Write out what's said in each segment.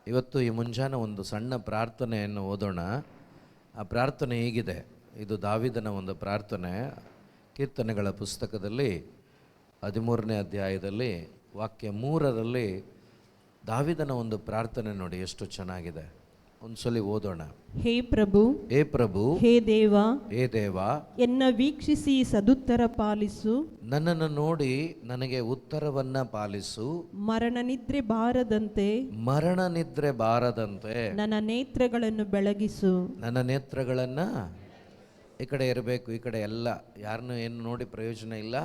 ಇವತ್ತು ಈ ಮುಂಜಾನೆ ಒಂದು ಸಣ್ಣ ಪ್ರಾರ್ಥನೆಯನ್ನು ಓದೋಣ. ಆ ಪ್ರಾರ್ಥನೆ ಹೀಗಿದೆ. ಇದು ದಾವೀದನ ಒಂದು ಪ್ರಾರ್ಥನೆ. ಕೀರ್ತನೆಗಳ ಪುಸ್ತಕದಲ್ಲಿ 13ನೇ ಅಧ್ಯಾಯದಲ್ಲಿ ವಾಕ್ಯ 3ರಲ್ಲಿ ದಾವೀದನ ಒಂದು ಪ್ರಾರ್ಥನೆ ನೋಡಿ ಎಷ್ಟು ಚೆನ್ನಾಗಿದೆ. ಒಂದ್ಸಲಿ ಓದೋಣ. ಹೇ ಪ್ರಭು, ಹೇ ಪ್ರಭು, ಹೇ ದೇವ, ಹೇ ದೇವ, ಎನ್ನ ವೀಕ್ಷಿಸಿ ಸದುತ್ತರ ಪಾಲಿಸು. ನನ್ನನ್ನು ನೋಡಿ ನನಗೆ ಉತ್ತರವನ್ನ ಪಾಲಿಸು. ಮರಣ ನಿದ್ರೆ ಬಾರದಂತೆ, ಮರಣ ನಿದ್ರೆ ಬಾರದಂತೆ ನನ್ನ ನೇತ್ರಗಳನ್ನು ಬೆಳಗಿಸು. ನನ್ನ ನೇತ್ರಗಳನ್ನ ಈ ಕಡೆ ಇರಬೇಕು, ಈ ಕಡೆ ಎಲ್ಲ ಯಾರನ್ನು ಏನು ನೋಡಿ ಪ್ರಯೋಜನ ಇಲ್ಲ.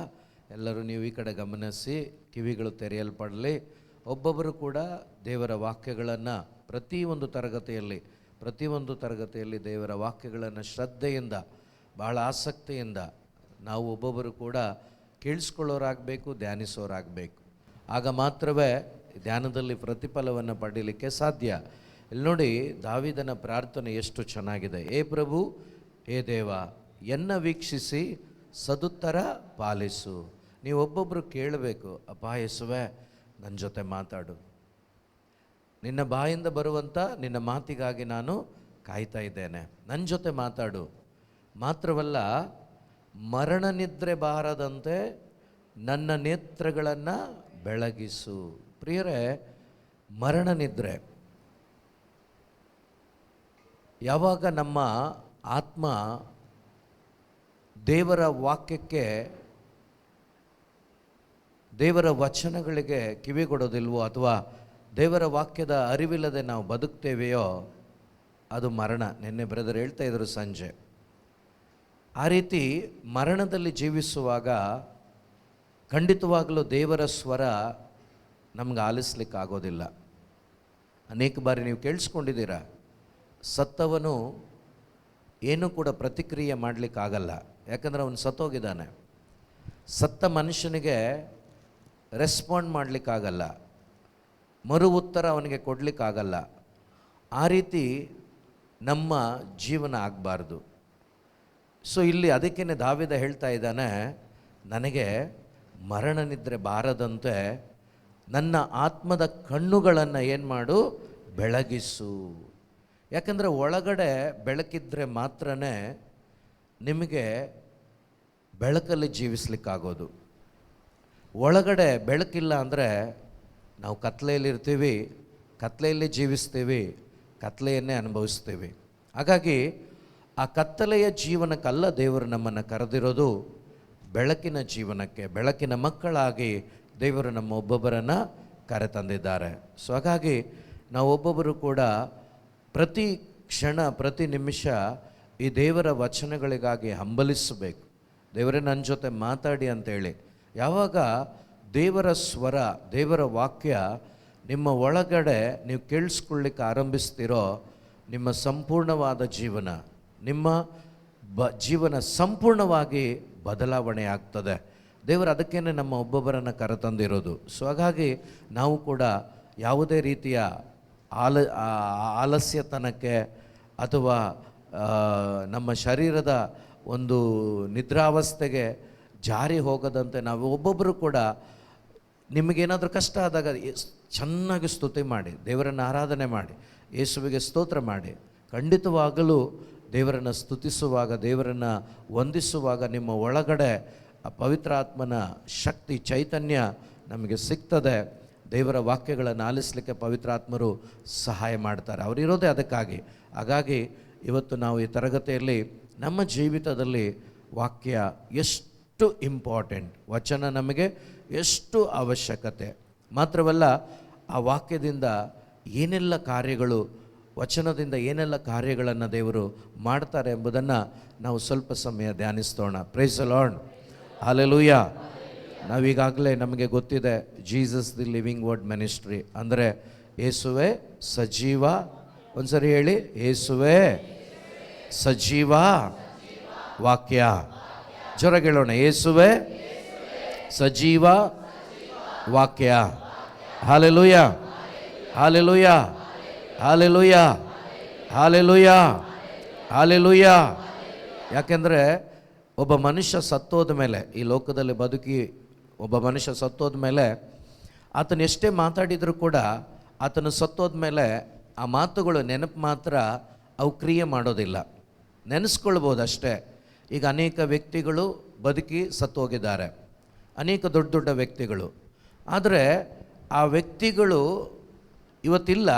ಎಲ್ಲರೂ ನೀವು ಈ ಕಡೆ ಗಮನಿಸಿ, ಕಿವಿಗಳು ತೆರೆಯಲ್ಪಡಲಿ. ಒಬ್ಬೊಬ್ಬರು ಕೂಡ ದೇವರ ವಾಕ್ಯಗಳನ್ನು ಪ್ರತಿಯೊಂದು ತರಗತಿಯಲ್ಲಿ ದೇವರ ವಾಕ್ಯಗಳನ್ನು ಶ್ರದ್ಧೆಯಿಂದ, ಬಹಳ ಆಸಕ್ತಿಯಿಂದ ನಾವು ಒಬ್ಬೊಬ್ಬರು ಕೂಡ ಕೇಳಿಸ್ಕೊಳ್ಳೋರಾಗಬೇಕು, ಧ್ಯಾನಿಸೋರಾಗಬೇಕು. ಆಗ ಮಾತ್ರವೇ ಧ್ಯಾನದಲ್ಲಿ ಪ್ರತಿಫಲವನ್ನು ಪಡೀಲಿಕ್ಕೆ ಸಾಧ್ಯ. ಇಲ್ಲಿ ನೋಡಿ ದಾವೀದನ ಪ್ರಾರ್ಥನೆ ಎಷ್ಟು ಚೆನ್ನಾಗಿದೆ. ಹೇ ಪ್ರಭು, ಹೇ ದೇವ, ಎನ್ನ ವೀಕ್ಷಿಸಿ ಸದುತ್ತರ ಪಾಲಿಸು. ನೀವು ಒಬ್ಬೊಬ್ಬರು ಕೇಳಬೇಕು, ಅಪ್ಪ ಯೇಸುವೆ ನನ್ನ ಜೊತೆ ಮಾತಾಡು, ನಿನ್ನ ಬಾಯಿಂದ ಬರುವಂಥ ನಿನ್ನ ಮಾತಿಗಾಗಿ ನಾನು ಕಾಯ್ತಾ ಇದ್ದೇನೆ, ನನ್ನ ಜೊತೆ ಮಾತಾಡು. ಮಾತ್ರವಲ್ಲ, ಮರಣ ನಿದ್ರೆ ಬಾರದಂತೆ ನನ್ನ ನೇತ್ರಗಳನ್ನು ಬೆಳಗಿಸು. ಪ್ರಿಯರೇ, ಮರಣ ನಿದ್ರೆ ಯಾವಾಗ ನಮ್ಮ ಆತ್ಮ ದೇವರ ವಾಕ್ಯಕ್ಕೆ, ದೇವರ ವಚನಗಳಿಗೆ ಕಿವಿಗೊಡೋದಿಲ್ವೋ, ಅಥವಾ ದೇವರ ವಾಕ್ಯದ ಅರಿವಿಲ್ಲದೆ ನಾವು ಬದುಕ್ತೇವೆಯೋ, ಅದು ಮರಣ. ನಿನ್ನೆ ಬ್ರದರ್ ಹೇಳ್ತಾ ಇದ್ರು ಸಂಜೆ. ಆ ರೀತಿ ಮರಣದಲ್ಲಿ ಜೀವಿಸುವಾಗ ಖಂಡಿತವಾಗಲೂ ದೇವರ ಸ್ವರ ನಮ್ಗೆ ಆಲಿಸ್ಲಿಕ್ಕಾಗೋದಿಲ್ಲ. ಅನೇಕ ಬಾರಿ ನೀವು ಕೇಳಿಸ್ಕೊಂಡಿದ್ದೀರ, ಸತ್ತವನು ಏನೂ ಕೂಡ ಪ್ರತಿಕ್ರಿಯೆ ಮಾಡಲಿಕ್ಕಾಗಲ್ಲ, ಯಾಕಂದರೆ ಅವನು ಸತ್ತೋಗಿದ್ದಾನೆ. ಸತ್ತ ಮನುಷ್ಯನಿಗೆ ರೆಸ್ಪಾಂಡ್ ಮಾಡಲಿಕ್ಕಾಗಲ್ಲ, ಮರು ಉತ್ತರ ಅವನಿಗೆ ಕೊಡಲಿಕ್ಕಾಗಲ್ಲ. ಆ ರೀತಿ ನಮ್ಮ ಜೀವನ ಆಗಬಾರ್ದು. ಸೊ ಇಲ್ಲಿ ಅದಕ್ಕೇ ದಾವೀದ ಹೇಳ್ತಾ ಇದ್ದಾನೆ, ನನಗೆ ಮರಣ ನಿದ್ರೆ ಬಾರದಂತೆ ನನ್ನ ಆತ್ಮದ ಕಣ್ಣುಗಳನ್ನು ಏನು ಮಾಡು, ಬೆಳಗಿಸು. ಯಾಕಂದರೆ ಒಳಗಡೆ ಬೆಳಕಿದ್ರೆ ಮಾತ್ರ ನಿಮಗೆ ಬೆಳಕಲ್ಲಿ ಜೀವಿಸ್ಲಿಕ್ಕಾಗೋದು. ಒಳಗಡೆ ಬೆಳಕಿಲ್ಲ ಅಂದರೆ ನಾವು ಕತ್ಲೆಯಲ್ಲಿರ್ತೀವಿ, ಕತ್ಲೆಯಲ್ಲಿ ಜೀವಿಸ್ತೀವಿ, ಕತ್ಲೆಯನ್ನೇ ಅನುಭವಿಸ್ತೀವಿ. ಹಾಗಾಗಿ ಆ ಕತ್ತಲೆಯ ಜೀವನಕ್ಕಲ್ಲ ದೇವರು ನಮ್ಮನ್ನು ಕರೆದಿರೋದು, ಬೆಳಕಿನ ಜೀವನಕ್ಕೆ, ಬೆಳಕಿನ ಮಕ್ಕಳಾಗಿ ದೇವರು ನಮ್ಮ ಒಬ್ಬೊಬ್ಬರನ್ನು ಕರೆತಂದಿದ್ದಾರೆ. ಸೊ ಹಾಗಾಗಿ ನಾವು ಒಬ್ಬೊಬ್ಬರು ಕೂಡ ಪ್ರತಿ ಕ್ಷಣ, ಪ್ರತಿ ನಿಮಿಷ ಈ ದೇವರ ವಚನಗಳಿಗಾಗಿ ಹಂಬಲಿಸಬೇಕು. ದೇವರೇ ನನ್ನ ಜೊತೆ ಮಾತಾಡಿ ಅಂತೇಳಿ. ಯಾವಾಗ ದೇವರ ಸ್ವರ, ದೇವರ ವಾಕ್ಯ ನಿಮ್ಮ ಒಳಗಡೆ ನೀವು ಕೇಳಿಸ್ಕೊಳ್ಳಿಕ್ಕೆ ಆರಂಭಿಸ್ತೀರೋ, ನಿಮ್ಮ ಸಂಪೂರ್ಣವಾದ ಜೀವನ, ನಿಮ್ಮ ಜೀವನ ಸಂಪೂರ್ಣವಾಗಿ ಬದಲಾವಣೆ ಆಗ್ತದೆ. ದೇವರು ಅದಕ್ಕೇ ನಮ್ಮ ಒಬ್ಬೊಬ್ಬರನ್ನು ಕರೆತಂದಿರೋದು. ಸೊ ಹಾಗಾಗಿ ನಾವು ಕೂಡ ಯಾವುದೇ ರೀತಿಯ ಆಲಸ್ಯತನಕ್ಕೆ ಅಥವಾ ನಮ್ಮ ಶರೀರದ ಒಂದು ನಿದ್ರಾವಸ್ಥೆಗೆ ಜಾರಿ ಹೋಗದಂತೆ ನಾವು ಒಬ್ಬೊಬ್ಬರು ಕೂಡ, ನಿಮಗೇನಾದರೂ ಕಷ್ಟ ಆದಾಗ ಚೆನ್ನಾಗಿ ಸ್ತುತಿ ಮಾಡಿ, ದೇವರನ್ನು ಆರಾಧನೆ ಮಾಡಿ, ಯೇಸುವಿಗೆ ಸ್ತೋತ್ರ ಮಾಡಿ. ಖಂಡಿತವಾಗಲೂ ದೇವರನ್ನು ಸ್ತುತಿಸುವಾಗ, ದೇವರನ್ನು ವಂದಿಸುವಾಗ ನಿಮ್ಮ ಒಳಗಡೆ ಆ ಪವಿತ್ರಾತ್ಮನ ಶಕ್ತಿ, ಚೈತನ್ಯ ನಮಗೆ ಸಿಗ್ತದೆ. ದೇವರ ವಾಕ್ಯಗಳನ್ನು ಆಲಿಸಲಿಕ್ಕೆ ಪವಿತ್ರಾತ್ಮರು ಸಹಾಯ ಮಾಡ್ತಾರೆ. ಅವರಿರೋದೇ ಅದಕ್ಕಾಗಿ. ಹಾಗಾಗಿ ಇವತ್ತು ನಾವು ಈ ತರಗತಿಯಲ್ಲಿ ನಮ್ಮ ಜೀವಿತದಲ್ಲಿ ವಾಕ್ಯ ಎಷ್ಟು ಇಂಪಾರ್ಟೆಂಟ್, ವಚನ ನಮಗೆ ಎಷ್ಟು ಅವಶ್ಯಕತೆ, ಮಾತ್ರವಲ್ಲ ಆ ವಾಕ್ಯದಿಂದ ಏನೆಲ್ಲ ಕಾರ್ಯಗಳು, ವಚನದಿಂದ ಏನೆಲ್ಲ ಕಾರ್ಯಗಳನ್ನು ದೇವರು ಮಾಡ್ತಾರೆ ಎಂಬುದನ್ನು ನಾವು ಸ್ವಲ್ಪ ಸಮಯ ಧ್ಯಾನಿಸ್ತೋಣ. Praise the Lord, hallelujah. ನಾವೀಗಾಗಲೇ ನಮಗೆ ಗೊತ್ತಿದೆ, Jesus the living word ministry ಅಂದರೆ ಯೇಸುವೆ ಸಜೀವ. ಒಂದ್ಸರಿ ಹೇಳಿ, ಯೇಸುವೆ ಸಜೀವ ವಾಕ್ಯ. ಜೋರಾಗಿ ಹೇಳೋಣ, ಯೇಸುವೆ ಸಜೀವ ವಾಕ್ಯ. Hallelujah, hallelujah, hallelujah, hallelujah, hallelujah. ಯಾಕೆಂದರೆ ಒಬ್ಬ ಮನುಷ್ಯ ಸತ್ತೋದ ಮೇಲೆ, ಈ ಲೋಕದಲ್ಲಿ ಬದುಕಿ ಒಬ್ಬ ಮನುಷ್ಯ ಸತ್ತೋದ ಮೇಲೆ ಆತನ ಎಷ್ಟೇ ಮಾತಾಡಿದರೂ ಕೂಡ ಆತನು ಸತ್ತೋದ್ಮೇಲೆ ಆ ಮಾತುಗಳು ನೆನಪು ಮಾತ್ರ ಅವು ಕ್ರಿಯೆ ಮಾಡೋದಿಲ್ಲ, ನೆನೆಸ್ಕೊಳ್ಬೋದಷ್ಟೇ. ಈಗ ಅನೇಕ ವ್ಯಕ್ತಿಗಳು ಬದುಕಿ ಸತ್ತೋಗಿದ್ದಾರೆ, ಅನೇಕ ದೊಡ್ಡ ದೊಡ್ಡ ವ್ಯಕ್ತಿಗಳು. ಆದರೆ ಆ ವ್ಯಕ್ತಿಗಳು ಇವತ್ತಿಲ್ಲ,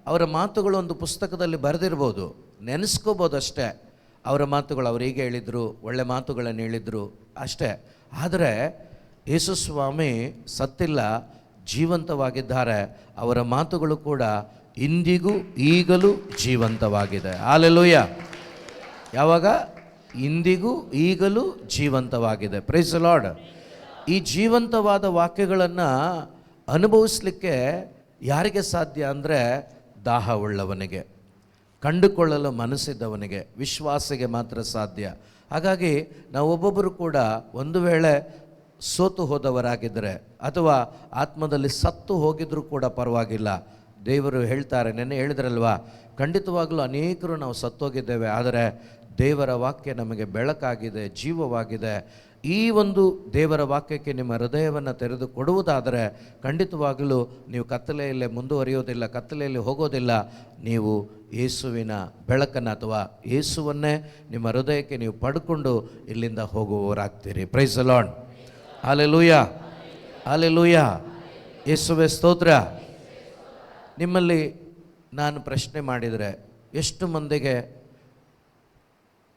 ಅವರ ಮಾತುಗಳು ಒಂದು ಪುಸ್ತಕದಲ್ಲಿ ಬರೆದಿರ್ಬೋದು, ನೆನೆಸ್ಕೋಬೋದಷ್ಟೇ. ಅವರ ಮಾತುಗಳು ಅವ್ರು ಹೀಗೆ ಹೇಳಿದರು, ಒಳ್ಳೆ ಮಾತುಗಳನ್ನು ಹೇಳಿದರು ಅಷ್ಟೇ. ಆದರೆ ಯೇಸು ಸ್ವಾಮಿ ಸತ್ತಿಲ್ಲ, ಜೀವಂತವಾಗಿದ್ದಾರೆ. ಅವರ ಮಾತುಗಳು ಕೂಡ ಇಂದಿಗೂ ಈಗಲೂ ಜೀವಂತವಾಗಿದೆ. ಹಲ್ಲೆಲೂಯ. ಯಾವಾಗ? ಇಂದಿಗೂ ಈಗಲೂ ಜೀವಂತವಾಗಿದೆ. Praise the Lord. ಈ ಜೀವಂತವಾದ ವಾಕ್ಯಗಳನ್ನು ಅನುಭವಿಸಲಿಕ್ಕೆ ಯಾರಿಗೆ ಸಾಧ್ಯ ಅಂದರೆ ದಾಹವುಳ್ಳವನಿಗೆ, ಕಂಡುಕೊಳ್ಳಲು ಮನಸ್ಸಿದ್ದವನಿಗೆ, ವಿಶ್ವಾಸಿಗೆ ಮಾತ್ರ ಸಾಧ್ಯ. ಹಾಗಾಗಿ ನಾವು ಒಬ್ಬೊಬ್ಬರು ಕೂಡ ಒಂದು ವೇಳೆ ಸೋತು ಹೋದವರಾಗಿದ್ದರೆ ಅಥವಾ ಆತ್ಮದಲ್ಲಿ ಸತ್ತು ಹೋಗಿದ್ರೂ ಕೂಡ ಪರವಾಗಿಲ್ಲ. ದೇವರು ಹೇಳ್ತಾರೆ, ನೆನ್ನೆ ಹೇಳಿದ್ರಲ್ವಾ, ಖಂಡಿತವಾಗಲೂ ಅನೇಕರು ನಾವು ಸತ್ತೋಗಿದ್ದೇವೆ, ಆದರೆ ದೇವರ ವಾಕ್ಯ ನಮಗೆ ಬೆಳಕಾಗಿದೆ, ಜೀವವಾಗಿದೆ. ಈ ಒಂದು ದೇವರ ವಾಕ್ಯಕ್ಕೆ ನಿಮ್ಮ ಹೃದಯವನ್ನು ತೆರೆದು ಕೊಡುವುದಾದರೆ ಖಂಡಿತವಾಗಲೂ ನೀವು ಕತ್ತಲೆಯಲ್ಲೇ ಮುಂದುವರಿಯೋದಿಲ್ಲ, ಕತ್ತಲೆಯಲ್ಲಿ ಹೋಗೋದಿಲ್ಲ. ನೀವು ಯೇಸುವಿನ ಬೆಳಕನ್ನು ಅಥವಾ ಯೇಸುವನ್ನೇ ನಿಮ್ಮ ಹೃದಯಕ್ಕೆ ನೀವು ಪಡ್ಕೊಂಡು ಇಲ್ಲಿಂದ ಹೋಗುವವರಾಗ್ತೀರಿ. Praise the Lord. Hallelujah, hallelujah. ಯೇಸುವೇ ಸ್ತೋತ್ರ. ನಿಮ್ಮಲ್ಲಿ ನಾನು ಪ್ರಶ್ನೆ ಮಾಡಿದರೆ ಎಷ್ಟು ಮಂದಿಗೆ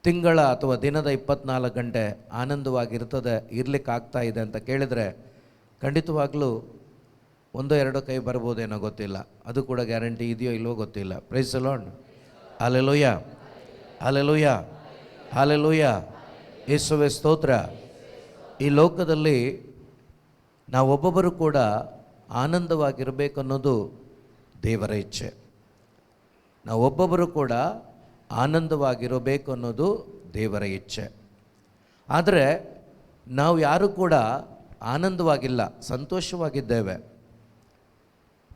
ತಿಂಗಳ ಅಥವಾ ದಿನದ 24 ಗಂಟೆ ಆನಂದವಾಗಿರ್ತದೆ, ಇರಲಿಕ್ಕಾಗ್ತಾ ಇದೆ ಅಂತ ಕೇಳಿದರೆ ಖಂಡಿತವಾಗ್ಲೂ ಒಂದೋ ಎರಡೋ ಕೈ ಬರ್ಬೋದೇನೋ ಗೊತ್ತಿಲ್ಲ, ಅದು ಕೂಡ ಗ್ಯಾರಂಟಿ ಇದೆಯೋ ಇಲ್ವೋ ಗೊತ್ತಿಲ್ಲ. Praise the Lord. Hallelujah, hallelujah, hallelujah. ಯೇಸುವೇ ಸ್ತೋತ್ರ. ಈ ಲೋಕದಲ್ಲಿ ನಾವೊಬ್ಬೊಬ್ಬರು ಕೂಡ ಆನಂದವಾಗಿರಬೇಕನ್ನೋದು ದೇವರ ಇಚ್ಛೆ. ನಾವೊಬ್ಬೊಬ್ಬರು ಕೂಡ ಆನಂದವಾಗಿರಬೇಕು ಅನ್ನೋದು ದೇವರ ಇಚ್ಛೆ. ಆದರೆ ನಾವು ಯಾರೂ ಕೂಡ ಆನಂದವಾಗಿಲ್ಲ, ಸಂತೋಷವಾಗಿದ್ದೇವೆ.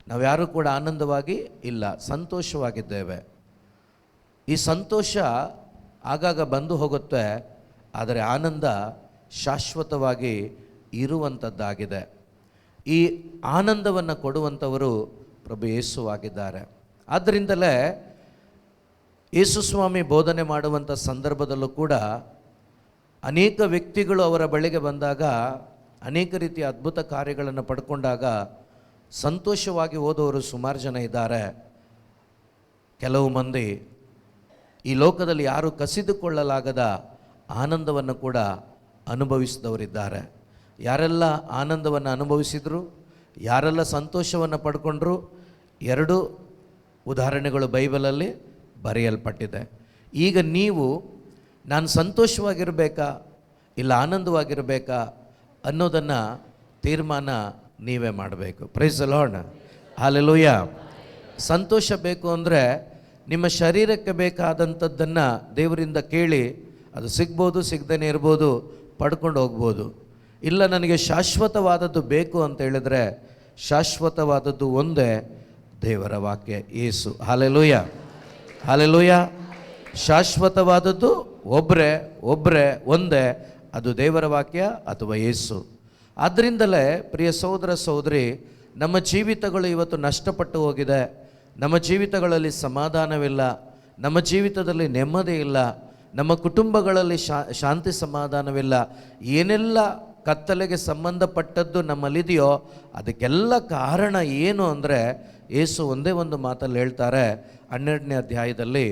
ನಾವು ಯಾರೂ ಕೂಡ ಆನಂದವಾಗಿ ಇಲ್ಲ, ಸಂತೋಷವಾಗಿದ್ದೇವೆ. ಈ ಸಂತೋಷ ಆಗಾಗ ಬಂದು ಹೋಗುತ್ತೆ, ಆದರೆ ಆನಂದ ಶಾಶ್ವತವಾಗಿ ಇರುವಂಥದ್ದಾಗಿದೆ. ಈ ಆನಂದವನ್ನು ಕೊಡುವಂಥವರು ಪ್ರಭು ಯೇಸುವಾಗಿದ್ದಾರೆ. ಆದ್ದರಿಂದಲೇ ಯೇಸು ಸ್ವಾಮಿ ಬೋಧನೆ ಮಾಡುವಂಥ ಸಂದರ್ಭದಲ್ಲೂ ಕೂಡ ಅನೇಕ ವ್ಯಕ್ತಿಗಳು ಅವರ ಬಳಿಗೆ ಬಂದಾಗ, ಅನೇಕ ರೀತಿಯ ಅದ್ಭುತ ಕಾರ್ಯಗಳನ್ನು ಪಡ್ಕೊಂಡಾಗ ಸಂತೋಷವಾಗಿ ಹೋದವರು ಸುಮಾರು ಜನ ಇದ್ದಾರೆ. ಕೆಲವು ಮಂದಿ ಈ ಲೋಕದಲ್ಲಿ ಯಾರು ಕಸಿದುಕೊಳ್ಳಲಾಗದ ಆನಂದವನ್ನು ಕೂಡ ಅನುಭವಿಸಿದವರಿದ್ದಾರೆ. ಯಾರೆಲ್ಲ ಆನಂದವನ್ನು ಅನುಭವಿಸಿದರು, ಯಾರೆಲ್ಲ ಸಂತೋಷವನ್ನು ಪಡ್ಕೊಂಡ್ರು, ಎರಡು ಉದಾಹರಣೆಗಳು ಬೈಬಲಲ್ಲಿ ಬರೆಯಲ್ಪಟ್ಟಿದೆ. ಈಗ ನೀವು ನಾನು ಸಂತೋಷವಾಗಿರಬೇಕಾ ಇಲ್ಲ ಆನಂದವಾಗಿರಬೇಕಾ ಅನ್ನೋದನ್ನು ತೀರ್ಮಾನ ನೀವೇ ಮಾಡಬೇಕು. Praise the Lord. ಹಲ್ಲೆಲೂಯಾ. ಸಂತೋಷ ಬೇಕು ಅಂದರೆ ನಿಮ್ಮ ಶರೀರಕ್ಕೆ ಬೇಕಾದಂಥದ್ದನ್ನು ದೇವರಿಂದ ಕೇಳಿ, ಅದು ಸಿಗ್ಬೋದು, ಸಿಗದೇನೆ ಇರ್ಬೋದು, ಪಡ್ಕೊಂಡು ಹೋಗ್ಬೋದು. ಇಲ್ಲ ನನಗೆ ಶಾಶ್ವತವಾದದ್ದು ಬೇಕು ಅಂತ ಹೇಳಿದ್ರೆ ಶಾಶ್ವತವಾದದ್ದು ಒಂದೇ, ದೇವರ ವಾಕ್ಯ, ಯೇಸು. Hallelujah, hallelujah. ಶಾಶ್ವತವಾದದ್ದು ಒಬ್ಬರೇ ಒಂದೇ, ಅದು ದೇವರ ವಾಕ್ಯ ಅಥವಾ ಯೇಸು. ಆದ್ದರಿಂದಲೇ ಪ್ರಿಯ ಸಹೋದರ ಸಹೋದರಿ, ನಮ್ಮ ಜೀವಿತಗಳು ಇವತ್ತು ನಷ್ಟಪಟ್ಟು ಹೋಗಿದೆ. ನಮ್ಮ ಜೀವಿತಗಳಲ್ಲಿ ಸಮಾಧಾನವಿಲ್ಲ, ನಮ್ಮ ಜೀವಿತದಲ್ಲಿ ನೆಮ್ಮದಿ ಇಲ್ಲ, ನಮ್ಮ ಕುಟುಂಬಗಳಲ್ಲಿ ಶಾಂತಿ ಸಮಾಧಾನವಿಲ್ಲ. ಏನೆಲ್ಲ ಕತ್ತಲೆಗೆ ಸಂಬಂಧಪಟ್ಟದ್ದು ನಮ್ಮಲ್ಲಿದೆಯೋ ಅದಕ್ಕೆಲ್ಲ ಕಾರಣ ಏನು ಅಂದರೆ ಯೇಸು ಒಂದೇ ಒಂದು ಮಾತಲ್ಲಿ ಹೇಳ್ತಾರೆ. 12ನೇ ಅಧ್ಯಾಯದಲ್ಲಿ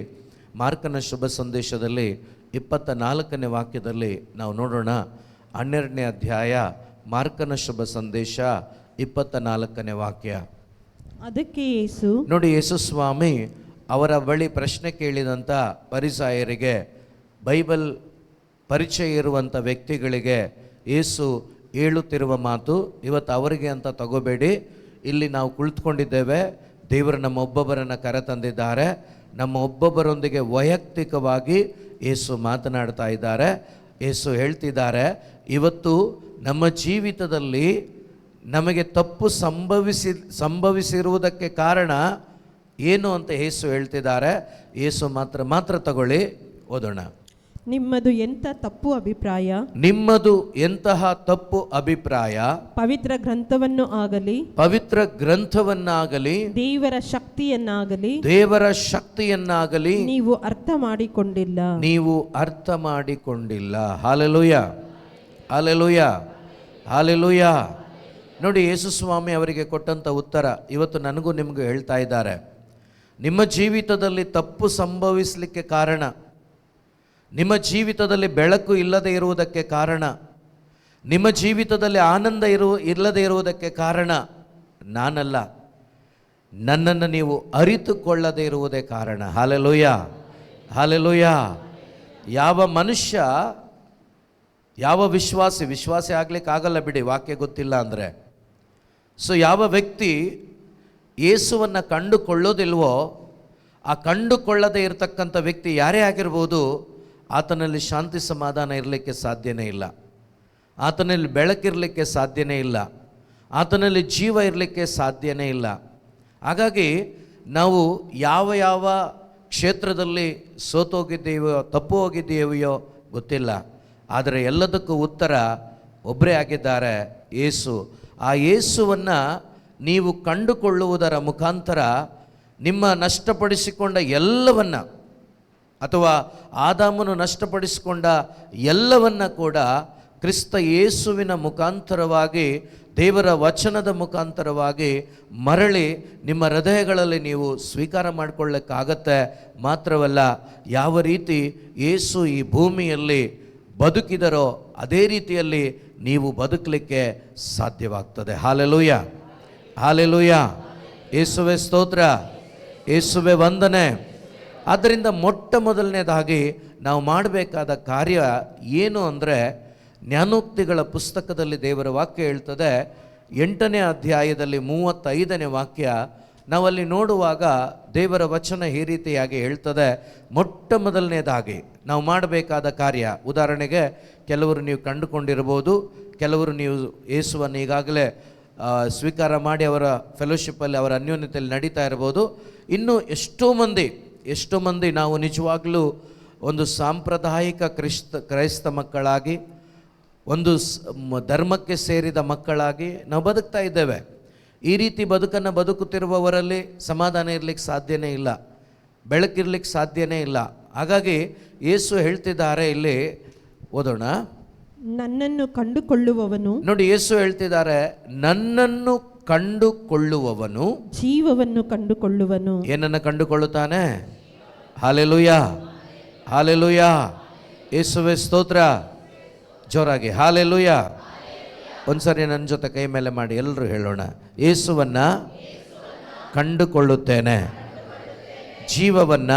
ಮಾರ್ಕನ ಶುಭ ಸಂದೇಶದಲ್ಲಿ 24ನೇ ವಾಕ್ಯದಲ್ಲಿ ನಾವು ನೋಡೋಣ. 12ನೇ ಅಧ್ಯಾಯ ಮಾರ್ಕನ ಶುಭ ಸಂದೇಶ 24ನೇ ವಾಕ್ಯ. ಅದಕ್ಕೆ ಯೇಸು, ನೋಡಿ, ಯೇಸು ಸ್ವಾಮಿ ಅವರ ಬಳಿ ಪ್ರಶ್ನೆ ಕೇಳಿದಂಥ ಫರಿಸಾಯರಿಗೆ, ಬೈಬಲ್ ಪರಿಚಯ ಇರುವಂಥ ವ್ಯಕ್ತಿಗಳಿಗೆ ಯೇಸು ಹೇಳುತ್ತಿರುವ ಮಾತು ಇವತ್ತು ಅವರಿಗೆ ಅಂತ ತಗೋಬೇಡಿ. ಇಲ್ಲಿ ನಾವು ಕುಳಿತುಕೊಂಡಿದ್ದೇವೆ, ದೇವರು ನಮ್ಮ ಒಬ್ಬೊಬ್ಬರನ್ನು ಕರೆತಂದಿದ್ದಾರೆ, ನಮ್ಮ ಒಬ್ಬೊಬ್ಬರೊಂದಿಗೆ ವೈಯಕ್ತಿಕವಾಗಿ ಯೇಸು ಮಾತನಾಡ್ತಾ ಇದ್ದಾರೆ. ಯೇಸು ಹೇಳ್ತಿದ್ದಾರೆ, ಇವತ್ತು ನಮ್ಮ ಜೀವಿತದಲ್ಲಿ ನಮಗೆ ತಪ್ಪು ಸಂಭವಿಸಿರುವುದಕ್ಕೆ ಕಾರಣ ಏನು ಅಂತ ಯೇಸು ಹೇಳ್ತಿದ್ದಾರೆ. ಯೇಸು ಮಾತ್ರ ತಗೊಳ್ಳಿ, ಓದೋಣ. ನಿಮ್ಮದು ಎಂಥ ತಪ್ಪು ಅಭಿಪ್ರಾಯ, ನಿಮ್ಮದು ಎಂತಹ ತಪ್ಪು ಅಭಿಪ್ರಾಯ, ಪವಿತ್ರ ಗ್ರಂಥವನ್ನಾಗಲಿ ದೇವರ ಶಕ್ತಿಯನ್ನಾಗಲಿ ನೀವು ಅರ್ಥ ಮಾಡಿಕೊಂಡಿಲ್ಲ. Hallelujah, hallelujah, hallelujah. ನೋಡಿ, ಯೇಸು ಸ್ವಾಮಿ ಅವರಿಗೆ ಕೊಟ್ಟಂಥ ಉತ್ತರ ಇವತ್ತು ನನಗೂ ನಿಮಗೂ ಹೇಳ್ತಾ ಇದ್ದಾರೆ. ನಿಮ್ಮ ಜೀವಿತದಲ್ಲಿ ತಪ್ಪು ಸಂಭವಿಸಲಿಕ್ಕೆ ಕಾರಣ, ನಿಮ್ಮ ಜೀವಿತದಲ್ಲಿ ಬೆಳಕು ಇಲ್ಲದೆ ಇರುವುದಕ್ಕೆ ಕಾರಣ, ನಿಮ್ಮ ಜೀವಿತದಲ್ಲಿ ಆನಂದ ಇಲ್ಲದೆ ಇರುವುದಕ್ಕೆ ಕಾರಣ ನಾನಲ್ಲ, ನನ್ನನ್ನು ನೀವು ಅರಿತುಕೊಳ್ಳದೆ ಇರುವುದೇ ಕಾರಣ. Hallelujah, hallelujah. ಯಾವ ಮನುಷ್ಯ, ಯಾವ ವಿಶ್ವಾಸಿ ಆಗ್ಲಿಕ್ಕೆ ಆಗಲ್ಲ ಬಿಡಿ, ವಾಕ್ಯ ಗೊತ್ತಿಲ್ಲ ಅಂದರೆ. ಸೊ ಯಾವ ವ್ಯಕ್ತಿ ಯೇಸುವನ್ನು ಕಂಡುಕೊಳ್ಳೋದಿಲ್ವೋ, ಆ ಕಂಡುಕೊಳ್ಳದೆ ಇರತಕ್ಕಂಥ ವ್ಯಕ್ತಿ ಯಾರೇ ಆಗಿರ್ಬೋದು, ಆತನಲ್ಲಿ ಶಾಂತಿ ಸಮಾಧಾನ ಇರಲಿಕ್ಕೆ ಸಾಧ್ಯನೇ ಇಲ್ಲ, ಆತನಲ್ಲಿ ಬೆಳಕಿರಲಿಕ್ಕೆ ಸಾಧ್ಯನೇ ಇಲ್ಲ, ಆತನಲ್ಲಿ ಜೀವ ಇರಲಿಕ್ಕೆ ಸಾಧ್ಯನೇ ಇಲ್ಲ. ಹಾಗಾಗಿ ನಾವು ಯಾವ ಯಾವ ಕ್ಷೇತ್ರದಲ್ಲಿ ಸೋತೋಗಿದ್ದೇವೆಯೋ, ತಪ್ಪು ಹೋಗಿದ್ದೇವೆಯೋ ಗೊತ್ತಿಲ್ಲ, ಆದರೆ ಎಲ್ಲದಕ್ಕೂ ಉತ್ತರ ಒಬ್ಬರೇ ಆಗಿದ್ದಾರೆ, ಯೇಸು. ಆ ಯೇಸುವನ್ನು ನೀವು ಕಂಡುಕೊಳ್ಳುವುದರ ಮುಖಾಂತರ ನಿಮ್ಮ ನಷ್ಟಪಡಿಸಿಕೊಂಡ ಎಲ್ಲವನ್ನ, ಅಥವಾ ಆದಾಮನು ನಷ್ಟಪಡಿಸಿಕೊಂಡ ಎಲ್ಲವನ್ನ ಕೂಡ ಕ್ರಿಸ್ತ ಯೇಸುವಿನ ಮುಖಾಂತರವಾಗಿ, ದೇವರ ವಚನದ ಮುಖಾಂತರವಾಗಿ ಮರಳಿ ನಿಮ್ಮ ಹೃದಯಗಳಲ್ಲಿ ನೀವು ಸ್ವೀಕಾರ ಮಾಡಿಕೊಳ್ಳಕ್ಕಾಗತ್ತೆ. ಮಾತ್ರವಲ್ಲ, ಯಾವ ರೀತಿ ಯೇಸು ಈ ಭೂಮಿಯಲ್ಲಿ ಬದುಕಿದರೋ ಅದೇ ರೀತಿಯಲ್ಲಿ ನೀವು ಬದುಕಲಿಕ್ಕೆ ಸಾಧ್ಯವಾಗ್ತದೆ. Hallelujah, hallelujah. ಯೇಸುವೆ ಸ್ತೋತ್ರ, ಯೇಸುವೆ ವಂದನೆ. ಆದ್ದರಿಂದ ಮೊಟ್ಟ ಮೊದಲನೇದಾಗಿ ನಾವು ಮಾಡಬೇಕಾದ ಕಾರ್ಯ ಏನು ಅಂದರೆ, ಜ್ಞಾನೋಕ್ತಿಗಳ ಪುಸ್ತಕದಲ್ಲಿ ದೇವರ ವಾಕ್ಯ ಹೇಳ್ತದೆ, 8ನೇ ಅಧ್ಯಾಯದಲ್ಲಿ 35ನೇ ವಾಕ್ಯ. ನಾವಲ್ಲಿ ನೋಡುವಾಗ ದೇವರ ವಚನ ಈ ರೀತಿಯಾಗಿ ಹೇಳ್ತದೆ. ಮೊಟ್ಟ ಮೊದಲನೇದಾಗಿ ನಾವು ಮಾಡಬೇಕಾದ ಕಾರ್ಯ, ಉದಾಹರಣೆಗೆ ಕೆಲವರು ನೀವು ಕಂಡುಕೊಂಡಿರ್ಬೋದು, ಕೆಲವರು ನೀವು ಯೇಸುವನ್ನು ಈಗಾಗಲೇ ಸ್ವೀಕಾರ ಮಾಡಿ ಅವರ ಫೆಲೋಶಿಪ್ಪಲ್ಲಿ, ಅವರ ಅನ್ಯೋನ್ಯತೆಯಲ್ಲಿ ನಡೀತಾ ಇರ್ಬೋದು. ಇನ್ನು ಎಷ್ಟೋ ಮಂದಿ ನಾವು ನಿಜವಾಗ್ಲೂ ಒಂದು ಸಾಂಪ್ರದಾಯಿಕ ಕ್ರೈಸ್ತ ಮಕ್ಕಳಾಗಿ, ಒಂದು ಧರ್ಮಕ್ಕೆ ಸೇರಿದ ಮಕ್ಕಳಾಗಿ ನಾವು ಬದುಕ್ತಾ ಇದ್ದೇವೆ. ಈ ರೀತಿ ಬದುಕನ್ನು ಬದುಕುತ್ತಿರುವವರಲ್ಲಿ ಸಮಾಧಾನ ಇರಲಿಕ್ಕೆ ಸಾಧ್ಯನೇ ಇಲ್ಲ, ಬೆಳಕಿರ್ಲಿಕ್ಕೆ ಸಾಧ್ಯನೇ ಇಲ್ಲ. ಹಾಗಾಗಿ ಯೇಸು ಹೇಳ್ತಿದ್ದಾರೆ, ಇಲ್ಲಿ ಓದೋಣ, ನನ್ನನ್ನು ಕಂಡುಕೊಳ್ಳುವವನು, ನೋಡಿ ಯೇಸು ಹೇಳ್ತಿದ್ದಾರೆ, ನನ್ನನ್ನು ಕಂಡುಕೊಳ್ಳುವವನು ಜೀವವನ್ನು ಕಂಡುಕೊಳ್ಳುವನು. ಏನನ್ನು ಕಂಡುಕೊಳ್ಳುತ್ತಾನೆ? Hallelujah, hallelujah. ಯೇಸುವೆ ಸ್ತೋತ್ರ. ಜೋರಾಗಿ ಹಾಲೆಲೂಯ. ಒಂದ್ಸರಿ ನನ್ನ ಜೊತೆ ಕೈ ಮೇಲೆ ಮಾಡಿ ಎಲ್ಲರೂ ಹೇಳೋಣ, ಯೇಸುವನ್ನ ಕಂಡುಕೊಳ್ಳುತ್ತೇನೆ, ಜೀವವನ್ನ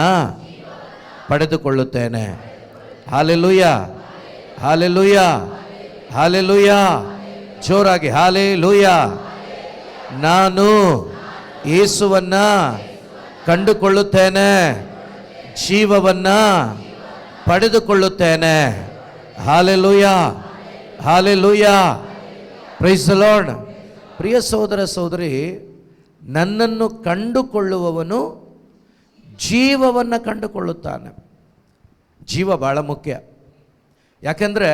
ಪಡೆದುಕೊಳ್ಳುತ್ತೇನೆ. Hallelujah, hallelujah, hallelujah. ಜೋರಾಗಿ ಹಾಲೆಲೂಯ. ನಾನು ಯೇಸುವನ್ನ ಕಂಡುಕೊಳ್ಳುತ್ತೇನೆ, ಜೀವವನ್ನ ಪಡೆದುಕೊಳ್ಳುತ್ತೇನೆ. Hallelujah, hallelujah. Praise the Lord. ಪ್ರಿಯ ಸಹೋದರ ಸಹೋದರಿ, ನನ್ನನ್ನು ಕಂಡುಕೊಳ್ಳುವವನು ಜೀವವನ್ನು ಕಂಡುಕೊಳ್ಳುತ್ತಾನೆ. ಜೀವ ಭಾಳ ಮುಖ್ಯ. ಯಾಕೆಂದರೆ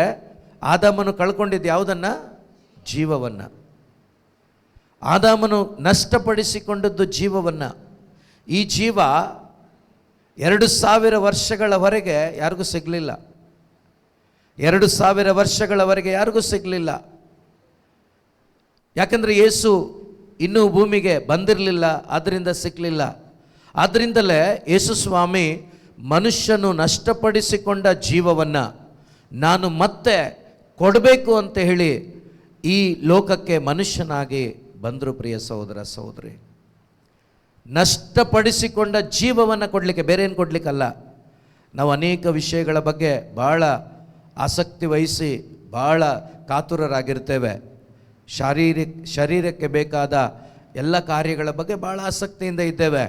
ಆದಾಮನು ಕಳ್ಕೊಂಡಿದ್ದು ಯಾವುದನ್ನು? ಜೀವವನ್ನು. ಆದಾಮನು ನಷ್ಟಪಡಿಸಿಕೊಂಡದ್ದು ಜೀವವನ್ನು. ಈ ಜೀವ 2000 ವರ್ಷಗಳವರೆಗೆ ಯಾರಿಗೂ ಸಿಗಲಿಲ್ಲ. 2000 ವರ್ಷಗಳವರೆಗೆ ಯಾರಿಗೂ ಸಿಗಲಿಲ್ಲ. ಯಾಕೆಂದರೆ ಯೇಸು ಇನ್ನೂ ಭೂಮಿಗೆ ಬಂದಿರಲಿಲ್ಲ, ಆದ್ದರಿಂದ ಸಿಕ್ಕಲಿಲ್ಲ. ಆದ್ದರಿಂದಲೇ ಯೇಸು ಸ್ವಾಮಿ ಮನುಷ್ಯನು ನಷ್ಟಪಡಿಸಿಕೊಂಡ ಜೀವವನ್ನು ನಾನು ಮತ್ತೆ ಕೊಡಬೇಕು ಅಂತ ಹೇಳಿ ಈ ಲೋಕಕ್ಕೆ ಮನುಷ್ಯನಾಗಿ ಬಂದರು. ಪ್ರಿಯ ಸಹೋದರ ಸಹೋದರಿ, ನಷ್ಟಪಡಿಸಿಕೊಂಡ ಜೀವವನ್ನು ಕೊಡಲಿಕ್ಕೆ, ಬೇರೆ ಏನು ಕೊಡಲಿಕ್ಕಲ್ಲ. ನಾವು ಅನೇಕ ವಿಷಯಗಳ ಬಗ್ಗೆ ಭಾಳ ಆಸಕ್ತಿ ವಹಿಸಿ ಭಾಳ ಕಾತುರರಾಗಿರ್ತೇವೆ. ಶರೀರಕ್ಕೆ ಬೇಕಾದ ಎಲ್ಲ ಕಾರ್ಯಗಳ ಬಗ್ಗೆ ಭಾಳ ಆಸಕ್ತಿಯಿಂದ ಇದ್ದೇವೆ.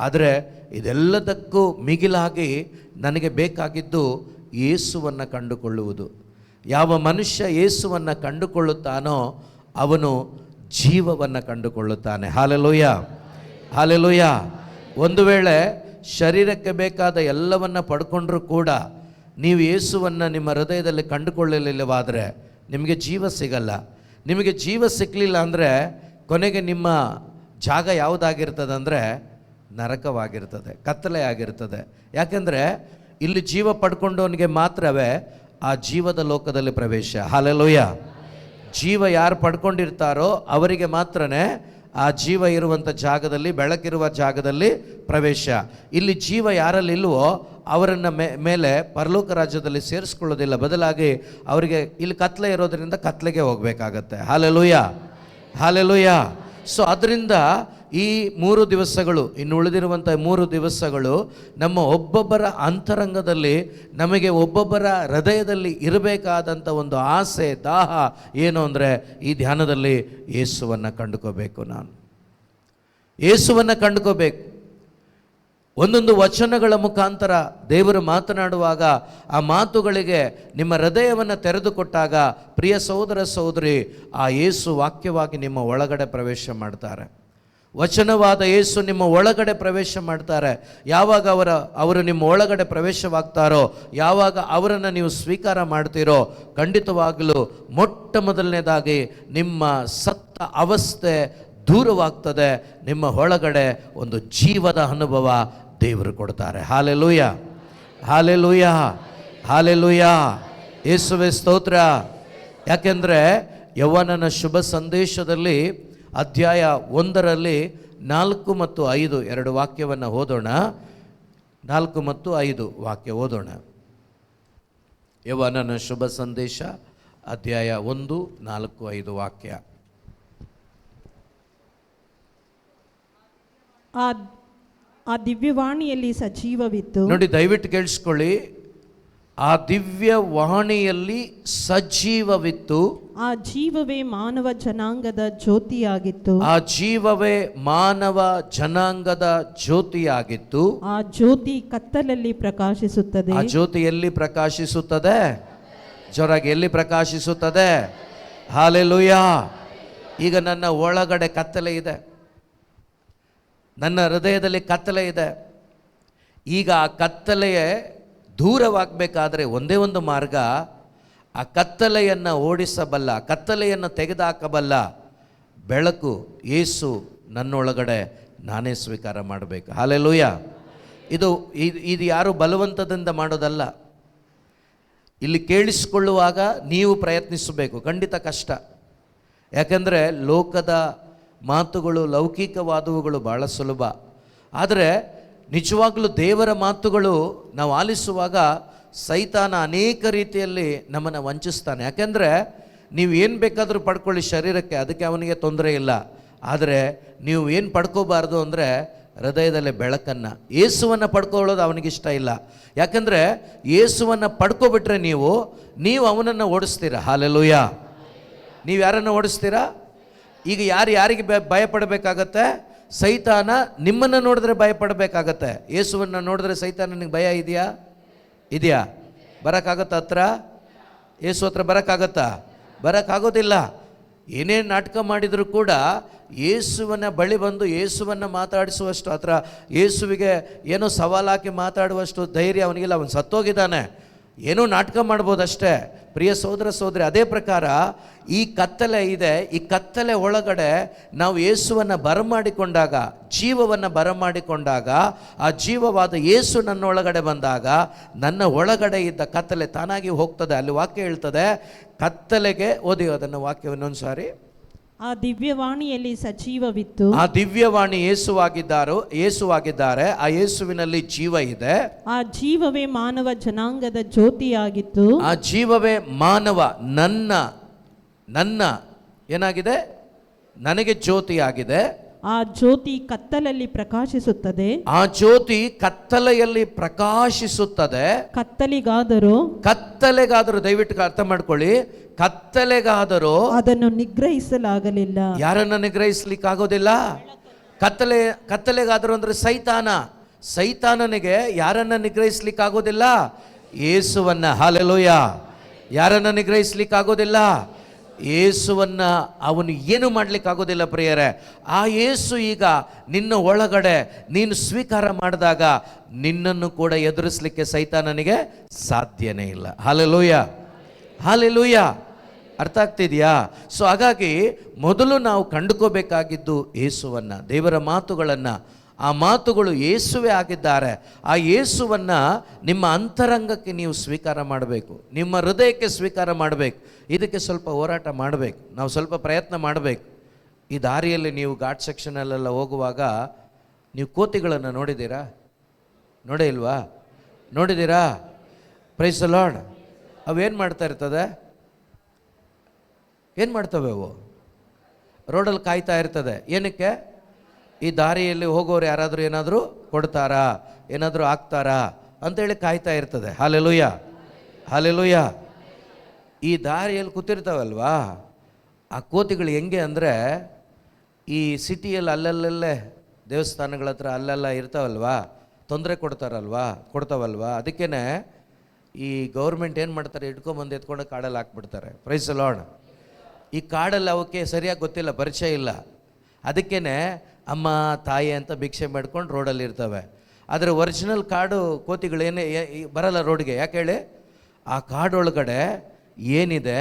ಆದರೆ ಇದೆಲ್ಲದಕ್ಕೂ ಮಿಗಿಲಾಗಿ ನನಗೆ ಬೇಕಾಗಿದ್ದು ಯೇಸುವನ್ನು ಕಂಡುಕೊಳ್ಳುವುದು. ಯಾವ ಮನುಷ್ಯ ಯೇಸುವನ್ನು ಕಂಡುಕೊಳ್ಳುತ್ತಾನೋ ಅವನು ಜೀವವನ್ನು ಕಂಡುಕೊಳ್ಳುತ್ತಾನೆ. Hallelujah, hallelujah. ಒಂದು ವೇಳೆ ಶರೀರಕ್ಕೆ ಬೇಕಾದ ಎಲ್ಲವನ್ನು ಪಡ್ಕೊಂಡ್ರೂ ಕೂಡ ನೀವು ಯೇಸುವನ್ನು ನಿಮ್ಮ ಹೃದಯದಲ್ಲಿ ಕಂಡುಕೊಳ್ಳಲಿಲ್ಲವಾದರೆ ನಿಮಗೆ ಜೀವ ಸಿಗಲ್ಲ. ನಿಮಗೆ ಜೀವ ಸಿಕ್ಕಲಿಲ್ಲ ಅಂದರೆ ಕೊನೆಗೆ ನಿಮ್ಮ ಜಾಗ ಯಾವುದಾಗಿರ್ತದೆ ಅಂದರೆ ನರಕವಾಗಿರ್ತದೆ, ಕತ್ತಲೆ ಆಗಿರ್ತದೆ. ಯಾಕೆಂದರೆ ಇಲ್ಲಿ ಜೀವ ಪಡ್ಕೊಂಡವನಿಗೆ ಮಾತ್ರವೇ ಆ ಜೀವದ ಲೋಕದಲ್ಲಿ ಪ್ರವೇಶ. ಹಲ್ಲೆಲೂಯ. ಜೀವ ಯಾರು ಪಡ್ಕೊಂಡಿರ್ತಾರೋ ಅವರಿಗೆ ಮಾತ್ರನೇ ಆ ಜೀವ ಇರುವಂಥ ಜಾಗದಲ್ಲಿ, ಬೆಳಕಿರುವ ಜಾಗದಲ್ಲಿ ಪ್ರವೇಶ. ಇಲ್ಲಿ ಜೀವ ಯಾರಲ್ಲಿ ಇಲ್ವೋ ಅವರನ್ನು ಮೇಲೆ ಪರಲೋಕ ರಾಜ್ಯದಲ್ಲಿ ಸೇರಿಸ್ಕೊಳ್ಳೋದಿಲ್ಲ. ಬದಲಾಗಿ ಅವರಿಗೆ ಇಲ್ಲಿ ಕತ್ಲೆ ಇರೋದರಿಂದ ಕತ್ಲೆಗೆ ಹೋಗಬೇಕಾಗತ್ತೆ. Hallelujah, hallelujah. ಸೊ ಅದರಿಂದ ಈ 3 ದಿವಸಗಳು, ಇನ್ನು ಉಳಿದಿರುವಂಥ 3 ದಿವಸಗಳು ನಮ್ಮ ಒಬ್ಬೊಬ್ಬರ ಅಂತರಂಗದಲ್ಲಿ, ನಮಗೆ ಒಬ್ಬೊಬ್ಬರ ಹೃದಯದಲ್ಲಿ ಇರಬೇಕಾದಂಥ ಒಂದು ಆಸೆ, ದಾಹ ಏನು ಅಂದರೆ ಈ ಧ್ಯಾನದಲ್ಲಿ ಯೇಸುವನ್ನು ಕಂಡುಕೋಬೇಕು. ನಾನು ಯೇಸುವನ್ನು ಕಂಡುಕೋಬೇಕು. ಒಂದೊಂದು ವಚನಗಳ ಮುಖಾಂತರ ದೇವರು ಮಾತನಾಡುವಾಗ ಆ ಮಾತುಗಳಿಗೆ ನಿಮ್ಮ ಹೃದಯವನ್ನು ತೆರೆದುಕೊಟ್ಟಾಗ ಪ್ರಿಯ ಸಹೋದರ ಸಹೋದರಿ, ಆ ಯೇಸು ವಾಕ್ಯವಾಗಿ ನಿಮ್ಮ ಒಳಗಡೆ ಪ್ರವೇಶ ಮಾಡ್ತಾರೆ. ವಚನವಾದ ಯೇಸು ನಿಮ್ಮ ಒಳಗಡೆ ಪ್ರವೇಶ ಮಾಡ್ತಾರೆ. ಯಾವಾಗ ಅವರು ನಿಮ್ಮ ಒಳಗಡೆ ಪ್ರವೇಶವಾಗ್ತಾರೋ, ಯಾವಾಗ ಅವರನ್ನು ನೀವು ಸ್ವೀಕಾರ ಮಾಡ್ತೀರೋ, ಖಂಡಿತವಾಗಲೂ ಮೊಟ್ಟ ಮೊದಲನೇದಾಗಿ ನಿಮ್ಮ ಸತ್ತ ಅವಸ್ಥೆ ದೂರವಾಗ್ತದೆ. ನಿಮ್ಮ ಒಳಗಡೆ ಒಂದು ಜೀವದ ಅನುಭವ ದೇವರು ಕೊಡ್ತಾರೆ. Hallelujah, hallelujah, hallelujah. ಯೇಸುವೇ ಸ್ತೋತ್ರ. ಯಾಕೆಂದರೆ ಯೌವನನ ಶುಭ ಸಂದೇಶದಲ್ಲಿ ಅಧ್ಯಾಯ 1ರಲ್ಲಿ 4 ಮತ್ತು 5 2 ವಾಕ್ಯವನ್ನು ಓದೋಣ. 4 ಮತ್ತು 5 ವಾಕ್ಯ ಓದೋಣ. ಯೌವನನ ಶುಭ ಸಂದೇಶ ಅಧ್ಯಾಯ 1 4 5 ವಾಕ್ಯ. ಆ ದಿವ್ಯವಾಣಿಯಲ್ಲಿ ಸಜೀವವಿತ್ತು. ನೋಡಿ, ದಯವಿಟ್ಟು ಕೇಳಿಸ್ಕೊಳ್ಳಿ. ಆ ದಿವ್ಯವಾಣಿಯಲ್ಲಿ ಸಜೀವವಿತ್ತು. ಆ ಜೀವವೇ ಮಾನವ ಜನಾಂಗದ ಜ್ಯೋತಿಯಾಗಿತ್ತು. ಆ ಜೀವವೇ ಮಾನವ ಜನಾಂಗದ ಜ್ಯೋತಿಯಾಗಿತ್ತು. ಆ ಜ್ಯೋತಿ ಕತ್ತಲಲ್ಲಿ ಪ್ರಕಾಶಿಸುತ್ತದೆ. ಆ ಜ್ಯೋತಿ ಎಲ್ಲಿ ಪ್ರಕಾಶಿಸುತ್ತದೆ? ಜೋರಾಗಿ, ಎಲ್ಲಿ ಪ್ರಕಾಶಿಸುತ್ತದೆ? ಹಾಲೆಲೂಯಾ. ಈಗ ನನ್ನ ಒಳಗಡೆ ಕತ್ತಲೆ ಇದೆ, ನನ್ನ ಹೃದಯದಲ್ಲಿ ಕತ್ತಲೆ ಇದೆ. ಈಗ ಆ ಕತ್ತಲೆಯೇ ದೂರವಾಗಬೇಕಾದ್ರೆ ಒಂದೇ ಒಂದು ಮಾರ್ಗ, ಆ ಕತ್ತಲೆಯನ್ನು ಓಡಿಸಬಲ್ಲ, ಕತ್ತಲೆಯನ್ನು ತೆಗೆದುಹಾಕಬಲ್ಲ ಬೆಳಕು ಯೇಸು ನನ್ನೊಳಗಡೆ ನಾನೇ ಸ್ವೀಕಾರ ಮಾಡಬೇಕು. ಹಲ್ಲೆಲೂಯಾ. ಇದು ಯಾರು ಬಲವಂತದಿಂದ ಮಾಡೋದಲ್ಲ. ಇಲ್ಲಿ ಕೇಳಿಸಿಕೊಳ್ಳುವಾಗ ನೀವು ಪ್ರಯತ್ನಿಸಬೇಕು. ಖಂಡಿತ ಕಷ್ಟ. ಯಾಕಂದರೆ ಲೋಕದ ಮಾತುಗಳು, ಲೌಕಿಕವಾದವುಗಳು ಭಾಳ ಸುಲಭ. ಆದರೆ ನಿಜವಾಗಲೂ ದೇವರ ಮಾತುಗಳು ನಾವು ಆಲಿಸುವಾಗ ಸೈತಾನ ಅನೇಕ ರೀತಿಯಲ್ಲಿ ನಮ್ಮನ್ನು ವಂಚಿಸ್ತಾನೆ. ಯಾಕೆಂದರೆ ನೀವು ಏನು ಬೇಕಾದರೂ ಪಡ್ಕೊಳ್ಳಿ ಶರೀರಕ್ಕೆ, ಅದಕ್ಕೆ ಅವನಿಗೆ ತೊಂದರೆ ಇಲ್ಲ. ಆದರೆ ನೀವು ಏನು ಪಡ್ಕೋಬಾರ್ದು ಅಂದರೆ ಹೃದಯದಲ್ಲೇ ಬೆಳಕನ್ನು, ಯೇಸುವನ್ನು ಪಡ್ಕೊಳ್ಳೋದು ಅವನಿಗಿಷ್ಟ ಇಲ್ಲ. ಯಾಕಂದರೆ ಯೇಸುವನ್ನು ಪಡ್ಕೊಬಿಟ್ರೆ ನೀವು ಅವನನ್ನು ಓಡಿಸ್ತೀರ. ಹಾಲೆಲೂಯಾ. ನೀವು ಯಾರನ್ನು ಓಡಿಸ್ತೀರಾ? ಈಗ ಯಾರಿಗೆ ಭಯಪಡಬೇಕಾಗತ್ತೆ? ಸೈತಾನ ನಿಮ್ಮನ್ನು ನೋಡಿದ್ರೆ ಭಯಪಡಬೇಕಾಗತ್ತೆ. ಯೇಸುವನ್ನು ನೋಡಿದ್ರೆ ಸೈತಾನನಿಗೆ ಭಯ ಇದೆಯಾ? ಬರೋಕ್ಕಾಗತ್ತಾ ಹತ್ರ? ಯೇಸು ಹತ್ರ ಬರೋಕ್ಕಾಗತ್ತಾ? ಬರೋಕ್ಕಾಗೋದಿಲ್ಲ. ಏನೇನು ನಾಟಕ ಮಾಡಿದರೂ ಕೂಡ ಯೇಸುವನ್ನ ಬಳಿ ಬಂದು ಯೇಸುವನ್ನು ಮಾತಾಡಿಸುವಷ್ಟು, ಹತ್ರ ಯೇಸುವಿಗೆ ಏನೋ ಸವಾಲಾಕಿ ಮಾತಾಡುವಷ್ಟು ಧೈರ್ಯ ಅವನಿಗಿಲ್ಲ. ಅವನು ಸತ್ತೋಗಿದ್ದಾನೆ. ಏನೋ ನಾಟಕ ಮಾಡ್ಬೋದಷ್ಟೇ. ಪ್ರಿಯ ಸಹೋದರ ಸಹೋದರಿ, ಅದೇ ಪ್ರಕಾರ ಈ ಕತ್ತಲೆ ಇದೆ. ಈ ಕತ್ತಲೆ ಒಳಗಡೆ ನಾವು ಯೇಸುವನ್ನು ಬರಮಾಡಿಕೊಂಡಾಗ, ಜೀವವನ್ನು ಬರಮಾಡಿಕೊಂಡಾಗ, ಆ ಜೀವವಾದ ಯೇಸು ನನ್ನ ಒಳಗಡೆ ಬಂದಾಗ ನನ್ನ ಒಳಗಡೆ ಇದ್ದ ಕತ್ತಲೆ ತಾನಾಗಿ ಹೋಗ್ತದೆ. ಅಲ್ಲಿ ವಾಕ್ಯ ಹೇಳ್ತದೆ, ಕತ್ತಲೆಗೆ ಓದಿ ಅದನ್ನು ವಾಕ್ಯವನ್ನು ಒಂದು ಸಾರಿ. ಆ ದಿವ್ಯವಾಣಿಯಲ್ಲಿ ಸಜೀವವಿತ್ತು. ಆ ದಿವ್ಯವಾಣಿ ಯೇಸುವಾಗಿದ್ದಾರೆ. ಆ ಯೇಸುವಿನಲ್ಲಿ ಜೀವ ಇದೆ. ಆ ಜೀವವೇ ಮಾನವ ಜನಾಂಗದ ಜ್ಯೋತಿಯಾಗಿತ್ತು. ಆ ಜೀವವೇ ಮಾನವ, ನನ್ನ ಏನಾಗಿದೆ? ನನಗೆ ಜ್ಯೋತಿಯಾಗಿದೆ. ಆ ಜ್ಯೋತಿ ಕತ್ತಲಲ್ಲಿ ಪ್ರಕಾಶಿಸುತ್ತದೆ. ಆ ಜ್ಯೋತಿ ಕತ್ತಲೆಯಲ್ಲಿ ಪ್ರಕಾಶಿಸುತ್ತದೆ. ಕತ್ತಲೆಗಾದರೂ, ದಯವಿಟ್ಟು ಅರ್ಥ ಮಾಡ್ಕೊಳ್ಳಿ, ಕತ್ತಲೆಗಾದರೂ ಅದನ್ನು ನಿಗ್ರಹಿಸಲಾಗಲಿಲ್ಲ. ಯಾರನ್ನ ನಿಗ್ರಹಿಸ್ಲಿಕ್ಕಾಗೋದಿಲ್ಲ? ಕತ್ತಲೆಗಾದರೂ ಅಂದ್ರೆ ಸೈತಾನನಿಗೆ ಯಾರನ್ನ ನಿಗ್ರಹಿಸ್ಲಿಕ್ಕಾಗೋದಿಲ್ಲ? ಯೇಸುವನ್ನ. ಹಾಲೆಲೂಯಾ. ಯಾರನ್ನ ನಿಗ್ರಹಿಸ್ಲಿಕ್ಕಾಗೋದಿಲ್ಲ? ಯೇಸುವನ್ನ ಅವನು ಏನು ಮಾಡಲಿಕ್ಕಾಗೋದಿಲ್ಲ ಪ್ರಿಯರೇ. ಆ ಯೇಸು ಈಗ ನಿನ್ನ ಒಳಗಡೆ ನೀನು ಸ್ವೀಕಾರ ಮಾಡಿದಾಗ ನಿನ್ನನ್ನು ಕೂಡ ಎದುರಿಸಲಿಕ್ಕೆ ಸೈತಾನನಿಗೆ ಸಾಧ್ಯನೇ ಇಲ್ಲ. Hallelujah, hallelujah. ಅರ್ಥ ಆಗ್ತಿದೆಯಾ? ಸೊ ಹಾಗಾಗಿ ಮೊದಲು ನಾವು ಕಂಡುಕೋಬೇಕಾಗಿದ್ದು ಯೇಸುವನ್ನು, ದೇವರ ಮಾತುಗಳನ್ನು. ಆ ಮಾತುಗಳು ಯೇಸುವೇ ಆಗಿದ್ದಾರೆ. ಆ ಯೇಸುವನ್ನು ನಿಮ್ಮ ಅಂತರಂಗಕ್ಕೆ ನೀವು ಸ್ವೀಕಾರ ಮಾಡಬೇಕು, ನಿಮ್ಮ ಹೃದಯಕ್ಕೆ ಸ್ವೀಕಾರ ಮಾಡಬೇಕು. ಇದಕ್ಕೆ ಸ್ವಲ್ಪ ಹೋರಾಟ ಮಾಡಬೇಕು, ನಾವು ಸ್ವಲ್ಪ ಪ್ರಯತ್ನ ಮಾಡಬೇಕು. ಈ ದಾರಿಯಲ್ಲಿ ನೀವು ಘಾಟ್ ಸೆಕ್ಷನಲ್ಲೆಲ್ಲ ಹೋಗುವಾಗ ನೀವು ಕೋತಿಗಳನ್ನು ನೋಡಿದ್ದೀರಾ? ನೋಡೇ ಇಲ್ವಾ? ನೋಡಿದ್ದೀರಾ? Praise the Lord. ಅವೇನು ಮಾಡ್ತಾ ಇರ್ತದೆ? ಏನು ಮಾಡ್ತವೆ ಅವು? ರೋಡಲ್ಲಿ ಕಾಯ್ತಾ ಇರ್ತದೆ. ಏನಕ್ಕೆ? ಈ ದಾರಿಯಲ್ಲಿ ಹೋಗೋರು ಯಾರಾದರೂ ಏನಾದರೂ ಕೊಡ್ತಾರಾ, ಏನಾದರೂ ಆಗ್ತಾರಾ ಅಂತೇಳಿ ಕಾಯ್ತಾ ಇರ್ತದೆ. Hallelujah, hallelujah. ಈ ದಾರಿಯಲ್ಲಿ ಕೂತಿರ್ತಾವಲ್ವಾ ಆ ಕೋತಿಗಳು ಹೆಂಗೆ ಅಂದರೆ, ಈ ಸಿಟಿಯಲ್ಲಿ ಅಲ್ಲಲ್ಲೇ ದೇವಸ್ಥಾನಗಳ ಹತ್ರ ಅಲ್ಲೆಲ್ಲ ಇರ್ತಾವಲ್ವಾ, ತೊಂದರೆ ಕೊಡ್ತಾವಲ್ವಾ. ಅದಕ್ಕೇ ಈ ಗೌರ್ಮೆಂಟ್ ಏನು ಮಾಡ್ತಾರೆ, ಇಟ್ಕೊಂಬಂದು ಎತ್ಕೊಂಡು ಕಾಡಲ್ಲಿ ಹಾಕ್ಬಿಡ್ತಾರೆ. Price the Lord. ಈ ಕಾಡಲ್ಲಿ ಅವಕ್ಕೆ ಸರಿಯಾಗಿ ಗೊತ್ತಿಲ್ಲ, ಪರಿಚಯ ಇಲ್ಲ. ಅದಕ್ಕೇ ಅಮ್ಮ ತಾಯಿ ಅಂತ ಭಿಕ್ಷೆ ಮಾಡ್ಕೊಂಡು ರೋಡಲ್ಲಿ ಇರ್ತವೆ. ಆದರೆ ಒರಿಜಿನಲ್ ಕಾಡು ಕೋತಿಗಳೇನೇ ಬರಲ್ಲ ರೋಡ್ಗೆ. ಯಾಕೆ ಹೇಳಿ? ಆ ಕಾಡೊಳಗಡೆ ಏನಿದೆ,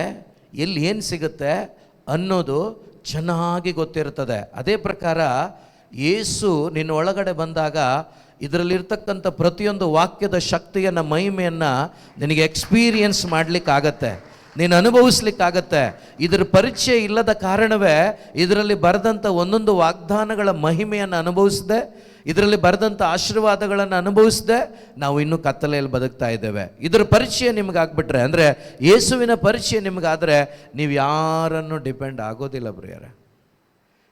ಎಲ್ಲಿ ಏನು ಸಿಗುತ್ತೆ ಅನ್ನೋದು ಚೆನ್ನಾಗಿ ಗೊತ್ತಿರ್ತದೆ. ಅದೇ ಪ್ರಕಾರ ಯೇಸು ನಿನ್ನ ಒಳಗಡೆ ಬಂದಾಗ ಇದರಲ್ಲಿರ್ತಕ್ಕಂಥ ಪ್ರತಿಯೊಂದು ವಾಕ್ಯದ ಶಕ್ತಿಯನ್ನು, ಮಹಿಮೆಯನ್ನು ನಿನಗೆ ಎಕ್ಸ್ಪೀರಿಯನ್ಸ್ ಮಾಡಲಿಕ್ಕಾಗತ್ತೆ, ನೀನು ಅನುಭವಿಸ್ಲಿಕ್ಕಾಗತ್ತೆ. ಇದರ ಪರಿಚಯ ಇಲ್ಲದ ಕಾರಣವೇ ಇದರಲ್ಲಿ ಬರೆದಂಥ ಒಂದೊಂದು ವಾಗ್ದಾನಗಳ ಮಹಿಮೆಯನ್ನು ಅನುಭವಿಸದೆ, ಇದರಲ್ಲಿ ಬರೆದಂಥ ಆಶೀರ್ವಾದಗಳನ್ನು ಅನುಭವಿಸದೆ ನಾವು ಇನ್ನೂ ಕತ್ತಲೆಯಲ್ಲಿ ಬದುಕ್ತಾ ಇದ್ದೇವೆ. ಇದರ ಪರಿಚಯ ನಿಮಗಾಗ್ಬಿಟ್ರೆ, ಅಂದರೆ ಯೇಸುವಿನ ಪರಿಚಯ ನಿಮಗಾದರೆ ನೀವು ಯಾರನ್ನು ಡಿಪೆಂಡ್ ಆಗೋದಿಲ್ಲ ಪ್ರಿಯರೇ.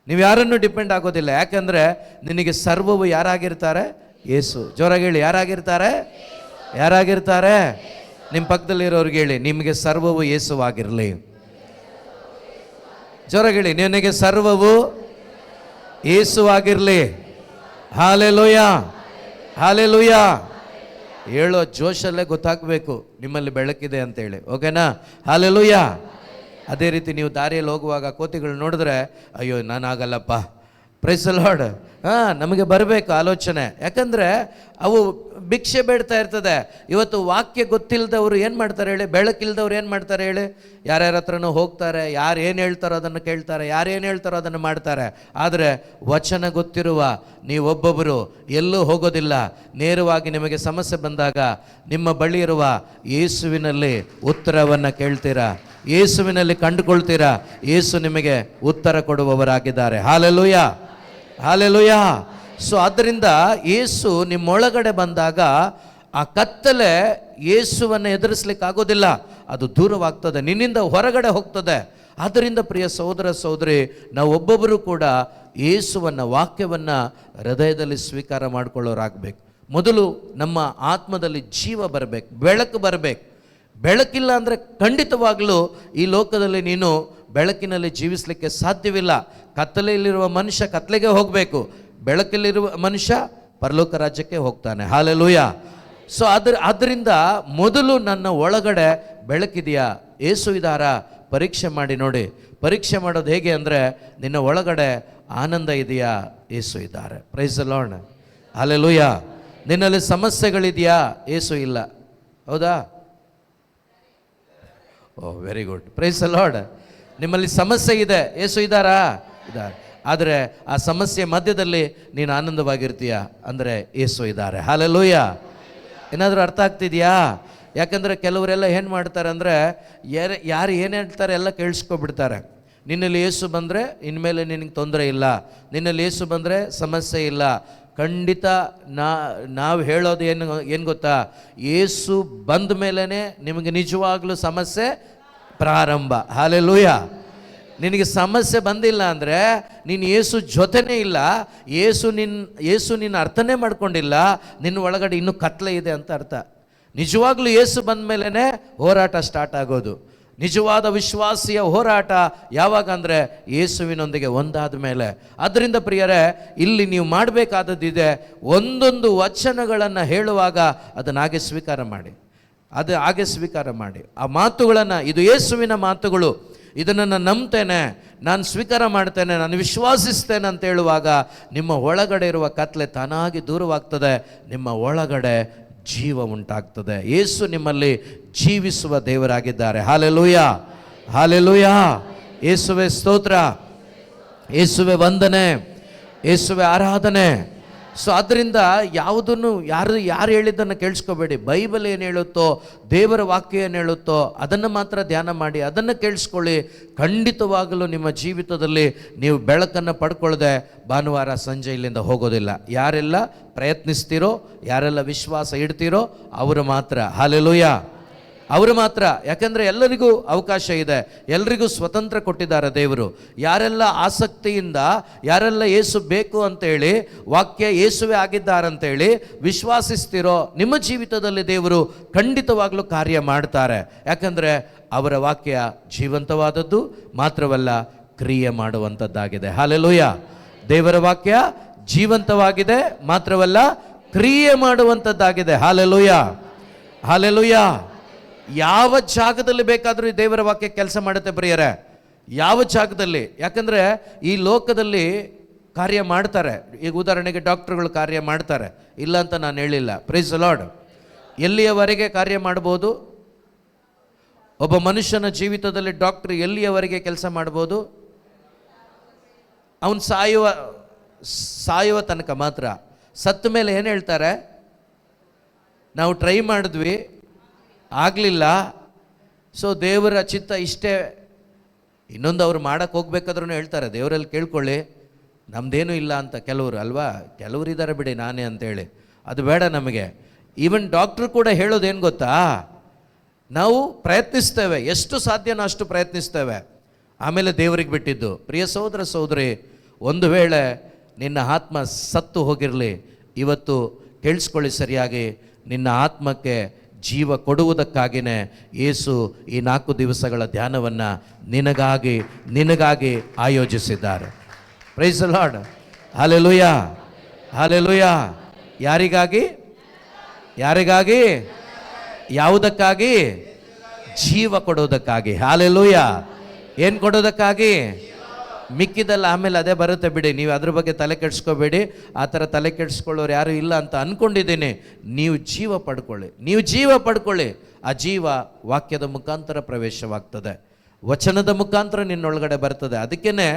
ನೀವು ಯಾರನ್ನು ಡಿಪೆಂಡ್ ಆಗೋದಿಲ್ಲ. ಯಾಕಂದರೆ ನಿನಗೆ ಸರ್ವವು ಯಾರಾಗಿರ್ತಾರೆ? ಯೇಸು. ಜೋರಾಗಿ ಹೇಳಿ, ಯಾರಾಗಿರ್ತಾರೆ? ಯಾರಾಗಿರ್ತಾರೆ? ನಿಮ್ಮ ಪಕ್ಕದಲ್ಲಿರೋರಿಗೆ ಹೇಳಿ, ನಿಮಗೆ ಸರ್ವವು ಯೇಸುವಾಗಿರಲಿ. ಜೋರಾಗಿ ಹೇಳಿ, ನಿನಗೆ ಸರ್ವವು ಯೇಸುವಾಗಿರಲಿ. Hallelujah, hallelujah. ಹೇಳೋ ಜೋಶಲ್ಲೇ ಗೊತ್ತಾಗಬೇಕು ನಿಮ್ಮಲ್ಲಿ ಬೆಳಕಿದೆ ಅಂತೇಳಿ. ಓಕೆನಾ? ಹಾಲೆಲೂಯಾ. ಅದೇ ರೀತಿ ನೀವು ದಾರಿಯಲ್ಲಿ ಹೋಗುವಾಗ ಕೋತಿಗಳು ನೋಡಿದ್ರೆ, ಅಯ್ಯೋ ನಾನಾಗಲ್ಲಪ್ಪ, ಪ್ರೈಸ್ ದಿ ಲಾರ್ಡ್. ನಮಗೆ ಬರಬೇಕು ಆಲೋಚನೆ. ಯಾಕಂದರೆ ಅವು ಭಿಕ್ಷೆ ಬೇಡ್ತಾ ಇರ್ತದೆ. ಇವತ್ತು ವಾಕ್ಯ ಗೊತ್ತಿಲ್ಲದವರು ಏನು ಮಾಡ್ತಾರೆ ಹೇಳಿ? ಬೆಳಕಿಲ್ದವ್ರು ಏನು ಮಾಡ್ತಾರೆ ಹೇಳಿ? ಯಾರ್ಯಾರ ಹತ್ರನೂ ಹೋಗ್ತಾರೆ, ಯಾರು ಏನು ಹೇಳ್ತಾರೋ ಅದನ್ನು ಕೇಳ್ತಾರೆ, ಯಾರೇನು ಹೇಳ್ತಾರೋ ಅದನ್ನು ಮಾಡ್ತಾರೆ. ಆದರೆ ವಚನ ಗೊತ್ತಿರುವ ನೀವೊಬ್ಬೊಬ್ಬರು ಎಲ್ಲೂ ಹೋಗೋದಿಲ್ಲ. ನೇರವಾಗಿ ನಿಮಗೆ ಸಮಸ್ಯೆ ಬಂದಾಗ ನಿಮ್ಮ ಬಳಿ ಇರುವ ಯೇಸುವಿನಲ್ಲಿ ಉತ್ತರವನ್ನು ಕೇಳ್ತೀರಾ, ಯೇಸುವಿನಲ್ಲಿ ಕಂಡುಕೊಳ್ತೀರಾ. ಯೇಸು ನಿಮಗೆ ಉತ್ತರ ಕೊಡುವವರಾಗಿದ್ದಾರೆ. Hallelujah, hallelujah. ಸೊ ಆದ್ದರಿಂದ ಯೇಸು ನಿಮ್ಮೊಳಗಡೆ ಬಂದಾಗ ಆ ಕತ್ತಲೆ ಯೇಸುವನ್ನು ಎದುರಿಸ್ಲಿಕ್ಕಾಗೋದಿಲ್ಲ, ಅದು ದೂರವಾಗ್ತದೆ, ನಿನ್ನಿಂದ ಹೊರಗಡೆ ಹೋಗ್ತದೆ. ಆದ್ದರಿಂದ ಪ್ರಿಯ ಸಹೋದರ ಸಹೋದರಿ, ನಾವು ಒಬ್ಬೊಬ್ಬರು ಕೂಡ ಯೇಸುವನ್ನು, ವಾಕ್ಯವನ್ನು ಹೃದಯದಲ್ಲಿ ಸ್ವೀಕಾರ ಮಾಡಿಕೊಳ್ಳೋರಾಗಬೇಕು. ಮೊದಲು ನಮ್ಮ ಆತ್ಮದಲ್ಲಿ ಜೀವ ಬರಬೇಕು, ಬೆಳಕು ಬರಬೇಕು. ಬೆಳಕಿಲ್ಲ ಅಂದರೆ ಖಂಡಿತವಾಗಲೂ ಈ ಲೋಕದಲ್ಲಿ ನೀನು ಬೆಳಕಿನಲ್ಲಿ ಜೀವಿಸಲಿಕ್ಕೆ ಸಾಧ್ಯವಿಲ್ಲ. ಕತ್ತಲೆಯಲ್ಲಿರುವ ಮನುಷ್ಯ ಕತ್ತಲೆಗೆ ಹೋಗಬೇಕು, ಬೆಳಕಲ್ಲಿರುವ ಮನುಷ್ಯ ಪರಲೋಕ ರಾಜ್ಯಕ್ಕೆ ಹೋಗ್ತಾನೆ. ಹಾಲೆಲೂಯಾ. ಸೊ ಆದ್ದರಿಂದ ಮೊದಲು ನನ್ನ ಒಳಗಡೆ ಬೆಳಕಿದೆಯಾ, ಯೇಸು ಇದ್ದಾರಾ ಪರೀಕ್ಷೆ ಮಾಡಿ ನೋಡಿ. ಪರೀಕ್ಷೆ ಮಾಡೋದು ಹೇಗೆ ಅಂದರೆ, ನಿನ್ನ ಒಳಗಡೆ ಆನಂದ ಇದೆಯಾ, ಯೇಸು ಇದ್ದಾರೆ. Praise the Lord. ಹಾಲೆಲೂಯಾ. ನಿನ್ನಲ್ಲಿ ಸಮಸ್ಯೆಗಳಿದೆಯಾ, ಯೇಸು ಇಲ್ಲ. ಹೌದಾ? Oh very good, praise the Lord. ನಿಮ್ಮಲ್ಲಿ ಸಮಸ್ಯೆ ಇದೆ, ಯೇಸು ಇದ್ದಾರಾ? ಇದ್ದಾರೆ. ಆದರೆ ಆ ಸಮಸ್ಯೆ ಮಧ್ಯದಲ್ಲಿ ನೀನು ಆನಂದವಾಗಿರ್ತೀಯ ಅಂದರೆ ಯೇಸು ಇದ್ದಾರೆ. ಹಾಲೆಲೂಯಾ. ಏನಾದರೂ ಅರ್ಥ ಆಗ್ತಿದೆಯಾ? ಯಾಕಂದರೆ ಕೆಲವರೆಲ್ಲ ಏನು ಮಾಡ್ತಾರೆ ಅಂದರೆ, ಯಾರು ಏನು ಹೇಳ್ತಾರೆ ಎಲ್ಲ ಕೇಳಿಸ್ಕೊಬಿಡ್ತಾರೆ. ನಿನ್ನಲ್ಲಿ ಯೇಸು ಬಂದರೆ ಇನ್ಮೇಲೆ ನಿನಗೆ ತೊಂದರೆ ಇಲ್ಲ, ನಿನ್ನಲ್ಲಿ ಯೇಸು ಬಂದರೆ ಸಮಸ್ಯೆ ಇಲ್ಲ. ಖಂಡಿತ ನಾವು ಹೇಳೋದು ಏನು ಗೊತ್ತಾ? ಯೇಸು ಬಂದ ಮೇಲೇ ನಿಮಗೆ ನಿಜವಾಗ್ಲೂ ಸಮಸ್ಯೆ ಪ್ರಾರಂಭ. ಹಾಲೆಲೂಯಾ. ನಿನಗೆ ಸಮಸ್ಯೆ ಬಂದಿಲ್ಲ ಅಂದರೆ ನೀನು ಯೇಸು ಜೊತೆನೇ ಇಲ್ಲ, ಯೇಸು ನಿನ್ನ ಅರ್ಥನೇ ಮಾಡ್ಕೊಂಡಿಲ್ಲ, ನಿನ್ನ ಒಳಗಡೆ ಇನ್ನೂ ಕತ್ಲೆ ಇದೆ ಅಂತ ಅರ್ಥ. ನಿಜವಾಗ್ಲೂ ಯೇಸು ಬಂದ ಮೇಲೇ ಹೋರಾಟ ಸ್ಟಾರ್ಟ್ ಆಗೋದು. ನಿಜವಾದ ವಿಶ್ವಾಸಿಯ ಹೋರಾಟ ಯಾವಾಗ ಅಂದರೆ ಯೇಸುವಿನೊಂದಿಗೆ ಒಂದಾದ ಮೇಲೆ. ಆದ್ದರಿಂದ ಪ್ರಿಯರೇ, ಇಲ್ಲಿ ನೀವು ಮಾಡಬೇಕಾದದ್ದಿದೆ, ಒಂದೊಂದು ವಚನಗಳನ್ನು ಹೇಳುವಾಗ ಅದನ್ನು ಹಾಗೆ ಸ್ವೀಕಾರ ಮಾಡಿ, ಅದು ಹಾಗೆ ಸ್ವೀಕಾರ ಮಾಡಿ. ಆ ಮಾತುಗಳನ್ನು, ಇದು ಯೇಸುವಿನ ಮಾತುಗಳು, ಇದನ್ನು ನಾನು ನಂಬ್ತೇನೆ, ನಾನು ಸ್ವೀಕಾರ ಮಾಡ್ತೇನೆ, ನಾನು ವಿಶ್ವಾಸಿಸ್ತೇನೆ ಅಂತ ಹೇಳುವಾಗ ನಿಮ್ಮ ಒಳಗಡೆ ಇರುವ ಕತ್ಲೆ ತಾನಾಗಿ ದೂರವಾಗ್ತದೆ, ನಿಮ್ಮ ಒಳಗಡೆ ಜೀವ ಉಂಟಾಗ್ತದೆ. ಯೇಸು ನಿಮ್ಮಲ್ಲಿ ಜೀವಿಸುವ ದೇವರಾಗಿದ್ದಾರೆ. Hallelujah, hallelujah. ಯೇಸುವೆ ಸ್ತೋತ್ರ, ಯೇಸುವೆ ವಂದನೆ, ಯೇಸುವೆ ಆರಾಧನೆ. ಸೊ ಅದರಿಂದ ಯಾವುದನ್ನು ಯಾರು ಹೇಳಿದ್ದನ್ನು ಕೇಳಿಸ್ಕೋಬೇಡಿ. ಬೈಬಲ್ ಏನು ಹೇಳುತ್ತೋ, ದೇವರ ವಾಕ್ಯ ಏನು ಹೇಳುತ್ತೋ ಅದನ್ನು ಮಾತ್ರ ಧ್ಯಾನ ಮಾಡಿ, ಅದನ್ನು ಕೇಳಿಸ್ಕೊಳ್ಳಿ. ಖಂಡಿತವಾಗಲೂ ನಿಮ್ಮ ಜೀವಿತದಲ್ಲಿ ನೀವು ಬೆಳಕನ್ನು ಪಡ್ಕೊಳ್ಳದೆ ಭಾನುವಾರ ಸಂಜೆ ಇಲ್ಲಿಂದ ಹೋಗೋದಿಲ್ಲ. ಯಾರೆಲ್ಲ ಪ್ರಯತ್ನಿಸ್ತೀರೋ, ಯಾರೆಲ್ಲ ವಿಶ್ವಾಸ ಇಡ್ತೀರೋ ಅವರು ಮಾತ್ರ. ಹಾಲೆಲೂಯಾ, ಅವರು ಮಾತ್ರ. ಯಾಕೆಂದರೆ ಎಲ್ಲರಿಗೂ ಅವಕಾಶ ಇದೆ, ಎಲ್ಲರಿಗೂ ಸ್ವತಂತ್ರ ಕೊಟ್ಟಿದ್ದಾರೆ ದೇವರು. ಯಾರೆಲ್ಲ ಆಸಕ್ತಿಯಿಂದ, ಯಾರೆಲ್ಲ ಯೇಸು ಬೇಕು ಅಂತೇಳಿ, ವಾಕ್ಯ ಯೇಸುವೆ ಆಗಿದ್ದಾರಂತೇಳಿ ವಿಶ್ವಾಸಿಸ್ತಿರೋ ನಿಮ್ಮ ಜೀವಿತದಲ್ಲಿ ದೇವರು ಖಂಡಿತವಾಗ್ಲೂ ಕಾರ್ಯ ಮಾಡ್ತಾರೆ. ಯಾಕಂದರೆ ಅವರ ವಾಕ್ಯ ಜೀವಂತವಾದದ್ದು ಮಾತ್ರವಲ್ಲ, ಕ್ರಿಯೆ ಮಾಡುವಂಥದ್ದಾಗಿದೆ. ಹಾಲೆಲೂಯಾ. ದೇವರ ವಾಕ್ಯ ಜೀವಂತವಾಗಿದೆ ಮಾತ್ರವಲ್ಲ, ಕ್ರಿಯೆ ಮಾಡುವಂಥದ್ದಾಗಿದೆ. Hallelujah, hallelujah. ಯಾವ ಜಾಗದಲ್ಲಿ ಬೇಕಾದರೂ ಈ ದೇವರ ವಾಕ್ಯ ಕೆಲಸ ಮಾಡುತ್ತೆ ಪ್ರಿಯರೇ, ಯಾವ ಜಾಗದಲ್ಲಿ. ಯಾಕಂದರೆ ಈ ಲೋಕದಲ್ಲಿ ಕಾರ್ಯ ಮಾಡ್ತಾರೆ. ಈಗ ಉದಾಹರಣೆಗೆ ಡಾಕ್ಟರ್ಗಳು ಕಾರ್ಯ ಮಾಡ್ತಾರೆ, ಇಲ್ಲ ಅಂತ ನಾನು ಹೇಳಿಲ್ಲ. Praise the Lord. ಎಲ್ಲಿಯವರೆಗೆ ಕಾರ್ಯ ಮಾಡ್ಬೋದು? ಒಬ್ಬ ಮನುಷ್ಯನ ಜೀವಿತದಲ್ಲಿ ಡಾಕ್ಟರ್ ಎಲ್ಲಿಯವರೆಗೆ ಕೆಲಸ ಮಾಡ್ಬೋದು? ಅವನು ಸಾಯುವ ತನಕ ಮಾತ್ರ. ಸತ್ತ ಮೇಲೆ ಏನು ಹೇಳ್ತಾರೆ? ನಾವು ಟ್ರೈ ಮಾಡಿದ್ವಿ, ಆಗಲಿಲ್ಲ, ಸೊ ದೇವರ ಚಿತ್ತ ಇಷ್ಟೇ. ಇನ್ನೊಂದು ಅವ್ರು ಮಾಡೋಕ್ಕೆ ಹೋಗ್ಬೇಕಾದ್ರೂ ಹೇಳ್ತಾರೆ, ದೇವರಲ್ಲಿ ಕೇಳ್ಕೊಳ್ಳಿ, ನಮ್ಮದೇನೂ ಇಲ್ಲ ಅಂತ. ಕೆಲವರು ಅಲ್ವಾ, ಕೆಲವರು ಇದ್ದಾರೆ ಬಿಡಿ, ನಾನೇ ಅಂತೇಳಿ. ಅದು ಬೇಡ ನಮಗೆ. ಈವನ್ ಡಾಕ್ಟ್ರು ಕೂಡ ಹೇಳೋದೇನು ಗೊತ್ತಾ, ನಾವು ಪ್ರಯತ್ನಿಸ್ತೇವೆ, ಎಷ್ಟು ಸಾಧ್ಯನೋ ಅಷ್ಟು ಪ್ರಯತ್ನಿಸ್ತೇವೆ, ಆಮೇಲೆ ದೇವರಿಗೆ ಬಿಟ್ಟಿದ್ದು. ಪ್ರಿಯ ಸಹೋದರ ಸಹೋದರಿ, ಒಂದು ವೇಳೆ ನಿನ್ನ ಆತ್ಮ ಸತ್ತು ಹೋಗಿರಲಿ, ಇವತ್ತು ಕೇಳಿಸ್ಕೊಳ್ಳಿ ಸರಿಯಾಗಿ, ನಿನ್ನ ಆತ್ಮಕ್ಕೆ ಜೀವ ಕೊಡುವುದಕ್ಕಾಗಿಯೇ ಯೇಸು ಈ 4 ದಿವಸಗಳ ಧ್ಯಾನವನ್ನು ನಿನಗಾಗಿ ಆಯೋಜಿಸಿದ್ದಾರೆ. Praise the Lord. Hallelujah, hallelujah. ಯಾರಿಗಾಗಿ? ಯಾರಿಗಾಗಿ? ಯಾವುದಕ್ಕಾಗಿ? ಜೀವ ಕೊಡೋದಕ್ಕಾಗಿ. ಹಾಲೆಲೂಯಾ. ಏನು ಕೊಡೋದಕ್ಕಾಗಿ? ಮಿಕ್ಕಿದಲ್ಲ ಆಮೇಲೆ ಅದೇ ಬರುತ್ತೆ ಬಿಡಿ, ನೀವು ಅದ್ರ ಬಗ್ಗೆ ತಲೆ ಕೆಡಿಸ್ಕೋಬೇಡಿ. ಆ ಥರ ತಲೆ ಕೆಡಿಸ್ಕೊಳ್ಳೋರು ಯಾರೂ ಇಲ್ಲ ಅಂತ ಅಂದ್ಕೊಂಡಿದ್ದೀನಿ. ನೀವು ಜೀವ ಪಡ್ಕೊಳ್ಳಿ, ನೀವು ಜೀವ ಪಡ್ಕೊಳ್ಳಿ. ಆ ಜೀವ ವಾಕ್ಯದ ಮುಖಾಂತರ ಪ್ರವೇಶವಾಗ್ತದೆ, ವಚನದ ಮುಖಾಂತರ ನಿನ್ನೊಳಗಡೆ ಬರ್ತದೆ. ಅದಕ್ಕೇ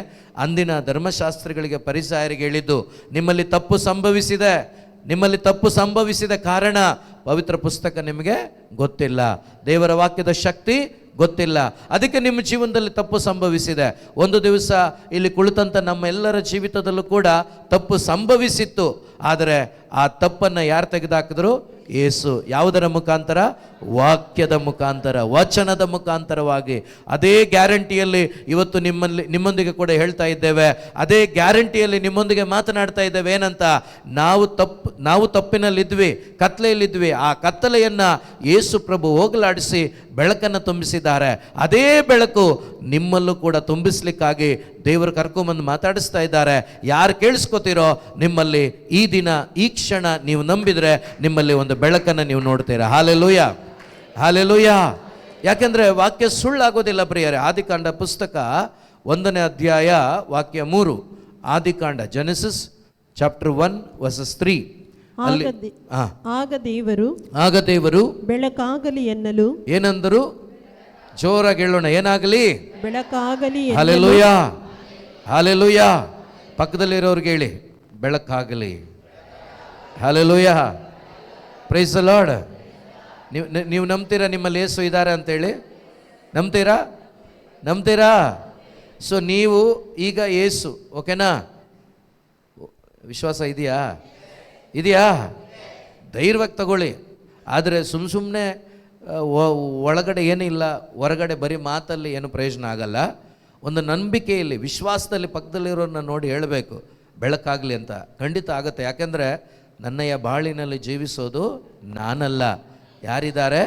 ಅಂದಿನ ಧರ್ಮಶಾಸ್ತ್ರಿಗಳಿಗೆ, ಪರಿಸಾಯರಿಗೆ ಹೇಳಿದ್ದು, ನಿಮ್ಮಲ್ಲಿ ತಪ್ಪು ಸಂಭವಿಸಿದ ಕಾರಣ ಪವಿತ್ರ ಪುಸ್ತಕ ನಿಮಗೆ ಗೊತ್ತಿಲ್ಲ, ದೇವರ ವಾಕ್ಯದ ಶಕ್ತಿ ಗೊತ್ತಿಲ್ಲ, ಅದಕ್ಕೆ ನಿಮ್ಮ ಜೀವನದಲ್ಲಿ ತಪ್ಪು ಸಂಭವಿಸಿದೆ. ಒಂದು ದಿವಸ ಇಲ್ಲಿ ಕುಳಿತಂಥ ನಮ್ಮೆಲ್ಲರ ಜೀವಿತದಲ್ಲೂ ಕೂಡ ತಪ್ಪು ಸಂಭವಿಸಿತ್ತು. ಆದರೆ ಆ ತಪ್ಪನ್ನು ಯಾರು ತೆಗೆದುಹಾಕಿದ್ರು? ಯೇಸು. ಯಾವುದರ ಮುಖಾಂತರ? ವಾಕ್ಯದ ಮುಖಾಂತರ, ವಚನದ ಮುಖಾಂತರವಾಗಿ. ಅದೇ ಗ್ಯಾರಂಟಿಯಲ್ಲಿ ಇವತ್ತು ನಿಮ್ಮೊಂದಿಗೆ ಕೂಡ ಹೇಳ್ತಾ ಇದ್ದೇವೆ, ಅದೇ ಗ್ಯಾರಂಟಿಯಲ್ಲಿ ನಿಮ್ಮೊಂದಿಗೆ ಮಾತನಾಡ್ತಾ ಇದ್ದೇವೆ. ಏನಂತ? ನಾವು ತಪ್ಪಿನಲ್ಲಿದ್ವಿ, ಕತ್ತಲೆಯಲ್ಲಿದ್ವಿ. ಆ ಕತ್ತಲೆಯನ್ನು ಯೇಸು ಪ್ರಭು ಹೋಗಲಾಡಿಸಿ ಬೆಳಕನ್ನು ತುಂಬಿಸಿದ್ದಾರೆ. ಅದೇ ಬೆಳಕು ನಿಮ್ಮಲ್ಲೂ ಕೂಡ ತುಂಬಿಸ್ಲಿಕ್ಕಾಗಿ ದೇವರು ಕರ್ಕೊಂಬಂದು ಮಾತಾಡಿಸ್ತಾ ಇದ್ದಾರೆ. ಯಾರು ಕೇಳಿಸ್ಕೊತೀರೋ, ನಿಮ್ಮಲ್ಲಿ ಈ ದಿನ, ಈ ಕ್ಷಣ ನೀವು ನಂಬಿದರೆ ನಿಮ್ಮಲ್ಲಿ ಒಂದು ಬೆಳಕನ್ನು ನೀವು ನೋಡ್ತೀರಾ. Hallelujah, hallelujah. ಯಾಕೆಂದರೆ ವಾಕ್ಯ ಸುಳ್ಳಾಗೋದಿಲ್ಲ ಪ್ರಿಯರೇ. ಆದಿಕಾಂಡ ಪುಸ್ತಕ 1ನೇ ಅಧ್ಯಾಯ ವಾಕ್ಯ 3. ಆದಿಕಾಂಡ, ಜೆನೆಸಿಸ್ ಚಾಪ್ಟರ್ 1:3. ಆಗ ದೇವರು ಬೆಳಕಾಗಲಿ ಎನ್ನಲು ಏನಂದರು? ಜೋರಾಗಿ ಹೇಳೋಣ, ಏನಾಗಲಿ? ಬೆಳಕಾಗಲಿ. Hallelujah, hallelujah. ಪಕ್ಕದಲ್ಲಿರೋರ್ಗೆ ಹೇಳಿ, ಬೆಳಕಾಗಲಿ. Hallelujah, praise the Lord. ನೀವು ನಂಬ್ತೀರಾ ನಿಮ್ಮಲ್ಲಿ ಯೇಸು ಇದ್ದಾರೆ ಅಂತೇಳಿ? ನಂಬ್ತೀರಾ? ಸೊ ನೀವು ಈಗ ಯೇಸು, ಓಕೆನಾ? ವಿಶ್ವಾಸ ಇದೆಯಾ? ಧೈರ್ಯವಾಗಿ ತಗೊಳ್ಳಿ. ಆದರೆ ಸುಮ್ಮನೆ ಒಳಗಡೆ ಏನಿಲ್ಲ, ಹೊರಗಡೆ ಬರೀ ಮಾತಲ್ಲಿ ಏನು ಪ್ರಯೋಜನ ಆಗಲ್ಲ. ಒಂದು ನಂಬಿಕೆಯಲ್ಲಿ, ವಿಶ್ವಾಸದಲ್ಲಿ ಪಕ್ಕದಲ್ಲಿರೋರನ್ನ ನೋಡಿ ಹೇಳಬೇಕು, ಬೆಳಕಾಗಲಿ ಅಂತ. ಖಂಡಿತ ಆಗುತ್ತೆ. ಯಾಕೆಂದರೆ ನನ್ನಯ್ಯ ಬಾಳಿನಲ್ಲಿ ಜೀವಿಸೋದು ನಾನಲ್ಲ, ಯಾರಿದ್ದಾರೆ?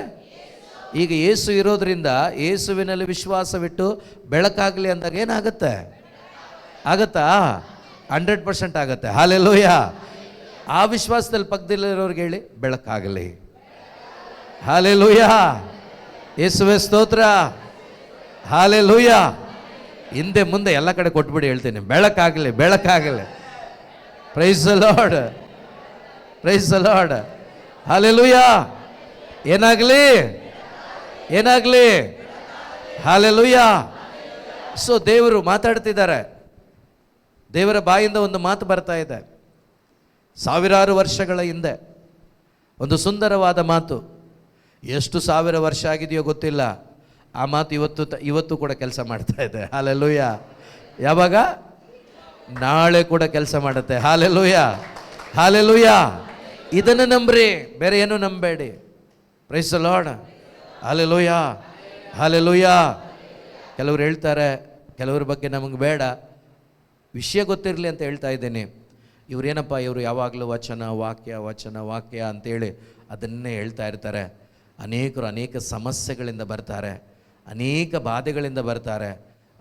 ಈಗ ಯೇಸು ಇರೋದ್ರಿಂದ ಯೇಸುವಿನಲ್ಲಿ ವಿಶ್ವಾಸವಿಟ್ಟು ಬೆಳಕಾಗಲಿ ಅಂದಾಗ ಏನಾಗುತ್ತೆ? ಆಗತ್ತಾ? 100% ಆಗುತ್ತೆ. ಹಾಲೆಲೂಯಾ. ಆ ವಿಶ್ವಾಸದಲ್ಲಿ ಪಕ್ಕದಲ್ಲಿರೋರ್ಗೆ ಹೇಳಿ, ಬೆಳಕಾಗಲಿ. ಹಾಲೆಲೂಯಾ, ಯೇಸುವೇ ಸ್ತೋತ್ರ. ಹಾಲೆಲೂಯ. ಹಿಂದೆ ಮುಂದೆ ಎಲ್ಲ ಕಡೆ ಕೊಟ್ಬಿಡಿ ಹೇಳ್ತೀನಿ, ಬೆಳಕಾಗಲಿ, ಬೆಳಕಾಗಲಿ. Praise the Lord, praise the Lord. Hallelujah. ಏನಾಗಲಿ, ಏನಾಗಲಿ. ಹಾಲೆಲೂಯ. ಸೊ ದೇವರು ಮಾತಾಡ್ತಿದ್ದಾರೆ. ದೇವರ ಬಾಯಿಂದ ಒಂದು ಮಾತು ಬರ್ತಾ ಇದೆ. ಸಾವಿರಾರು ವರ್ಷಗಳ ಹಿಂದೆ ಒಂದು ಸುಂದರವಾದ ಮಾತು. ಎಷ್ಟು ಸಾವಿರ ವರ್ಷ ಆಗಿದೆಯೋ ಗೊತ್ತಿಲ್ಲ, ಆ ಮಾತು ಇವತ್ತು ಕೂಡ ಕೆಲಸ ಮಾಡ್ತಾ ಇದೆ. ಹಾಲೆಲೂಯ. ಯಾವಾಗ? ನಾಳೆ ಕೂಡ ಕೆಲಸ ಮಾಡುತ್ತೆ. Hallelujah, hallelujah. ಇದನ್ನು ನಂಬ್ರಿ, ಬೇರೆ ಏನು ನಂಬೇಡಿ. Praise the Lord. Hallelujah, hallelujah. ಕೆಲವರು ಹೇಳ್ತಾರೆ, ಕೆಲವ್ರ ಬಗ್ಗೆ ನಮಗೆ ಬೇಡ, ವಿಷಯ ಗೊತ್ತಿರಲಿ ಅಂತ ಹೇಳ್ತಾ ಇದ್ದೀನಿ. ಇವರೇನಪ್ಪ, ಇವರು ಯಾವಾಗಲೂ ವಚನ ವಾಕ್ಯ ವಚನ ವಾಕ್ಯ ಅಂತೇಳಿ ಅದನ್ನೇ ಹೇಳ್ತಾ ಇರ್ತಾರೆ. ಅನೇಕರು ಅನೇಕ ಸಮಸ್ಯೆಗಳಿಂದ ಬರ್ತಾರೆ, ಅನೇಕ ಬಾಧೆಗಳಿಂದ ಬರ್ತಾರೆ,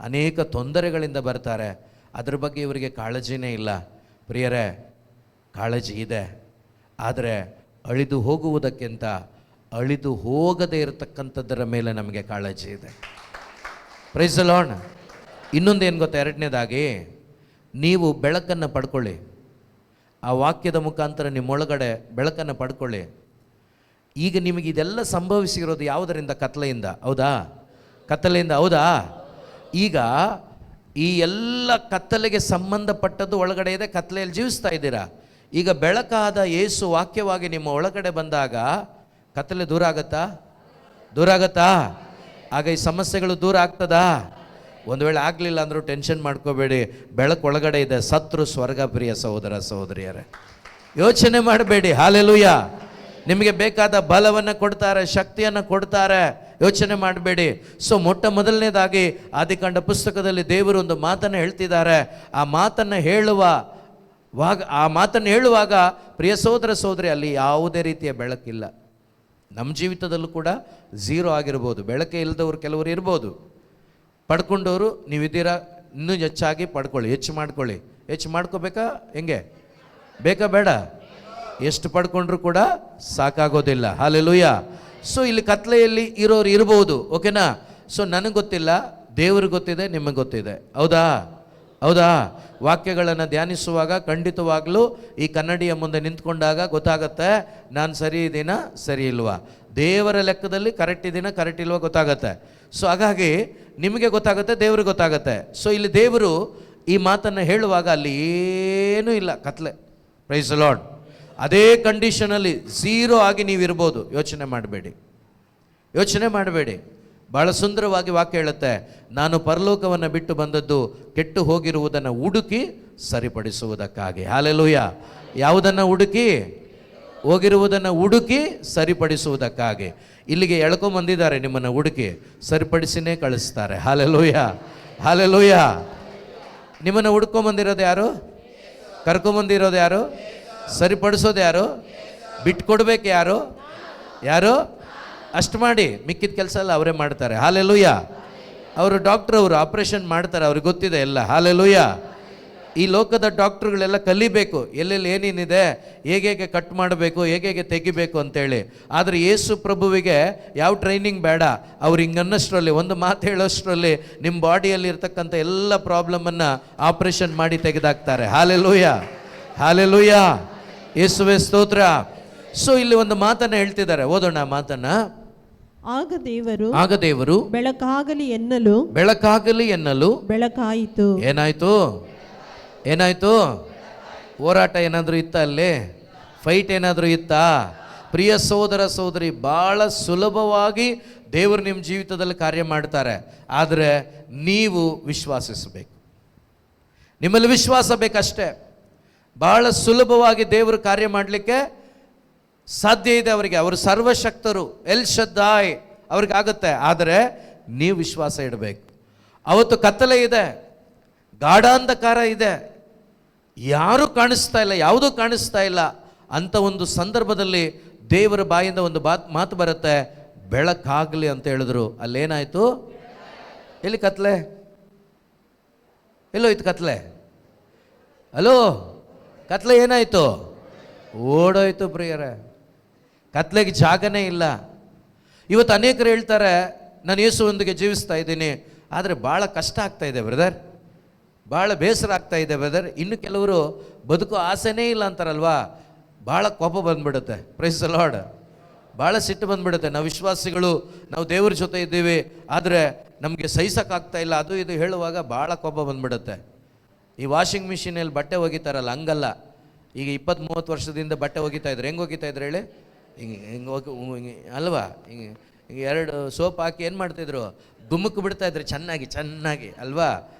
ಅನೇಕ ತೊಂದರೆಗಳಿಂದ ಬರ್ತಾರೆ. ಅದ್ರ ಬಗ್ಗೆ ಇವರಿಗೆ ಕಾಳಜಿನೇ ಇಲ್ಲ. ಪ್ರಿಯರೇ, ಕಾಳಜಿ ಇದೆ, ಆದರೆ ಅಳಿದು ಹೋಗುವುದಕ್ಕಿಂತ ಅಳಿದು ಹೋಗದೇ ಇರತಕ್ಕಂಥದ್ದರ ಮೇಲೆ ನಮಗೆ ಕಾಳಜಿ ಇದೆ. Price the lord. ಇನ್ನೊಂದೇನು ಗೊತ್ತಾ? ಎರಡನೇದಾಗಿ, ನೀವು ಬೆಳಕನ್ನು ಪಡ್ಕೊಳ್ಳಿ. ಆ ವಾಕ್ಯದ ಮುಖಾಂತರ ನಿಮ್ಮೊಳಗಡೆ ಬೆಳಕನ್ನು ಪಡ್ಕೊಳ್ಳಿ. ಈಗ ನಿಮಗೆ ಇದೆಲ್ಲ ಸಂಭವಿಸಿರೋದು ಯಾವುದರಿಂದ? ಕತ್ತಲೆಯಿಂದ, ಹೌದಾ? ಕತ್ತಲೆಯಿಂದ, ಹೌದಾ? ಈಗ ಈ ಎಲ್ಲ ಕತ್ತಲೆಗೆ ಸಂಬಂಧಪಟ್ಟದ್ದು ಒಳಗಡೆ ಇದೆ, ಕತ್ತಲೆಯಲ್ಲಿ ಜೀವಿಸ್ತಾ ಇದ್ದೀರಾ. ಈಗ ಬೆಳಕಾದ ಯೇಸು ವಾಕ್ಯವಾಗಿ ನಿಮ್ಮ ಒಳಗಡೆ ಬಂದಾಗ ಕತ್ತಲೆ ದೂರ ಆಗತ್ತಾ? ದೂರ ಆಗತ್ತಾ? ಆಗ ಈ ಸಮಸ್ಯೆಗಳು ದೂರ ಆಗ್ತದಾ? ಒಂದು ವೇಳೆ ಆಗಲಿಲ್ಲ ಅಂದರೂ ಟೆನ್ಷನ್ ಮಾಡ್ಕೋಬೇಡಿ, ಬೆಳಕು ಒಳಗಡೆ ಇದೆ. ಸತ್ರು ಸ್ವರ್ಗ ಪ್ರಿಯ ಸಹೋದರ ಸಹೋದರಿಯರೇ, ಯೋಚನೆ ಮಾಡಬೇಡಿ. ಹಾಲೆಲೂಯ. ನಿಮಗೆ ಬೇಕಾದ ಬಲವನ್ನು ಕೊಡ್ತಾರೆ, ಶಕ್ತಿಯನ್ನು ಕೊಡ್ತಾರೆ, ಯೋಚನೆ ಮಾಡಬೇಡಿ. ಸೊ ಮೊಟ್ಟ ಮೊದಲನೇದಾಗಿ ಆದಿಕಾಂಡ ಪುಸ್ತಕದಲ್ಲಿ ದೇವರು ಒಂದು ಮಾತನ್ನು ಹೇಳ್ತಿದ್ದಾರೆ. ಆ ಮಾತನ್ನು ಹೇಳುವಾಗ ಪ್ರಿಯ ಸಹೋದರ ಸಹೋದರಿ, ಅಲ್ಲಿ ಯಾವುದೇ ರೀತಿಯ ಬೆಳಕಿಲ್ಲ. ನಮ್ಮ ಜೀವಿತದಲ್ಲೂ ಕೂಡ ಝೀರೋ ಆಗಿರ್ಬೋದು, ಬೆಳಕೆ ಇಲ್ಲದವ್ರು ಕೆಲವರು ಇರ್ಬೋದು. ಪಡ್ಕೊಂಡವರು ನೀವಿದ್ದೀರಾ, ಇನ್ನೂ ಹೆಚ್ಚಾಗಿ ಪಡ್ಕೊಳ್ಳಿ, ಹೆಚ್ಚು ಮಾಡ್ಕೊಳ್ಳಿ. ಹೆಚ್ಚು ಮಾಡ್ಕೋಬೇಕಾ? ಹೆಂಗೆ ಬೇಕಾ? ಬೇಡ? ಎಷ್ಟು ಪಡ್ಕೊಂಡ್ರು ಕೂಡ ಸಾಕಾಗೋದಿಲ್ಲ. ಹಾಲೆಲೂಯ. ಸೊ ಇಲ್ಲಿ ಕತ್ಲೆಯಲ್ಲಿ ಇರೋರು ಇರ್ಬೋದು, ಓಕೆನಾ? ಸೊ ನನಗೆ ಗೊತ್ತಿಲ್ಲ, ದೇವ್ರಿಗೆ ಗೊತ್ತಿದೆ, ನಿಮಗೆ ಗೊತ್ತಿದೆ, ಹೌದಾ? ಹೌದಾ? ವಾಕ್ಯಗಳನ್ನು ಧ್ಯಾನಿಸುವಾಗ ಖಂಡಿತವಾಗ್ಲೂ ಈ ಕನ್ನಡಿಯ ಮುಂದೆ ನಿಂತ್ಕೊಂಡಾಗ ಗೊತ್ತಾಗತ್ತೆ ನಾನು ಸರಿ ಇದ್ದೀನಾ ಸರಿ ಇಲ್ವಾ, ದೇವರ ಲೆಕ್ಕದಲ್ಲಿ ಕರೆಕ್ಟ್ ಇದ್ದೀನಾ ಕರೆಕ್ಟ್ ಇಲ್ವಾ ಗೊತ್ತಾಗತ್ತೆ. ಸೊ ಹಾಗಾಗಿ ನಿಮಗೆ ಗೊತ್ತಾಗುತ್ತೆ, ದೇವ್ರಿಗೆ ಗೊತ್ತಾಗತ್ತೆ. ಸೊ ಇಲ್ಲಿ ದೇವರು ಈ ಮಾತನ್ನು ಹೇಳುವಾಗ ಅಲ್ಲಿ ಏನೂ ಇಲ್ಲ, ಕತ್ಲೆ. Price the lord. ಅದೇ ಕಂಡೀಷನಲ್ಲಿ ಝೀರೋ ಆಗಿ ನೀವಿರ್ಬೋದು. ಯೋಚನೆ ಮಾಡಬೇಡಿ, ಯೋಚನೆ ಮಾಡಬೇಡಿ. ಭಾಳ ಸುಂದರವಾಗಿ ವಾಕ್ಯ ಹೇಳುತ್ತೆ, ನಾನು ಪರಲೋಕವನ್ನು ಬಿಟ್ಟು ಬಂದದ್ದು ಕೆಟ್ಟು ಹೋಗಿರುವುದನ್ನು ಹುಡುಕಿ ಸರಿಪಡಿಸುವುದಕ್ಕಾಗಿ. ಹಾಲೆಲೂಯ. ಯಾವುದನ್ನು ಹುಡುಕಿ? ಹೋಗಿರುವುದನ್ನು ಹುಡುಕಿ ಸರಿಪಡಿಸುವುದಕ್ಕಾಗಿ. ಇಲ್ಲಿಗೆ ಎಳ್ಕೊಂಬಂದಿದ್ದಾರೆ, ನಿಮ್ಮನ್ನು ಹುಡುಕಿ ಸರಿಪಡಿಸಿನೇ ಕಳಿಸ್ತಾರೆ. Hallelujah, hallelujah. ನಿಮ್ಮನ್ನು ಹುಡ್ಕೊಂಬಂದಿರೋದು ಯಾರು? ಕರ್ಕೊಂಬಂದಿರೋದು ಯಾರು? ಸರಿಪಡಿಸೋದು ಯಾರು? ಬಿಟ್ಕೊಡ್ಬೇಕು ಯಾರು? ಯಾರು? ಅಷ್ಟು ಮಾಡಿ, ಮಿಕ್ಕಿದ ಕೆಲಸ ಎಲ್ಲ ಅವರೇ ಮಾಡ್ತಾರೆ. ಹಾಲೆಲೂಯ. ಅವರು ಡಾಕ್ಟ್ರ್, ಅವರು ಆಪ್ರೇಷನ್ ಮಾಡ್ತಾರೆ, ಅವ್ರಿಗೆ ಗೊತ್ತಿದೆ ಎಲ್ಲ. ಹಾಲೆಲೂಯ. ಈ ಲೋಕದ ಡಾಕ್ಟ್ರುಗಳೆಲ್ಲ ಕಲಿಬೇಕು, ಎಲ್ಲೆಲ್ಲಿ ಏನೇನಿದೆ, ಹೇಗೆ ಕಟ್ ಮಾಡಬೇಕು, ಹೇಗೆ ತೆಗಿಬೇಕು ಅಂತೇಳಿ. ಆದರೆ ಯೇಸು ಪ್ರಭುವಿಗೆ ಯಾವ ಟ್ರೈನಿಂಗ್ ಬೇಡ. ಅವ್ರು ಹಿಂಗನ್ನಷ್ಟರಲ್ಲಿ, ಒಂದು ಮಾತು ಹೇಳೋಷ್ಟರಲ್ಲಿ ನಿಮ್ಮ ಬಾಡಿಯಲ್ಲಿ ಇರ್ತಕ್ಕಂಥ ಎಲ್ಲ ಪ್ರಾಬ್ಲಮನ್ನು ಆಪ್ರೇಷನ್ ಮಾಡಿ ತೆಗೆದಾಕ್ತಾರೆ. Hallelujah, hallelujah. ಯೇಸುವೇ ಸ್ತೋತ್ರ. ಸೊ ಇಲ್ಲಿ ಒಂದು ಮಾತನ್ನು ಹೇಳ್ತಿದ್ದಾರೆ, ಓದೋಣ ಮಾತನ್ನ. ಆಗ ದೇವರು ಬೆಳಕಾಗಲಿ ಎನ್ನಲು ಬೆಳಕಾಯಿತು. ಏನಾಯ್ತು? ಏನಾಯ್ತು? ಹೋರಾಟ ಏನಾದರೂ ಇತ್ತ? ಅಲ್ಲಿ ಫೈಟ್ ಏನಾದರೂ ಇತ್ತಾ? ಪ್ರಿಯ ಸಹೋದರ ಸಹೋದರಿ, ಭಾಳ ಸುಲಭವಾಗಿ ದೇವರು ನಿಮ್ಮ ಜೀವಿತದಲ್ಲಿ ಕಾರ್ಯ ಮಾಡ್ತಾರೆ. ಆದರೆ ನೀವು ವಿಶ್ವಾಸಿಸಬೇಕು, ನಿಮ್ಮಲ್ಲಿ ವಿಶ್ವಾಸ ಬೇಕಷ್ಟೇ. ಭಾಳ ಸುಲಭವಾಗಿ ದೇವರು ಕಾರ್ಯ ಮಾಡಲಿಕ್ಕೆ ಸಾಧ್ಯ ಇದೆ ಅವರಿಗೆ. ಅವರು ಸರ್ವಶಕ್ತರು, ಎಲ್ ಶದ್ದಾಯ್, ಅವ್ರಿಗೆ ಆಗುತ್ತೆ. ಆದರೆ ನೀವು ವಿಶ್ವಾಸ ಇಡಬೇಕು. ಅವತ್ತು ಕತ್ತಲೆ ಇದೆ, ಗಾಢಾಂಧಕಾರ ಇದೆ, ಯಾರೂ ಕಾಣಿಸ್ತಾ ಇಲ್ಲ, ಯಾವುದೂ ಕಾಣಿಸ್ತಾ ಇಲ್ಲ. ಅಂಥ ಒಂದು ಸಂದರ್ಭದಲ್ಲಿ ದೇವರ ಬಾಯಿಂದ ಒಂದು ಮಾತು ಬರುತ್ತೆ, ಬೆಳಕಾಗಲಿ ಅಂತ ಹೇಳಿದ್ರು. ಅಲ್ಲೇನಾಯಿತು? ಎಲ್ಲಿ ಕತ್ಲೆ? ಎಲ್ಲೋಯ್ತು ಕತ್ಲೆ? ಹಲೋ, ಕತ್ಲೆ ಏನಾಯಿತು? ಓಡೋಯ್ತು ಪ್ರಿಯರೇ. ಕತ್ಲೆಗೆ ಜಾಗನೇ ಇಲ್ಲ. ಇವತ್ತು ಅನೇಕರು ಹೇಳ್ತಾರೆ, ನಾನು ಯೇಸುವೊಂದಿಗೆ ಜೀವಿಸ್ತಾ ಇದ್ದೀನಿ, ಆದರೆ ಭಾಳ ಕಷ್ಟ ಆಗ್ತಾ ಇದೆ ಬ್ರದರ್, ಭಾಳ ಬೇಸರ ಆಗ್ತಾ ಇದೆ ಬ್ರದರ್. ಇನ್ನು ಕೆಲವರು ಬದುಕೋ ಆಸೆನೇ ಇಲ್ಲ ಅಂತಾರಲ್ವಾ, ಭಾಳ ಕೋಪ ಬಂದ್ಬಿಡುತ್ತೆ. Price the lord. ಭಾಳ ಸಿಟ್ಟು ಬಂದ್ಬಿಡುತ್ತೆ. ನಾವು ವಿಶ್ವಾಸಿಗಳು, ನಾವು ದೇವ್ರ ಜೊತೆ ಇದ್ದೀವಿ, ಆದರೆ ನಮಗೆ ಸಹಿಸೋಕ್ಕಾಗ್ತಾ ಇಲ್ಲ, ಅದು ಇದು ಹೇಳುವಾಗ ಭಾಳ ಕೋಪ ಬಂದ್ಬಿಡುತ್ತೆ. ಈ ವಾಷಿಂಗ್ ಮಿಷಿನಲ್ಲಿ ಬಟ್ಟೆ ಒಗಿತಾರಲ್ಲ, ಹಂಗಲ್ಲ. ಈಗ 20-30 ವರ್ಷದಿಂದ ಬಟ್ಟೆ ಒಗಿತಾ ಇದ್ರು. ಹೆಂಗೆ ಒಗಿತಾ ಇದ್ರು ಹೇಳಿ? ಹಿಂಗೆ ಹೋಗಿ ಅಲ್ವಾ, ಹಿಂಗೆ 2 ಸೋಪ್ ಹಾಕಿ ಏನು ಮಾಡ್ತಿದ್ರು, ಗುಮ್ಮಕ್ಕೆ ಬಿಡ್ತಾಯಿದ್ರು ಚೆನ್ನಾಗಿ ಚೆನ್ನಾಗಿ ಅಲ್ವಾ.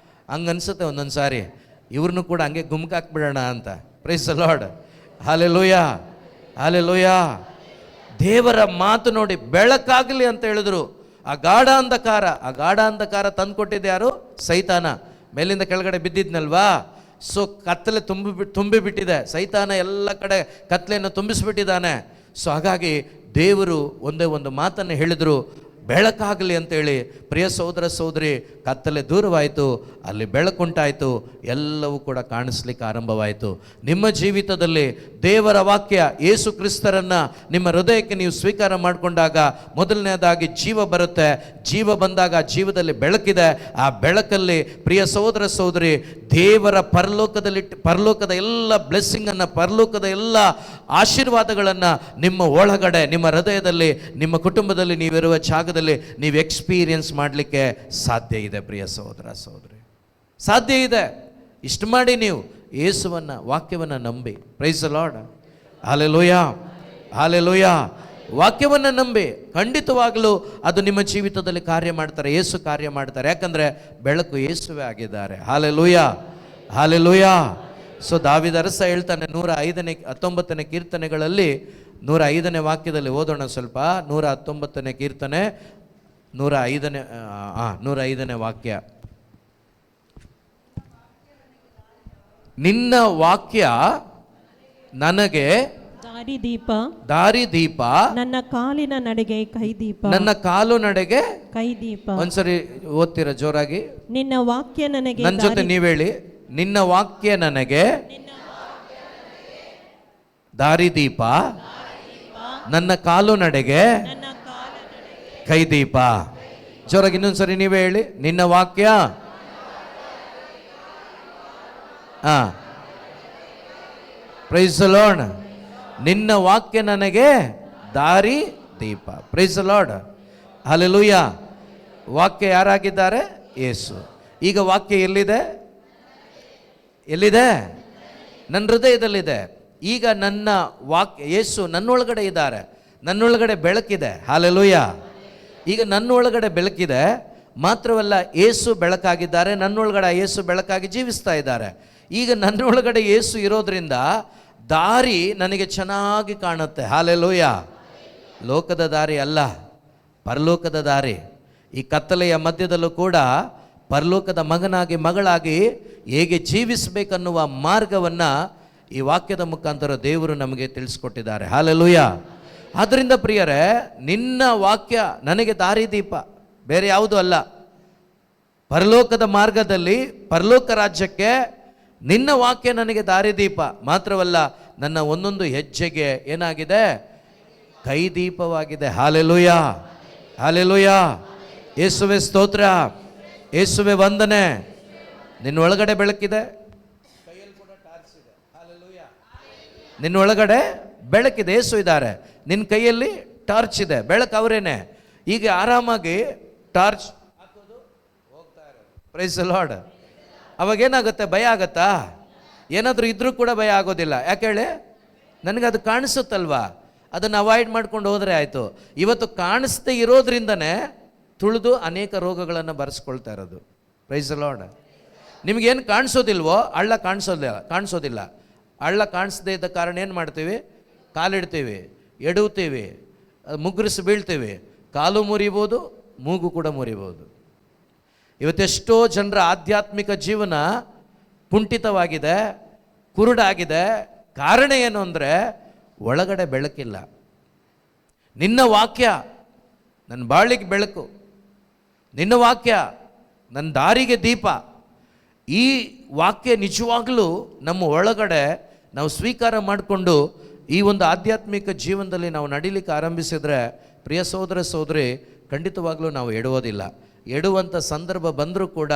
ಹಂಗೆ ಅನಿಸುತ್ತೆ ಒಂದೊಂದು ಸಾರಿ, ಇವ್ರನ್ನೂ ಕೂಡ ಹಂಗೆ ಗುಮ್ಮಕ್ಕೆ ಹಾಕ್ಬಿಡೋಣ ಅಂತ. Price the Lord. Hallelujah, hallelujah. ದೇವರ ಮಾತು ನೋಡಿ, ಬೆಳಕಾಗಲಿ ಅಂತ ಹೇಳಿದ್ರು. ಆ ಗಾಢ ಅಂಧಕಾರ ತಂದುಕೊಟ್ಟಿದ್ದು ಯಾರು? ಸೈತಾನ. ಮೇಲಿಂದ ಕೆಳಗಡೆ ಬಿದ್ದಿದ್ನಲ್ವಾ, ಸೊ ಕತ್ತಲೆ ತುಂಬಿಬಿಟ್ಟಿದೆ. ಸೈತಾನ ಎಲ್ಲ ಕಡೆ ಕತ್ತಲೆಯನ್ನು ತುಂಬಿಸ್ಬಿಟ್ಟಿದ್ದಾನೆ. ಸೊ ಹಾಗಾಗಿ ದೇವರು ಒಂದೇ ಒಂದು ಮಾತನ್ನು ಹೇಳಿದರು, ಬೆಳಕಾಗಲಿ ಅಂತೇಳಿ. ಪ್ರಿಯ ಸಹೋದರ ಸಹೋದರಿ, ಕತ್ತಲೆ ದೂರವಾಯಿತು, ಅಲ್ಲಿ ಬೆಳಕುಂಟಾಯಿತು, ಎಲ್ಲವೂ ಕೂಡ ಕಾಣಿಸ್ಲಿಕ್ಕೆ ಆರಂಭವಾಯಿತು. ನಿಮ್ಮ ಜೀವಿತದಲ್ಲಿ ದೇವರ ವಾಕ್ಯ ಯೇಸು ಕ್ರಿಸ್ತರನ್ನು ನಿಮ್ಮ ಹೃದಯಕ್ಕೆ ನೀವು ಸ್ವೀಕಾರ ಮಾಡಿಕೊಂಡಾಗ ಮೊದಲನೇದಾಗಿ ಜೀವ ಬರುತ್ತೆ. ಜೀವ ಬಂದಾಗ ಜೀವದಲ್ಲಿ ಬೆಳಕಿದೆ. ಆ ಬೆಳಕಲ್ಲಿ ಪ್ರಿಯ ಸಹೋದರ ಸಹೋದರಿ, ದೇವರ ಪರಲೋಕದ ಎಲ್ಲ ಬ್ಲೆಸ್ಸಿಂಗನ್ನು, ಪರಲೋಕದ ಎಲ್ಲ ಆಶೀರ್ವಾದಗಳನ್ನು ನಿಮ್ಮ ಒಳಗಡೆ, ನಿಮ್ಮ ಹೃದಯದಲ್ಲಿ, ನಿಮ್ಮ ಕುಟುಂಬದಲ್ಲಿ, ನೀವಿರುವ ಜಾಗದಲ್ಲಿ ನೀವು ಎಕ್ಸ್ಪೀರಿಯನ್ಸ್ ಮಾಡಲಿಕ್ಕೆ ಸಾಧ್ಯ ಇದೆ. ಪ್ರಿಯ ಸಹೋದರ ಸಹೋದರಿ, ಸಾಧ್ಯ ಇದೆ. ಇಷ್ಟು ಮಾಡಿ ನೀವು ಯೇಸುವನ್ನ, ವಾಕ್ಯವನ್ನು ನಂಬಿ. Price the Lord. Hallelujah, hallelujah. ವಾಕ್ಯವನ್ನು ನಂಬಿ ಖಂಡಿತವಾಗಲೂ ಅದು ನಿಮ್ಮ ಜೀವಿತದಲ್ಲಿ ಕಾರ್ಯ ಮಾಡ್ತಾರೆ. ಯೇಸು ಕಾರ್ಯ ಮಾಡ್ತಾರೆ. ಯಾಕಂದರೆ ಬೆಳಕು ಯೇಸುವೇ ಆಗಿದ್ದಾರೆ. Hallelujah, hallelujah. ಸೊ ದಾವೀದ ಅರಸ ಹೇಳ್ತಾನೆ 119ನೇ ಕೀರ್ತನೆಗಳಲ್ಲಿ 105ನೇ ವಾಕ್ಯದಲ್ಲಿ ಓದೋಣ ಸ್ವಲ್ಪ. 119ನೇ ಕೀರ್ತನೆ 105ನೇ ವಾಕ್ಯ. ನಿನ್ನ ವಾಕ್ಯ ನನಗೆ ದಾರಿದೀಪ, ನನ್ನ ಕಾಲಿನ ನಡೆಗೆ ಕೈದೀಪ. ನನ್ನ ಕಾಲು ನಡೆಗೆ ಕೈದೀಪ. ಒಂದ್ಸರಿ ಓದ್ತೀರಾ ಜೋರಾಗಿ? ನಿನ್ನ ವಾಕ್ಯ ನನಗೆ, ನನ್ನ ಜೊತೆ ನೀವ್ ಹೇಳಿ, ನಿನ್ನ ವಾಕ್ಯ ನನಗೆ ದಾರಿದೀಪ, ನನ್ನ ಕಾಲು ನಡೆಗೆ ಕೈದೀಪ. ಜೋರಾಗಿ ಇನ್ನೊಂದ್ಸರಿ ನೀವೇ ಹೇಳಿ, ನಿನ್ನ ವಾಕ್ಯ. Praise the Lord. ನಿನ್ನ ವಾಕ್ಯ ನನಗೆ ದಾರಿ ದೀಪ. Praise the Lord. ಹಲ್ಲೆಲೂಯಾ. ವಾಕ್ಯ ಯಾರಾಗಿದ್ದಾರೆ? ಯೇಸು. ಈಗ ವಾಕ್ಯ ಎಲ್ಲಿದೆ? ಎಲ್ಲಿದೆ? ನನ್ನ ಹೃದಯದಲ್ಲಿದೆ. ಈಗ ನನ್ನ ವಾಕ್ಯ, ಯೇಸು ನನ್ನೊಳಗಡೆ ಇದ್ದಾರೆ, ನನ್ನೊಳಗಡೆ ಬೆಳಕಿದೆ. ಹಲ್ಲೆಲೂಯಾ. ಈಗ ನನ್ನೊಳಗಡೆ ಬೆಳಕಿದೆ. ಮಾತ್ರವಲ್ಲ, ಯೇಸು ಬೆಳಕಾಗಿದ್ದಾರೆ, ನನ್ನೊಳಗಡೆ ಯೇಸು ಬೆಳಕಾಗಿ ಜೀವಿಸ್ತಾ ಇದ್ದಾರೆ. ಈಗ ನನ್ನೊಳಗಡೆ ಯೇಸು ಇರೋದ್ರಿಂದ ದಾರಿ ನನಗೆ ಚೆನ್ನಾಗಿ ಕಾಣುತ್ತೆ. ಹಲ್ಲೆಲೂಯಾ. ಲೋಕದ ದಾರಿ ಅಲ್ಲ, ಪರಲೋಕದ ದಾರಿ. ಈ ಕತ್ತಲೆಯ ಮಧ್ಯದಲ್ಲೂ ಕೂಡ ಪರಲೋಕದ ಮಗನಾಗಿ, ಮಗಳಾಗಿ ಹೇಗೆ ಜೀವಿಸಬೇಕನ್ನುವ ಮಾರ್ಗವನ್ನು ಈ ವಾಕ್ಯದ ಮುಖಾಂತರ ದೇವರು ನಮಗೆ ತಿಳಿಸ್ಕೊಟ್ಟಿದ್ದಾರೆ. ಹಲ್ಲೆಲೂಯಾ. ಆದ್ದರಿಂದ ಪ್ರಿಯರೇ, ನಿನ್ನ ವಾಕ್ಯ ನನಗೆ ದಾರಿದೀಪ, ಬೇರೆ ಯಾವುದೂ ಅಲ್ಲ. ಪರಲೋಕದ ಮಾರ್ಗದಲ್ಲಿ, ಪರಲೋಕ ರಾಜ್ಯಕ್ಕೆ ನಿನ್ನ ವಾಕ್ಯ ನನಗೆ ದಾರಿದೀಪ. ಮಾತ್ರವಲ್ಲ, ನನ್ನ ಒಂದೊಂದು ಹೆಜ್ಜೆಗೆ ಏನಾಗಿದೆ? ಕೈದೀಪವಾಗಿದೆ. Hallelujah, hallelujah. ಯೇಸುವೆ ಸ್ತೋತ್ರ, ಯೇಸುವೆ ವಂದನೆ. ನಿನ್ನ ಒಳಗಡೆ ಬೆಳಕಿದೆ, ನಿನ್ನೊಳಗಡೆ ಬೆಳಕಿದೆ. ಯೇಸು ಇದ್ದಾರೆ, ನಿನ್ನ ಕೈಯಲ್ಲಿ ಟಾರ್ಚ್ ಇದೆ, ಬೆಳಕು ಅವರೇನೆ. ಈಗ ಆರಾಮಾಗಿ ಟಾರ್ಚ್ ಹಾಕೋದು, ಹೋಗ್ತಾ ಇರೋದು. Praise the Lord. ಅವಾಗೇನಾಗುತ್ತೆ? ಭಯ ಆಗತ್ತಾ? ಏನಾದರೂ ಇದ್ರೂ ಕೂಡ ಭಯ ಆಗೋದಿಲ್ಲ. ಯಾಕೆ ಹೇಳಿ? ನನಗದು ಕಾಣಿಸುತ್ತಲ್ವಾ, ಅದನ್ನು ಅವಾಯ್ಡ್ ಮಾಡ್ಕೊಂಡು ಹೋದರೆ ಆಯಿತು. ಇವತ್ತು ಕಾಣಿಸ್ದೇ ಇರೋದ್ರಿಂದನೇ ತುಳಿದು ಅನೇಕ ರೋಗಗಳನ್ನು ಬರೆಸ್ಕೊಳ್ತಾ ಇರೋದು. Praise the lord. ನಿಮಗೇನು ಕಾಣಿಸೋದಿಲ್ವೋ, ಹಳ್ಳ ಕಾಣಿಸೋದಿಲ್ಲ. ಹಳ್ಳ ಕಾಣಿಸದೇ ಇದ್ದ ಕಾರಣ ಏನು ಮಾಡ್ತೀವಿ? ಕಾಲಿಡ್ತೀವಿ, ಎಡುತ್ತೀವಿ, ಮುಗ್ರಿಸಿ ಬೀಳ್ತೀವಿ. ಕಾಲು ಮುರಿಬೋದು, ಮೂಗು ಕೂಡ ಮುರಿಬೋದು. ಇವತ್ತೆಷ್ಟೋ ಜನರ ಆಧ್ಯಾತ್ಮಿಕ ಜೀವನ ಕುಂಠಿತವಾಗಿದೆ, ಕುರುಡಾಗಿದೆ. ಕಾರಣ ಏನು ಅಂದರೆ ಒಳಗಡೆ ಬೆಳಕಿಲ್ಲ. ನಿನ್ನ ವಾಕ್ಯ ನನ್ನ ಬಾಳಿಗೆ ಬೆಳಕು, ನಿನ್ನ ವಾಕ್ಯ ನನ್ನ ದಾರಿಗೆ ದೀಪ. ಈ ವಾಕ್ಯ ನಿಜವಾಗಲೂ ನಮ್ಮ ಒಳಗಡೆ ನಾವು ಸ್ವೀಕಾರ ಮಾಡಿಕೊಂಡು ಈ ಒಂದು ಆಧ್ಯಾತ್ಮಿಕ ಜೀವನದಲ್ಲಿ ನಾವು ನಡೀಲಿಕ್ಕೆ ಆರಂಭಿಸಿದರೆ, ಪ್ರಿಯ ಸಹೋದರ ಸಹೋದರಿ, ಖಂಡಿತವಾಗ್ಲೂ ನಾವು ಎಡುವುದಿಲ್ಲ. ಎಡುವಂಥ ಸಂದರ್ಭ ಬಂದರೂ ಕೂಡ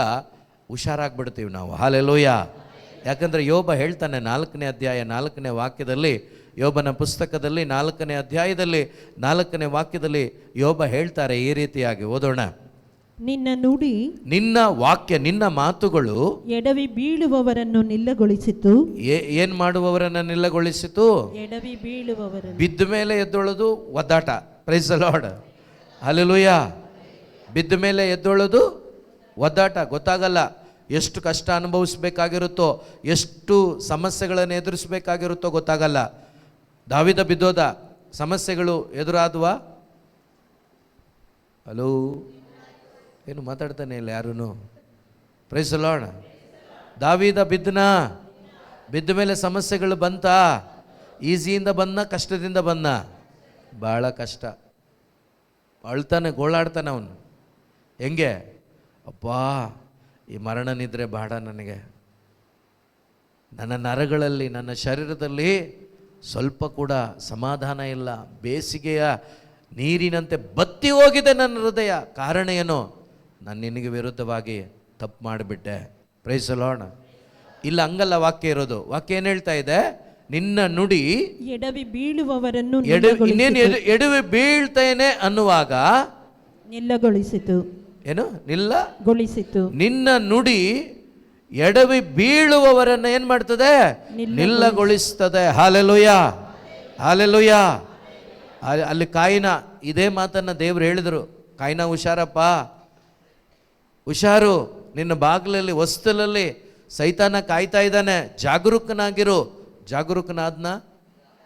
ಹುಷಾರಾಗ್ಬಿಡ್ತೀವಿ ನಾವು. ಹಲ್ಲೆಲೂಯ. ಯಾಕಂದರೆ ಯೋಬ ಹೇಳ್ತಾನೆ 4ನೇ ಅಧ್ಯಾಯ 4ನೇ ವಾಕ್ಯದಲ್ಲಿ, ಯೋಬನ ಪುಸ್ತಕದಲ್ಲಿ 4ನೇ ಅಧ್ಯಾಯದಲ್ಲಿ 4ನೇ ವಾಕ್ಯದಲ್ಲಿ ಯೋಬ ಹೇಳ್ತಾರೆ ಈ ರೀತಿಯಾಗಿ, ಓದೋಣ. ನಿನ್ನ ನುಡಿ, ನಿನ್ನ ವಾಕ್ಯ, ನಿನ್ನ ಮಾತುಗಳು ಎಡವಿ ಬೀಳುವವರನ್ನು ನಿಲ್ಲಗೊಳಿಸಿತು. ಏನ್ ಮಾಡುವವರನ್ನ ನಿಲ್ಲಗೊಳಿಸಿತು? ಎಡವಿ ಬೀಳುವವರನ್ನು. ಬಿದ್ದ ಮೇಲೆ ಎದ್ದೊಳೋದು ಒದ್ದಾಟ. Praise the Lord. ಹಲ್ಲೆಲೂಯ. ಬಿದ್ದ ಮೇಲೆ ಎದ್ದೊಳೋದು ಒದ್ದಾಟ. ಗೊತ್ತಾಗಲ್ಲ ಎಷ್ಟು ಕಷ್ಟ ಅನುಭವಿಸ್ಬೇಕಾಗಿರುತ್ತೋ, ಎಷ್ಟು ಸಮಸ್ಯೆಗಳನ್ನು ಎದುರಿಸ್ಬೇಕಾಗಿರುತ್ತೋ ಗೊತ್ತಾಗಲ್ಲ. ದಾವೀದ ಬಿದ್ದೋದ, ಸಮಸ್ಯೆಗಳು ಎದುರಾದ್ವಾ? ಹಲೋ, ಏನು ಮಾತಾಡ್ತಾನೆ ಇಲ್ಲ ಯಾರೂ? Praise the Lord. ದಾವೀದ ಬಿದ್ದನಾ? ಬಿದ್ದ ಮೇಲೆ ಸಮಸ್ಯೆಗಳು ಬಂತಾ? ಈಸಿಯಿಂದ ಬಂದ, ಕಷ್ಟದಿಂದ ಬಂದ? ಭಾಳ ಕಷ್ಟ. ಅಳ್ತಾನೆ, ಗೋಳಾಡ್ತಾನೆ ಅವನು. ಹೆಂಗೆ? ಅಪ್ಪಾ, ಈ ಮರಣ ನಿದ್ರೆ ಬೇಡ ನನಗೆ. ನನ್ನ ನರಗಳಲ್ಲಿ, ನನ್ನ ಶರೀರದಲ್ಲಿ ಸ್ವಲ್ಪ ಕೂಡ ಸಮಾಧಾನ ಇಲ್ಲ. ಬೇಸಿಗೆಯ ನೀರಿನಂತೆ ಬತ್ತಿ ಹೋಗಿದೆ ನನ್ನ ಹೃದಯ. ಕಾರಣ ಏನು? ನಾನು ನಿನಗೆ ವಿರುದ್ಧವಾಗಿ ತಪ್ಪು ಮಾಡಿಬಿಟ್ಟೆ. Praise the Lord. ಇಲ್ಲ, ಹಂಗಲ್ಲ ವಾಕ್ಯ ಇರೋದು. ವಾಕ್ಯ ಏನು ಹೇಳ್ತಾ ಇದೆ? ನಿನ್ನ ನುಡಿ ಎಡವಿ ಬೀಳುವವರನ್ನು ಇನ್ನೇನು ಎಡವಿ ಬೀಳ್ತೇನೆ ಅನ್ನುವಾಗ ನಿಲ್ಲಗೊಳಿಸಿತು. ಏನು? ನಿಲ್ಲಗೊಳಿಸಿತು. ನಿನ್ನ ನುಡಿ ಎಡವಿ ಬೀಳುವವರನ್ನ ಏನ್ ಮಾಡ್ತದೆ? ನಿಲ್ಲಗೊಳಿಸ್ತದೆ. Hallelujah, hallelujah. ಅಲ್ಲಿ ಕಾಯಿನ ಇದೇ ಮಾತನ್ನ ದೇವ್ರು ಹೇಳಿದರು. ಕಾಯಿನ, ಹುಷಾರಪ್ಪ, ಹುಷಾರು, ನಿನ್ನ ಬಾಗಿಲಲ್ಲಿ ಹೊಸ್ತಲಲ್ಲಿ ಸೈತಾನ ಕಾಯ್ತಾ ಇದ್ದಾನೆ, ಜಾಗರೂಕನಾಗಿರು. ಜಾಗರೂಕನಾದ್ನ?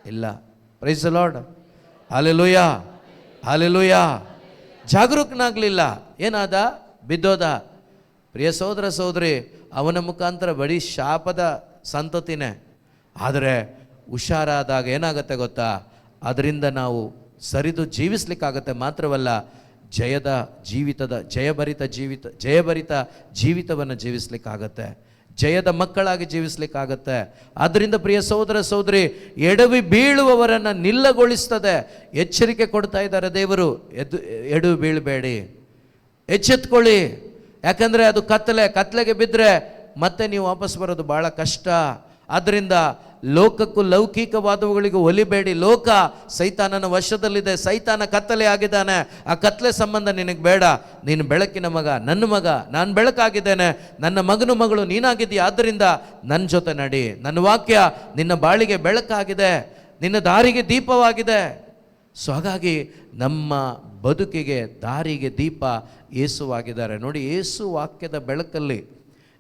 ಇಲ್ಲ. Praise the Lord. Hallelujah, hallelujah. ಜಾಗರೂಕನಾಗಲಿಲ್ಲ. ಏನಾದ? ಬಿದ್ದೋದ. ಪ್ರಿಯ ಸಹೋದರ ಸಹೋದರಿ, ಅವನ ಮುಖಾಂತರ ಬರೀ ಶಾಪದ ಸಂತತಿನೇ. ಆದರೆ ಹುಷಾರಾದಾಗ ಏನಾಗುತ್ತೆ ಗೊತ್ತಾ? ಅದರಿಂದ ನಾವು ಸರಿದು ಜೀವಿಸ್ಲಿಕ್ಕಾಗತ್ತೆ. ಮಾತ್ರವಲ್ಲ, ಜಯಭರಿತ ಜೀವಿತವನ್ನು ಜೀವಿಸ್ಲಿಕ್ಕಾಗತ್ತೆ. ಜಯದ ಮಕ್ಕಳಾಗಿ ಜೀವಿಸ್ಲಿಕ್ಕಾಗತ್ತೆ. ಆದ್ದರಿಂದ ಪ್ರಿಯ ಸಹೋದರ ಸಹೋದರಿ, ಎಡವಿ ಬೀಳುವವರನ್ನು ನಿಲ್ಲಗೊಳಿಸ್ತದೆ. ಎಚ್ಚರಿಕೆ ಕೊಡ್ತಾ ಇದ್ದಾರೆ ದೇವರು. ಎಡು ಬೀಳಬೇಡಿ, ಎಚ್ಚೆತ್ಕೊಳ್ಳಿ. ಯಾಕಂದರೆ ಅದು ಕತ್ತಲೆಗೆ ಬಿದ್ದರೆ ಮತ್ತೆ ನೀವು ವಾಪಸ್ ಬರೋದು ಭಾಳ ಕಷ್ಟ. ಆದ್ದರಿಂದ ಲೋಕಕ್ಕೂ ಲೌಕಿಕವಾದವುಗಳಿಗೂ ಒಲಿಬೇಡಿ. ಲೋಕ ಸೈತಾನನ ವಶದಲ್ಲಿದೆ. ಸೈತಾನ ಕತ್ತಲೆ ಆಗಿದ್ದಾನೆ. ಆ ಕತ್ತಲೆ ಸಂಬಂಧ ನಿನಗೆ ಬೇಡ. ನೀನು ಬೆಳಕಿನ ಮಗ, ನನ್ನ ಮಗ. ನಾನು ಬೆಳಕಾಗಿದ್ದೇನೆ, ನನ್ನ ಮಗನು ಮಗಳು ನೀನಾಗಿದ್ದೀಯ. ಆದ್ದರಿಂದ ನನ್ನ ಜೊತೆ ನಡಿ. ನನ್ನ ವಾಕ್ಯ ನಿನ್ನ ಬಾಳಿಗೆ ಬೆಳಕಾಗಿದೆ, ನಿನ್ನ ದಾರಿಗೆ ದೀಪವಾಗಿದೆ. ಸೊ ಹಾಗಾಗಿ ನಮ್ಮ ಬದುಕಿಗೆ ದಾರಿಗೆ ದೀಪ ಯೇಸುವಾಗಿದ್ದಾರೆ. ನೋಡಿ, ಯೇಸು ವಾಕ್ಯದ ಬೆಳಕಲ್ಲಿ,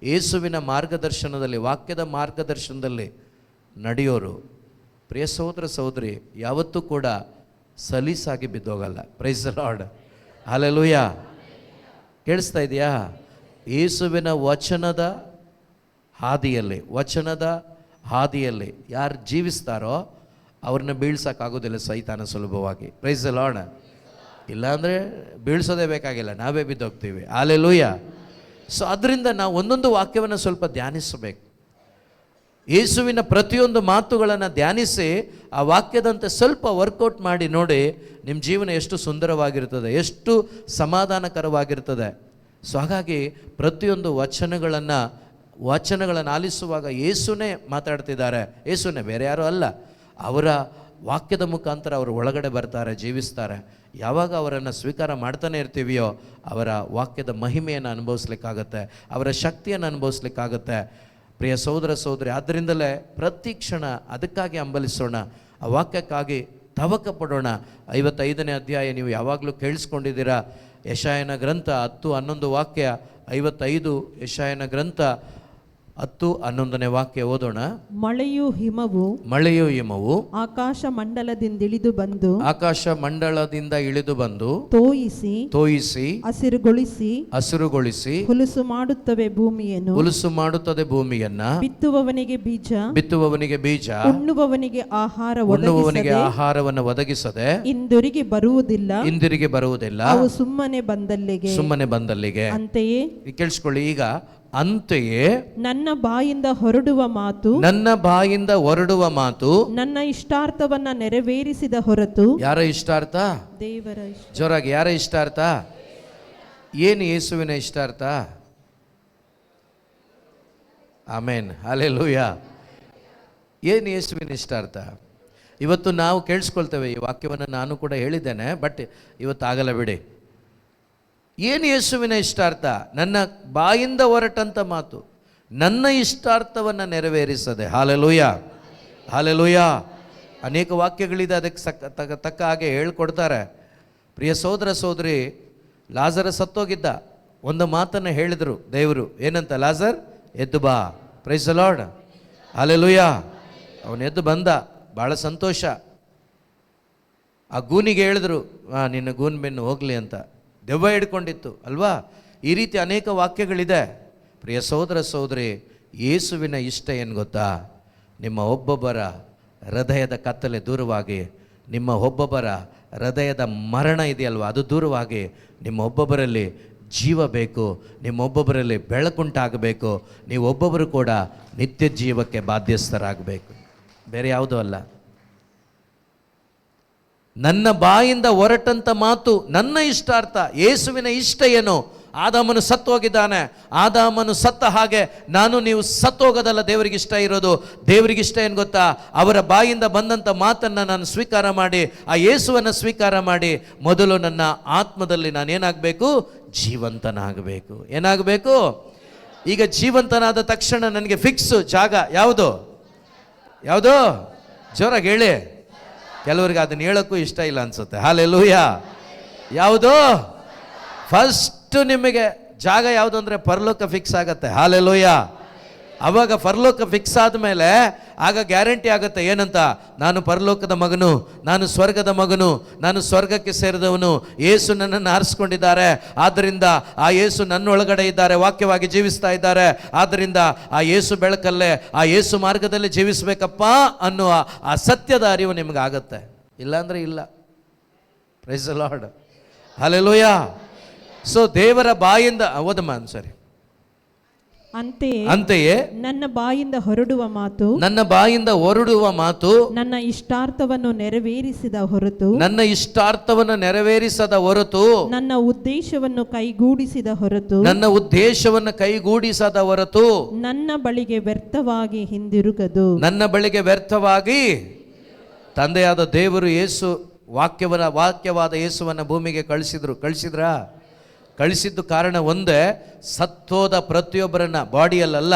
ಯೇಸುವಿನ ಮಾರ್ಗದರ್ಶನದಲ್ಲಿ, ವಾಕ್ಯದ ಮಾರ್ಗದರ್ಶನದಲ್ಲಿ ನಡೆಯೋರು, ಪ್ರಿಯ ಸಹೋದರ ಸಹೋದರಿ, ಯಾವತ್ತೂ ಕೂಡ ಸಲೀಸಾಗಿ ಬಿದ್ದೋಗಲ್ಲ. Praise the Lord. ಹಲ್ಲೆಲೂಯ. ಕೇಳಿಸ್ತಾ ಇದೆಯಾ? ಯೇಸುವಿನ ವಚನದ ಹಾದಿಯಲ್ಲಿ ಯಾರು ಜೀವಿಸ್ತಾರೋ ಅವ್ರನ್ನ ಬೀಳ್ಸೋಕ್ಕಾಗೋದಿಲ್ಲ ಸೈತಾನ ಸುಲಭವಾಗಿ. Praise the Lord. ಇಲ್ಲಾಂದರೆ ಬೀಳ್ಸೋದೇ ಬೇಕಾಗಿಲ್ಲ, ನಾವೇ ಬಿದ್ದೋಗ್ತೀವಿ. ಹಲ್ಲೆಲೂಯ. ಸೊ ಅದರಿಂದ ನಾವು ಒಂದೊಂದು ವಾಕ್ಯವನ್ನು ಸ್ವಲ್ಪ ಧ್ಯಾನಿಸಬೇಕು. ಯೇಸುವಿನ ಪ್ರತಿಯೊಂದು ಮಾತುಗಳನ್ನು ಧ್ಯಾನಿಸಿ ಆ ವಾಕ್ಯದಂತೆ ಸ್ವಲ್ಪ ವರ್ಕೌಟ್ ಮಾಡಿ ನೋಡಿ, ನಿಮ್ಮ ಜೀವನ ಎಷ್ಟು ಸುಂದರವಾಗಿರ್ತದೆ, ಎಷ್ಟು ಸಮಾಧಾನಕರವಾಗಿರ್ತದೆ. ಸೊ ಹಾಗಾಗಿ ಪ್ರತಿಯೊಂದು ವಚನಗಳನ್ನು ಆಲಿಸುವಾಗ ಯೇಸುನೇ ಮಾತಾಡ್ತಿದ್ದಾರೆ. ಯೇಸುನೇ, ಬೇರೆ ಯಾರೂ ಅಲ್ಲ. ಅವರ ವಾಕ್ಯದ ಮುಖಾಂತರ ಅವರು ಒಳಗಡೆ ಬರ್ತಾರೆ, ಜೀವಿಸ್ತಾರೆ. ಯಾವಾಗ ಅವರನ್ನು ಸ್ವೀಕಾರ ಮಾಡ್ತಾನೆ ಇರ್ತೀವಿಯೋ ಅವರ ವಾಕ್ಯದ ಮಹಿಮೆಯನ್ನು ಅನುಭವಿಸ್ಲಿಕ್ಕಾಗತ್ತೆ, ಅವರ ಶಕ್ತಿಯನ್ನು ಅನುಭವಿಸ್ಲಿಕ್ಕಾಗತ್ತೆ. ಪ್ರಿಯ ಸಹೋದರ ಸಹೋದರಿ, ಆದ್ದರಿಂದಲೇ ಪ್ರತಿ ಕ್ಷಣ ಅದಕ್ಕಾಗಿ ಹಂಬಲಿಸೋಣ, ಆ ವಾಕ್ಯಕ್ಕಾಗಿ ತವಕ ಪಡೋಣ. 55ನೇ ಅಧ್ಯಾಯ ನೀವು ಯಾವಾಗಲೂ ಕೇಳಿಸ್ಕೊಂಡಿದ್ದೀರಾ. ಯೆಶಾಯನ ಗ್ರಂಥ 10:11 ವಾಕ್ಯ. 55 ಯೆಶಾಯನ ಗ್ರಂಥ 10:11 ವಾಕ್ಯ ಓದೋಣ. ಮಳೆಯೂ ಹಿಮವು ಆಕಾಶ ಮಂಡಲದಿಂದ ಇಳಿದು ಬಂದು ತೋಯಿಸಿ ಹಸಿರುಗೊಳಿಸಿ ಹುಲುಸು ಮಾಡುತ್ತದೆ ಭೂಮಿಯನ್ನ. ಬಿತ್ತುವವನಿಗೆ ಬೀಜ ಉಣ್ಣುವವನಿಗೆ ಆಹಾರವನ್ನು ಒದಗಿಸದೆ ಹಿಂದಿರುಗಿ ಬರುವುದಿಲ್ಲ. ಅವು ಸುಮ್ಮನೆ ಬಂದಲ್ಲಿಗೆ. ಅಂತೆಯೇ ಕೇಳಿಸ್ಕೊಳ್ಳಿ. ಈಗ ಅಂತೆಯೇ ನನ್ನ ಬಾಯಿಂದ ಹೊರಡುವ ಮಾತು ನನ್ನ ಇಷ್ಟಾರ್ಥವನ್ನ ನೆರವೇರಿಸಿದ ಹೊರತು. ಯಾರ ಇಷ್ಟಾರ್ಥ? ದೇವರ. ಜೋರಾಗಿ, ಯಾರ ಇಷ್ಟಾರ್ಥ? ಏನು ಯೇಸುವಿನ ಇಷ್ಟಾರ್ಥ? ಆಮೇನ್, ಹಲ್ಲೆಲೂಯ. ಏನು ಯೇಸುವಿನ ಇಷ್ಟಾರ್ಥ? ಇವತ್ತು ನಾವು ಕೇಳಿಸ್ಕೊಳ್ತೇವೆ, ಈ ವಾಕ್ಯವನ್ನು ನಾನು ಕೂಡ ಹೇಳಿದ್ದೇನೆ, ಬಟ್ ಇವತ್ತು ಆಗಲ್ಲ ಬಿಡಿ. ಏನು ಯೇಸುವಿನ ಇಷ್ಟಾರ್ಥ? ನನ್ನ ಬಾಯಿಂದ ಹೊರಟಂಥ ಮಾತು ನನ್ನ ಇಷ್ಟಾರ್ಥವನ್ನು ನೆರವೇರಿಸದೆ. Hallelujah, hallelujah. ಅನೇಕ ವಾಕ್ಯಗಳಿದೆ, ಅದಕ್ಕೆ ತಕ್ಕ ಹಾಗೆ ಹೇಳ್ಕೊಡ್ತಾರೆ. ಪ್ರಿಯ ಸಹೋದರ ಸಹೋದರಿ, ಲಾಜರ ಸತ್ತೋಗಿದ್ದ, ಒಂದು ಮಾತನ್ನು ಹೇಳಿದರು ದೇವರು, ಏನಂತ? ಲಾಜರ್ ಎದ್ದು ಬಾ. Price the lord, hallelujah. ಅವನು ಎದ್ದು ಬಂದ, ಭಾಳ ಸಂತೋಷ. ಆ ಗೂನಿಗೆ ಹೇಳಿದ್ರು, ನಿನ್ನ ಗೂನ್ ಬೆನ್ನು ಹೋಗಲಿ ಅಂತ. ದೆವ್ವ ಹಿಡ್ಕೊಂಡಿತ್ತು ಅಲ್ವಾ? ಈ ರೀತಿ ಅನೇಕ ವಾಕ್ಯಗಳಿದೆ. ಪ್ರಿಯ ಸಹೋದರ ಸಹೋದರಿ, ಯೇಸುವಿನ ಇಷ್ಟ ಏನು ಗೊತ್ತಾ? ನಿಮ್ಮ ಒಬ್ಬೊಬ್ಬರ ಹೃದಯದ ಕತ್ತಲೆ ದೂರವಾಗಿ, ನಿಮ್ಮ ಒಬ್ಬೊಬ್ಬರ ಹೃದಯದ ಮರಣ ಇದೆಯಲ್ವ, ಅದು ದೂರವಾಗಿ ನಿಮ್ಮ ಒಬ್ಬೊಬ್ಬರಲ್ಲಿ ಜೀವ ಬೇಕು, ನಿಮ್ಮೊಬ್ಬೊಬ್ಬರಲ್ಲಿ ಬೆಳಕುಂಟಾಗಬೇಕು. ನೀವು ಒಬ್ಬೊಬ್ಬರು ಕೂಡ ನಿತ್ಯ ಜೀವಕ್ಕೆ ಬಾಧ್ಯಸ್ಥರಾಗಬೇಕು, ಬೇರೆ ಯಾವುದೂ ಅಲ್ಲ. ನನ್ನ ಬಾಯಿಂದ ಹೊರಟಂಥ ಮಾತು ನನ್ನ ಇಷ್ಟಾರ್ಥ. ಯೇಸುವಿನ ಇಷ್ಟ ಏನು? ಆದಾಮನು ಸತ್ತು ಹೋಗಿದ್ದಾನೆ. ಆದಾಮನು ಸತ್ತ ಹಾಗೆ ನಾನು ನೀವು ಸತ್ತೋಗೋದಲ್ಲ ದೇವರಿಗೆ ಇಷ್ಟ ಇರೋದು. ದೇವರಿಗೆ ಇಷ್ಟ ಏನು ಗೊತ್ತಾ? ಅವರ ಬಾಯಿಂದ ಬಂದಂಥ ಮಾತನ್ನು ನಾನು ಸ್ವೀಕಾರ ಮಾಡಿ, ಆ ಯೇಸುವನ್ನು ಸ್ವೀಕಾರ ಮಾಡಿ, ಮೊದಲು ನನ್ನ ಆತ್ಮದಲ್ಲಿ ನಾನೇನಾಗಬೇಕು? ಜೀವಂತನಾಗಬೇಕು. ಏನಾಗಬೇಕು? ಈಗ ಜೀವಂತನಾದ ತಕ್ಷಣ ನನಗೆ ಫಿಕ್ಸು ಜಾಗ ಯಾವುದು? ಯಾವುದು? ಜೋರಾಗಿ ಹೇಳಿ. ಕೆಲವರಿಗೆ ಅದನ್ನು ಹೇಳೋಕ್ಕೂ ಇಷ್ಟ ಇಲ್ಲ ಅನ್ಸುತ್ತೆ. ಹಲ್ಲೆಲೂಯ. ಯಾವುದು? ಫಸ್ಟ್ ನಿಮಗೆ ಜಾಗ ಯಾವುದು ಅಂದರೆ ಪರಲೋಕ ಫಿಕ್ಸ್ ಆಗತ್ತೆ. ಹಲ್ಲೆಲೂಯ. ಅವಾಗ ಪರಲೋಕ ಫಿಕ್ಸ್ ಆದಮೇಲೆ ಆಗ ಗ್ಯಾರಂಟಿ ಆಗುತ್ತೆ. ಏನಂತ? ನಾನು ಪರಲೋಕದ ಮಗನು, ನಾನು ಸ್ವರ್ಗದ ಮಗನು, ನಾನು ಸ್ವರ್ಗಕ್ಕೆ ಸೇರಿದವನು. ಯೇಸು ನನ್ನನ್ನು ಆರಿಸ್ಕೊಂಡಿದ್ದಾರೆ, ಆದ್ದರಿಂದ ಆ ಯೇಸು ನನ್ನೊಳಗಡೆ ಇದ್ದಾರೆ, ವಾಕ್ಯವಾಗಿ ಜೀವಿಸ್ತಾ ಇದ್ದಾರೆ. ಆದ್ದರಿಂದ ಆ ಯೇಸು ಬೆಳಕಲ್ಲೇ, ಆ ಯೇಸು ಮಾರ್ಗದಲ್ಲಿ ಜೀವಿಸಬೇಕಪ್ಪ ಅನ್ನುವ ಆ ಸತ್ಯದ ಅರಿವು ನಿಮಗಾಗತ್ತೆ. ಇಲ್ಲಾಂದರೆ ಇಲ್ಲ. Price the lord, hallelujah. So ದೇವರ ಬಾಯಿಂದ ಓದಮ್ಮ ಸರಿ. ಅಂತೆಯೇ ನನ್ನ ಬಾಯಿಂದ ಹೊರಡುವ ಮಾತು, ನನ್ನ ಬಾಯಿಂದ ಹೊರಡುವ ಮಾತು ನನ್ನ ಇಷ್ಟಾರ್ಥವನ್ನು ನೆರವೇರಿಸಿದ ಹೊರತು, ನನ್ನ ಇಷ್ಟಾರ್ಥವನ್ನು ನೆರವೇರಿಸದ ಹೊರತು, ನನ್ನ ಉದ್ದೇಶವನ್ನು ಕೈಗೂಡಿಸಿದ ಹೊರತು, ನನ್ನ ಉದ್ದೇಶವನ್ನು ಕೈಗೂಡಿಸದ ಹೊರತು ನನ್ನ ಬಳಿಗೆ ವ್ಯರ್ಥವಾಗಿ ಹಿಂದಿರುಗದು. ನನ್ನ ಬಳಿಗೆ ವ್ಯರ್ಥವಾಗಿ. ತಂದೆಯಾದ ದೇವರು ಯೇಸು ವಾಕ್ಯವಾದ ಯೇಸುವನ್ನು ಭೂಮಿಗೆ ಕಳಿಸಿದ್ರಾ? ಕಳಿಸಿದ್ದು ಕಾರಣ ಒಂದೇ, ಸತ್ತೋದ ಪ್ರತಿಯೊಬ್ಬರನ್ನ, ಬಾಡಿಯಲ್ಲ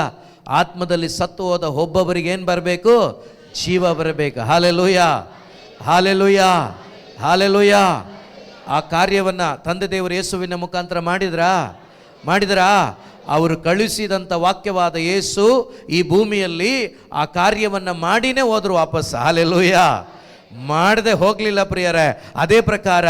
ಆತ್ಮದಲ್ಲಿ ಸತ್ತು ಹೋದ ಒಬ್ಬೊಬ್ಬರಿಗೆ ಏನು ಬರಬೇಕು? ಜೀವ ಬರಬೇಕು. Hallelujah, hallelujah, hallelujah. ಆ ಕಾರ್ಯವನ್ನು ತಂದೆ ದೇವರು ಯೇಸುವಿನ ಮುಖಾಂತರ ಮಾಡಿದ್ರಾ? ಅವರು ಕಳಿಸಿದಂಥ ವಾಕ್ಯವಾದ ಯೇಸು ಈ ಭೂಮಿಯಲ್ಲಿ ಆ ಕಾರ್ಯವನ್ನು ಮಾಡಿನೇ ಹೋದ್ರು ವಾಪಸ್. ಹಲ್ಲೆಲೂಯ. ಮಾಡದೆ ಹೋಗಲಿಲ್ಲ ಪ್ರಿಯರೇ. ಅದೇ ಪ್ರಕಾರ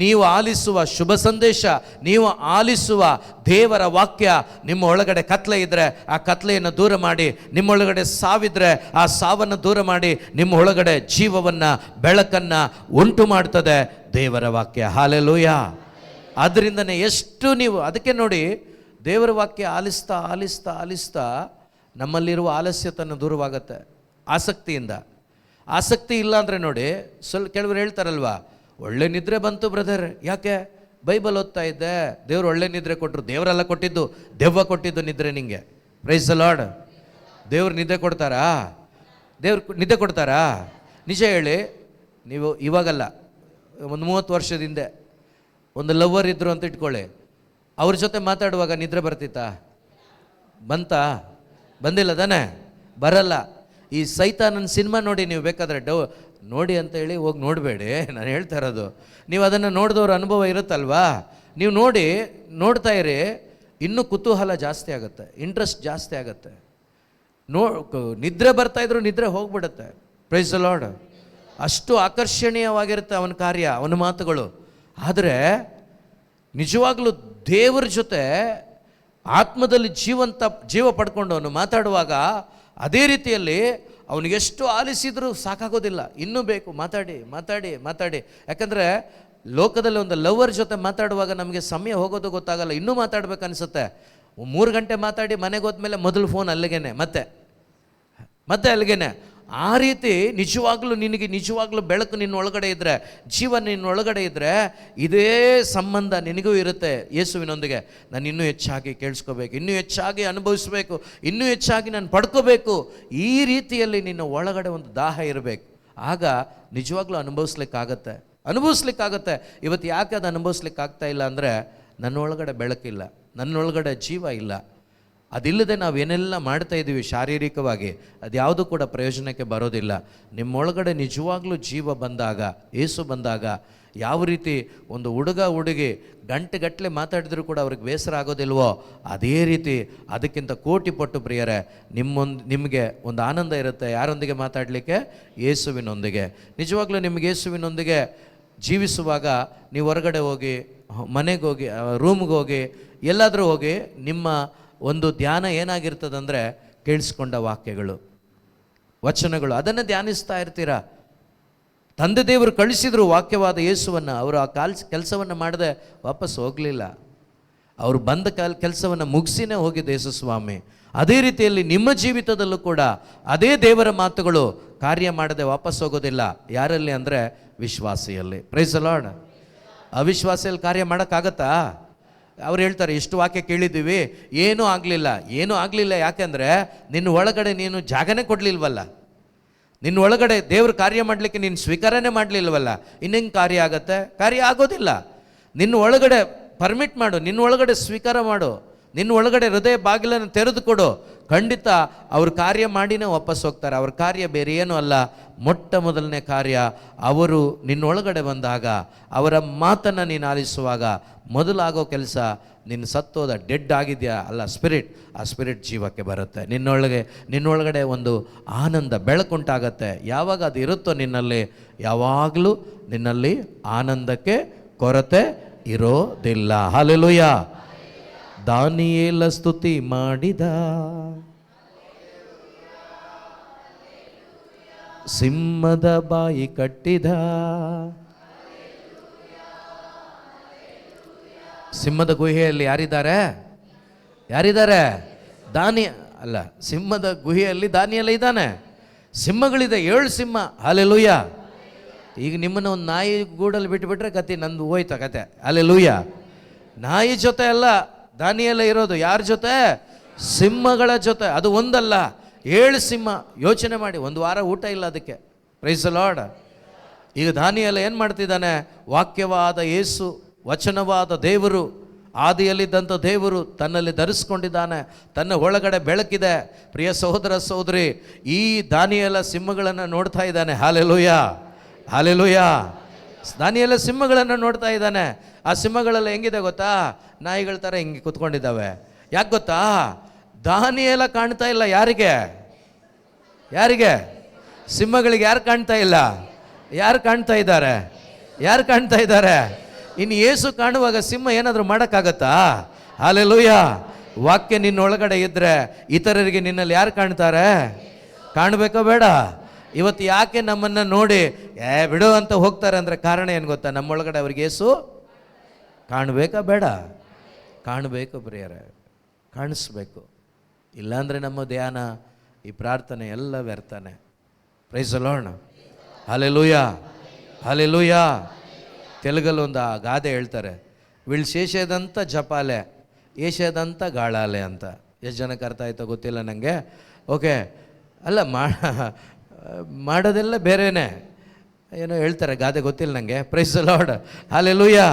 ನೀವು ಆಲಿಸುವ ಶುಭ ಸಂದೇಶ, ನೀವು ಆಲಿಸುವ ದೇವರ ವಾಕ್ಯ ನಿಮ್ಮ ಒಳಗಡೆ ಕತ್ಲೆ ಇದ್ದರೆ ಆ ಕತ್ಲೆಯನ್ನು ದೂರ ಮಾಡಿ, ನಿಮ್ಮೊಳಗಡೆ ಸಾವಿದ್ರೆ ಆ ಸಾವನ್ನು ದೂರ ಮಾಡಿ, ನಿಮ್ಮ ಒಳಗಡೆ ಜೀವವನ್ನು, ಬೆಳಕನ್ನು ಉಂಟು ಮಾಡ್ತದೆ ದೇವರ ವಾಕ್ಯ. ಹಲ್ಲೆಲೂಯ. ಆದ್ದರಿಂದನೇ ಎಷ್ಟು ನೀವು, ಅದಕ್ಕೆ ನೋಡಿ, ದೇವರ ವಾಕ್ಯ ಆಲಿಸ್ತಾ ಆಲಿಸ್ತಾ ಆಲಿಸ್ತಾ ನಮ್ಮಲ್ಲಿರುವ ಆಲಸ್ಯತನ ದೂರವಾಗತ್ತೆ. ಆಸಕ್ತಿ ಇಲ್ಲ ಅಂದರೆ ನೋಡಿ, ಕೆಲವರು ಹೇಳ್ತಾರಲ್ವಾ, ಒಳ್ಳೆ ನಿದ್ರೆ ಬಂತು ಬ್ರದರ್. ಯಾಕೆ? ಬೈಬಲ್ ಓದ್ತಾ ಇದ್ದೆ, ದೇವ್ರು ಒಳ್ಳೆ ನಿದ್ರೆ ಕೊಟ್ಟರು. ದೇವರೆಲ್ಲ ಕೊಟ್ಟಿದ್ದು, ದೆವ್ವ ಕೊಟ್ಟಿದ್ದು ನಿದ್ರೆ ನಿಂಗೆ. Price the lord. ದೇವ್ರು ನಿದ್ದೆ ಕೊಡ್ತಾರಾ? ನಿಜ ಹೇಳಿ, ನೀವು ಇವಾಗಲ್ಲ, ಒಂದು 30 ವರ್ಷದ ಹಿಂದೆ ಒಂದು ಲವ್ವರ್ ಇದ್ರು ಅಂತ ಇಟ್ಕೊಳ್ಳಿ. ಅವ್ರ ಜೊತೆ ಮಾತಾಡುವಾಗ ನಿದ್ರೆ ಬರ್ತಿತ್ತಾ? ಬಂದಿಲ್ಲ ತಾನೆ? ಬರಲ್ಲ. ಈ ಸೈತಾನನ ಸಿನಿಮಾ ನೋಡಿ, ನೀವು ಬೇಕಾದರೆ ನೋಡಿ ಅಂತ ಹೇಳಿ ಹೋಗಿ ನೋಡಬೇಡಿ, ನಾನು ಹೇಳ್ತಾ ಇರೋದು. ನೀವು ಅದನ್ನು ನೋಡಿದವ್ರ ಅನುಭವ ಇರುತ್ತಲ್ವಾ, ನೀವು ನೋಡ್ತಾ ಇರಿ, ಇನ್ನೂ ಕುತೂಹಲ ಜಾಸ್ತಿ ಆಗುತ್ತೆ, ಇಂಟ್ರೆಸ್ಟ್ ಜಾಸ್ತಿ ಆಗುತ್ತೆ. ನಿದ್ರೆ ಬರ್ತಾಯಿದ್ರು ನಿದ್ರೆ ಹೋಗ್ಬಿಡುತ್ತೆ. Price the lord. ಅಷ್ಟು ಆಕರ್ಷಣೀಯವಾಗಿರುತ್ತೆ ಅವನ ಕಾರ್ಯ, ಅವನ ಮಾತುಗಳು. ಆದರೆ ನಿಜವಾಗ್ಲೂ ದೇವರ ಜೊತೆ ಆತ್ಮದಲ್ಲಿ ಜೀವ ಪಡ್ಕೊಂಡು ಅವನು ಮಾತಾಡುವಾಗ ಅದೇ ರೀತಿಯಲ್ಲಿ ಅವನಿಗೆಷ್ಟು ಆಲಿಸಿದರೂ ಸಾಕಾಗೋದಿಲ್ಲ, ಇನ್ನೂ ಬೇಕು, ಮಾತಾಡಿ. ಯಾಕಂದರೆ ಲೋಕದಲ್ಲಿ ಒಂದು ಲವರ್ ಜೊತೆ ಮಾತಾಡುವಾಗ ನಮಗೆ ಸಮಯ ಹೋಗೋದು ಗೊತ್ತಾಗಲ್ಲ, ಇನ್ನೂ ಮಾತಾಡ್ಬೇಕನ್ಸುತ್ತೆ. 3 ಗಂಟೆ ಮಾತಾಡಿ ಮನೆಗೆ ಹೋದ್ಮೇಲೆ ಮೊದಲು ಫೋನ್ ಅಲ್ಲಿಗೇನೆ, ಮತ್ತೆ ಅಲ್ಲಿಗೇನೆ. ಆ ರೀತಿ ನಿಜವಾಗ್ಲೂ ಬೆಳಕು ನಿನ್ನ ಒಳಗಡೆ ಇದ್ದರೆ, ಜೀವ ನಿನ್ನ ಒಳಗಡೆ ಇದ್ದರೆ, ಇದೇ ಸಂಬಂಧ ನಿನಗೂ ಇರುತ್ತೆ ಯೇಸುವಿನೊಂದಿಗೆ. ನಾನು ಇನ್ನೂ ಹೆಚ್ಚಾಗಿ ಕೇಳಿಸ್ಕೋಬೇಕು, ಇನ್ನೂ ಹೆಚ್ಚಾಗಿ ಅನುಭವಿಸ್ಬೇಕು, ಇನ್ನೂ ಹೆಚ್ಚಾಗಿ ನಾನು ಪಡ್ಕೋಬೇಕು. ಈ ರೀತಿಯಲ್ಲಿ ನಿನ್ನ ಒಳಗಡೆ ಒಂದು ದಾಹ ಇರಬೇಕು. ಆಗ ನಿಜವಾಗ್ಲೂ ಅನುಭವಿಸ್ಲಿಕ್ಕಾಗತ್ತೆ. ಇವತ್ತು ಯಾಕೆ ಅದು ಅನುಭವಿಸ್ಲಿಕ್ಕಾಗ್ತಾ ಇಲ್ಲ ಅಂದರೆ, ನನ್ನ ಒಳಗಡೆ ಬೆಳಕಿಲ್ಲ, ನನ್ನೊಳಗಡೆ ಜೀವ ಇಲ್ಲ. ಅದಿಲ್ಲದೆ ನಾವೇನೆಲ್ಲ ಮಾಡ್ತಾ ಇದ್ದೀವಿ ಶಾರೀರಿಕವಾಗಿ, ಅದ್ಯಾವುದು ಕೂಡ ಪ್ರಯೋಜನಕ್ಕೆ ಬರೋದಿಲ್ಲ. ನಿಮ್ಮೊಳಗಡೆ ನಿಜವಾಗ್ಲೂ ಜೀವ ಬಂದಾಗ, ಏಸು ಬಂದಾಗ, ಯಾವ ರೀತಿ ಒಂದು ಹುಡುಗಿ ಗಂಟೆಗಟ್ಟಲೆ ಮಾತಾಡಿದರೂ ಕೂಡ ಅವ್ರಿಗೆ ಬೇಸರ ಆಗೋದಿಲ್ವೋ, ಅದೇ ರೀತಿ ಅದಕ್ಕಿಂತ ಕೋಟಿ ಪಟ್ಟು ಪ್ರಿಯರೇ ನಿಮಗೆ ಒಂದು ಆನಂದ ಇರುತ್ತೆ. ಯಾರೊಂದಿಗೆ ಮಾತಾಡಲಿಕ್ಕೆ? ಯೇಸುವಿನೊಂದಿಗೆ. ನಿಜವಾಗ್ಲೂ ನಿಮಗೆ ಯೇಸುವಿನೊಂದಿಗೆ ಜೀವಿಸುವಾಗ ನೀವು ಹೊರಗಡೆ ಹೋಗಿ, ಮನೆಗೆ ಹೋಗಿ, ರೂಮ್ಗೆ ಹೋಗಿ, ಎಲ್ಲಾದರೂ ಹೋಗಿ, ನಿಮ್ಮ ಒಂದು ಧ್ಯಾನ ಏನಾಗಿರ್ತದಂದರೆ ಕೇಳಿಸ್ಕೊಂಡ ವಾಕ್ಯಗಳು, ವಚನಗಳು, ಅದನ್ನು ಧ್ಯಾನಿಸ್ತಾ ಇರ್ತೀರಾ. ತಂದೆ ದೇವರು ಕಳಿಸಿದ್ರು ವಾಕ್ಯವಾದ ಯೇಸುವನ್ನು. ಅವರು ಆ ಕೆಲಸವನ್ನು ಮಾಡದೆ ವಾಪಸ್ ಹೋಗಲಿಲ್ಲ. ಅವರು ಬಂದ ಕೆಲಸವನ್ನು ಮುಗಿಸಿನೇ ಹೋಗಿದ್ದು ಯೇಸು ಸ್ವಾಮಿ. ಅದೇ ರೀತಿಯಲ್ಲಿ ನಿಮ್ಮ ಜೀವಿತದಲ್ಲೂ ಕೂಡ ಅದೇ ದೇವರ ಮಾತುಗಳು ಕಾರ್ಯ ಮಾಡದೆ ವಾಪಸ್ ಹೋಗೋದಿಲ್ಲ. ಯಾರಲ್ಲಿ ಅಂದರೆ ವಿಶ್ವಾಸಿಯಲ್ಲಿ. Praise the Lord. ಅವಿಶ್ವಾಸಿಯಲ್ಲಿ ಕಾರ್ಯ ಮಾಡೋಕ್ಕಾಗತ್ತಾ? ಅವ್ರು ಹೇಳ್ತಾರೆ, ಇಷ್ಟು ವಾಕ್ಯ ಕೇಳಿದ್ದೀವಿ, ಏನೂ ಆಗಲಿಲ್ಲ. ಯಾಕೆಂದರೆ ನಿನ್ನ ಒಳಗಡೆ ನೀನು ಜಾಗನೇ ಕೊಡಲಿಲ್ವಲ್ಲ, ನಿನ್ನ ಒಳಗಡೆ ದೇವ್ರ ಕಾರ್ಯ ಮಾಡಲಿಕ್ಕೆ ನೀನು ಸ್ವೀಕಾರನೇ ಮಾಡಲಿಲ್ವಲ್ಲ. ಇನ್ನೇನು ಕಾರ್ಯ ಆಗತ್ತೆ? ಕಾರ್ಯ ಆಗೋದಿಲ್ಲ. ನಿನ್ನ ಒಳಗಡೆ ಪರ್ಮಿಟ್ ಮಾಡು, ನಿನ್ನ ಒಳಗಡೆ ಸ್ವೀಕಾರ ಮಾಡು, ನಿನ್ನ ಒಳಗಡೆ ಹೃದಯ ಬಾಗಿಲನ್ನು ತೆರೆದು ಕೊಡು. ಖಂಡಿತ ಅವ್ರ ಕಾರ್ಯ ಮಾಡಿನೇ ವಾಪಸ್ ಹೋಗ್ತಾರೆ. ಅವ್ರ ಕಾರ್ಯ ಬೇರೆ ಏನೂ ಅಲ್ಲ. ಮೊಟ್ಟ ಮೊದಲನೇ ಕಾರ್ಯ, ಅವರು ನಿನ್ನೊಳಗಡೆ ಬಂದಾಗ, ಅವರ ಮಾತನ್ನು ನೀನು ಆಲಿಸುವಾಗ ಮೊದಲಾಗೋ ಕೆಲಸ, ನಿನ್ನ ಸತ್ತೋದ ಡೆಡ್ ಆಗಿದೆಯಾ ಅಲ್ಲ, ಸ್ಪಿರಿಟ್, ಆ ಸ್ಪಿರಿಟ್ ಜೀವಕ್ಕೆ ಬರುತ್ತೆ. ನಿನ್ನೊಳಗಡೆ ಒಂದು ಆನಂದ, ಬೆಳಕುಂಟಾಗತ್ತೆ. ಯಾವಾಗ ಅದು ಇರುತ್ತೋ ನಿನ್ನಲ್ಲಿ, ಯಾವಾಗಲೂ ನಿನ್ನಲ್ಲಿ ಆನಂದಕ್ಕೆ ಕೊರತೆ ಇರೋದಿಲ್ಲ. ಹಲ್ಲೆಲೂಯಾ. ದಾನಿಯೇಲ ಸ್ತುತಿ ಮಾಡಿದ, ಸಿಂಹದ ಬಾಯಿ ಕಟ್ಟಿದ. ಸಿಂಹದ ಗುಹೆಯಲ್ಲಿ ಯಾರಿದ್ದಾರೆ? ಸಿಂಹದ ಗುಹೆಯಲ್ಲಿ ದಾನಿಯೇಲ ಇದ್ದಾನೆ. ಸಿಂಹಗಳಿದೆ, 7 ಸಿಂಹ. ಹಲ್ಲೆಲೂಯಾ. ಈಗ ನಿಮ್ಮನ್ನು ಒಂದು ನಾಯಿ ಗೂಡಲ್ಲಿ ಬಿಟ್ಟುಬಿಟ್ರೆ ಕತೆ ನಂದು ಹೋಯ್ತಾ ಕತೆ. ಹಲ್ಲೆಲೂಯಾ. ನಾಯಿ ಜೊತೆ ಅಲ್ಲ ದಾನಿಯೇಲ ಇರೋದು. ಯಾರ ಜೊತೆ? ಸಿಂಹಗಳ ಜೊತೆ. ಅದು ಒಂದಲ್ಲ, 7 ಸಿಂಹ. ಯೋಚನೆ ಮಾಡಿ, ಒಂದು ವಾರ ಊಟ ಇಲ್ಲ ಅದಕ್ಕೆ. Praise the Lord. ಈಗ ದಾನಿಯೇಲ ಏನು ಮಾಡ್ತಿದ್ದಾನೆ? ವಾಕ್ಯವಾದ ಯೇಸು, ವಚನವಾದ ದೇವರು, ಆದಿಯಲ್ಲಿದ್ದಂಥ ದೇವರು ತನ್ನಲ್ಲಿ ಧರಿಸ್ಕೊಂಡಿದ್ದಾನೆ. ತನ್ನ ಒಳಗಡೆ ಬೆಳಕಿದೆ. ಪ್ರಿಯ ಸಹೋದರ ಸಹೋದರಿ, ಈ ದಾನಿಯೇಲ ಸಿಂಹಗಳನ್ನು ನೋಡ್ತಾ ಇದ್ದಾನೆ. Hallelujah, hallelujah. ದಾನಿಯೇಲ ಸಿಂಹಗಳನ್ನು ನೋಡ್ತಾ ಇದ್ದಾನೆ. ಆ ಸಿಂಹಗಳೆಲ್ಲ ಹೆಂಗಿದೆ ಗೊತ್ತಾ? ನಾಯಿಗಳ ಥರ ಹಿಂಗೆ ಕುತ್ಕೊಂಡಿದ್ದಾವೆ. ಯಾಕೆ ಗೊತ್ತಾ? ದಾನಿಯೇಲ ಕಾಣ್ತಾ ಇಲ್ಲ. ಯಾರಿಗೆ? ಸಿಂಹಗಳಿಗೆ ಯಾರು ಕಾಣ್ತಾ ಇಲ್ಲ? ಯಾರು ಕಾಣ್ತಾ ಇದ್ದಾರೆ? ಇನ್ನು ಯೇಸು ಕಾಣುವಾಗ ಸಿಂಹ ಏನಾದರೂ ಮಾಡೋಕ್ಕಾಗತ್ತಾ? ಹಲ್ಲೆಲೂಯಾ. ವಾಕ್ಯ ನಿನ್ನೊಳಗಡೆ ಇದ್ದರೆ ಇತರರಿಗೆ ನಿನ್ನಲ್ಲಿ ಯಾರು ಕಾಣ್ತಾರೆ? ಕಾಣಬೇಕೋ ಬೇಡ? ಇವತ್ತು ಯಾಕೆ ನಮ್ಮನ್ನು ನೋಡಿ ಬಿಡು ಅಂತ ಹೋಗ್ತಾರೆ ಅಂದರೆ ಕಾರಣ ಏನು ಗೊತ್ತಾ? ನಮ್ಮೊಳಗಡೆ ಅವ್ರಿಗೆ ಯೇಸು ಕಾಣಬೇಕಾ ಬೇಡ? ಕಾಣಬೇಕು ಪ್ರಿಯರೇ, ಕಾಣಿಸ್ಬೇಕು. ಇಲ್ಲಾಂದರೆ ನಮ್ಮ ಧ್ಯಾನ, ಈ ಪ್ರಾರ್ಥನೆ ಎಲ್ಲ ವ್ಯರ್ಥನೆ. Praise the Lord. Hallelujah, hallelujah. ತೆಲುಗಲ್ಲಿ ಒಂದು ಗಾದೆ ಹೇಳ್ತಾರೆ, వీళ్ళు చేసేదంతా ಜಪಾಲೆ, ಏಷೇದಂತ ಗಾಳಾಲೆ ಅಂತ. ಎಷ್ಟು ಜನಕ್ಕೆ ಅರ್ಥ ಆಯ್ತೋ ಗೊತ್ತಿಲ್ಲ ನನಗೆ. ಓಕೆ, ಅಲ್ಲ ಮಾಡೋದೆಲ್ಲ ಬೇರೆನೇ ಏನೋ ಹೇಳ್ತಾರೆ, ಗಾದೆ ಗೊತ್ತಿಲ್ಲ ನನಗೆ. Praise the Lord. ಹಲ್ಲೆಲೂಯಾ.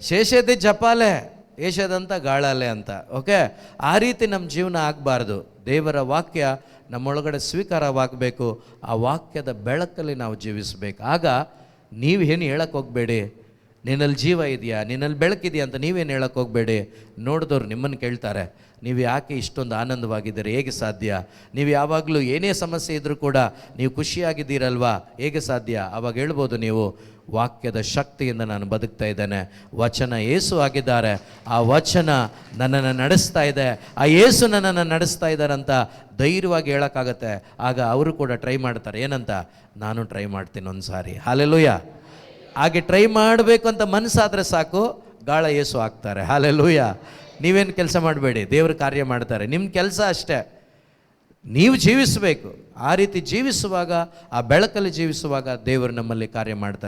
ಶೇಷದೆ ಜಪಾಲೆ, ಏಷದಂತ ಗಾಳಾಲೆ ಅಂತ. ಓಕೆ, ಆ ರೀತಿ ನಮ್ಮ ಜೀವನ ಆಗಬಾರ್ದು. ದೇವರ ವಾಕ್ಯ ನಮ್ಮೊಳಗಡೆ ಸ್ವೀಕಾರವಾಗಬೇಕು. ಆ ವಾಕ್ಯದ ಬೆಳಕಲ್ಲಿ ನಾವು ಜೀವಿಸಬೇಕು. ಆಗ ನೀವೇನು ಹೇಳಕ್ಕೆ ಹೋಗಬೇಡಿ, ನಿನ್ನಲ್ಲಿ ಜೀವ ಇದೆಯಾ, ನಿನ್ನಲ್ಲಿ ಬೆಳಕಿದೆಯಾ ಅಂತ ನೀವೇನು ಹೇಳಕ್ಕೆ ಹೋಗಬೇಡಿ. ನೋಡಿದವ್ರು ನಿಮ್ಮನ್ನು ಕೇಳ್ತಾರೆ, ನೀವು ಯಾಕೆ ಇಷ್ಟೊಂದು ಆನಂದವಾಗಿದ್ದೀರಿ? ಹೇಗೆ ಸಾಧ್ಯ? ನೀವು ಯಾವಾಗಲೂ ಏನೇ ಸಮಸ್ಯೆ ಇದ್ದರೂ ಕೂಡ ನೀವು ಖುಷಿಯಾಗಿದ್ದೀರಲ್ವಾ? ಹೇಗೆ ಸಾಧ್ಯ? ಆವಾಗ ಹೇಳ್ಬೋದು ನೀವು, ವಾಕ್ಯದ ಶಕ್ತಿಯಿಂದ ನಾನು ಬದುಕ್ತಾ ಇದ್ದೇನೆ. ವಚನ ಯೇಸು ಆಗಿದ್ದಾರೆ, ಆ ವಚನ ನನ್ನನ್ನು ನಡೆಸ್ತಾ ಇದೆ, ಆ ಯೇಸು ನನ್ನನ್ನು ನಡೆಸ್ತಾ ಇದ್ದಾರೆ ಅಂತ ಧೈರ್ಯವಾಗಿ ಹೇಳೋಕ್ಕಾಗತ್ತೆ. ಆಗ ಅವರು ಕೂಡ ಟ್ರೈ ಮಾಡ್ತಾರೆ. ಏನಂತ? ನಾನು ಟ್ರೈ ಮಾಡ್ತೀನಿ ಒಂದು ಸಾರಿ. ಹಲ್ಲೆಲೂಯಾ. ಹಾಗೆ ಟ್ರೈ ಮಾಡಬೇಕು ಅಂತ ಮನಸ್ಸಾದರೆ ಸಾಕು, ಗಾಳ ಯೇಸು ಆಗ್ತಾರೆ. ಹಲ್ಲೆಲೂಯಾ. ನೀವೇನು ಕೆಲಸ ಮಾಡಬೇಡಿ, ದೇವ್ರ ಕಾರ್ಯ ಮಾಡ್ತಾರೆ. ನಿಮ್ಮ ಕೆಲಸ ಅಷ್ಟೇ, ನೀವು ಜೀವಿಸಬೇಕು. ಆ ರೀತಿ ಜೀವಿಸುವಾಗ, ಆ ಬೆಳಕಲ್ಲಿ ಜೀವಿಸುವಾಗ ದೇವರು ನಮ್ಮಲ್ಲಿ ಕಾರ್ಯ ಮಾಡ್ತಾರೆ.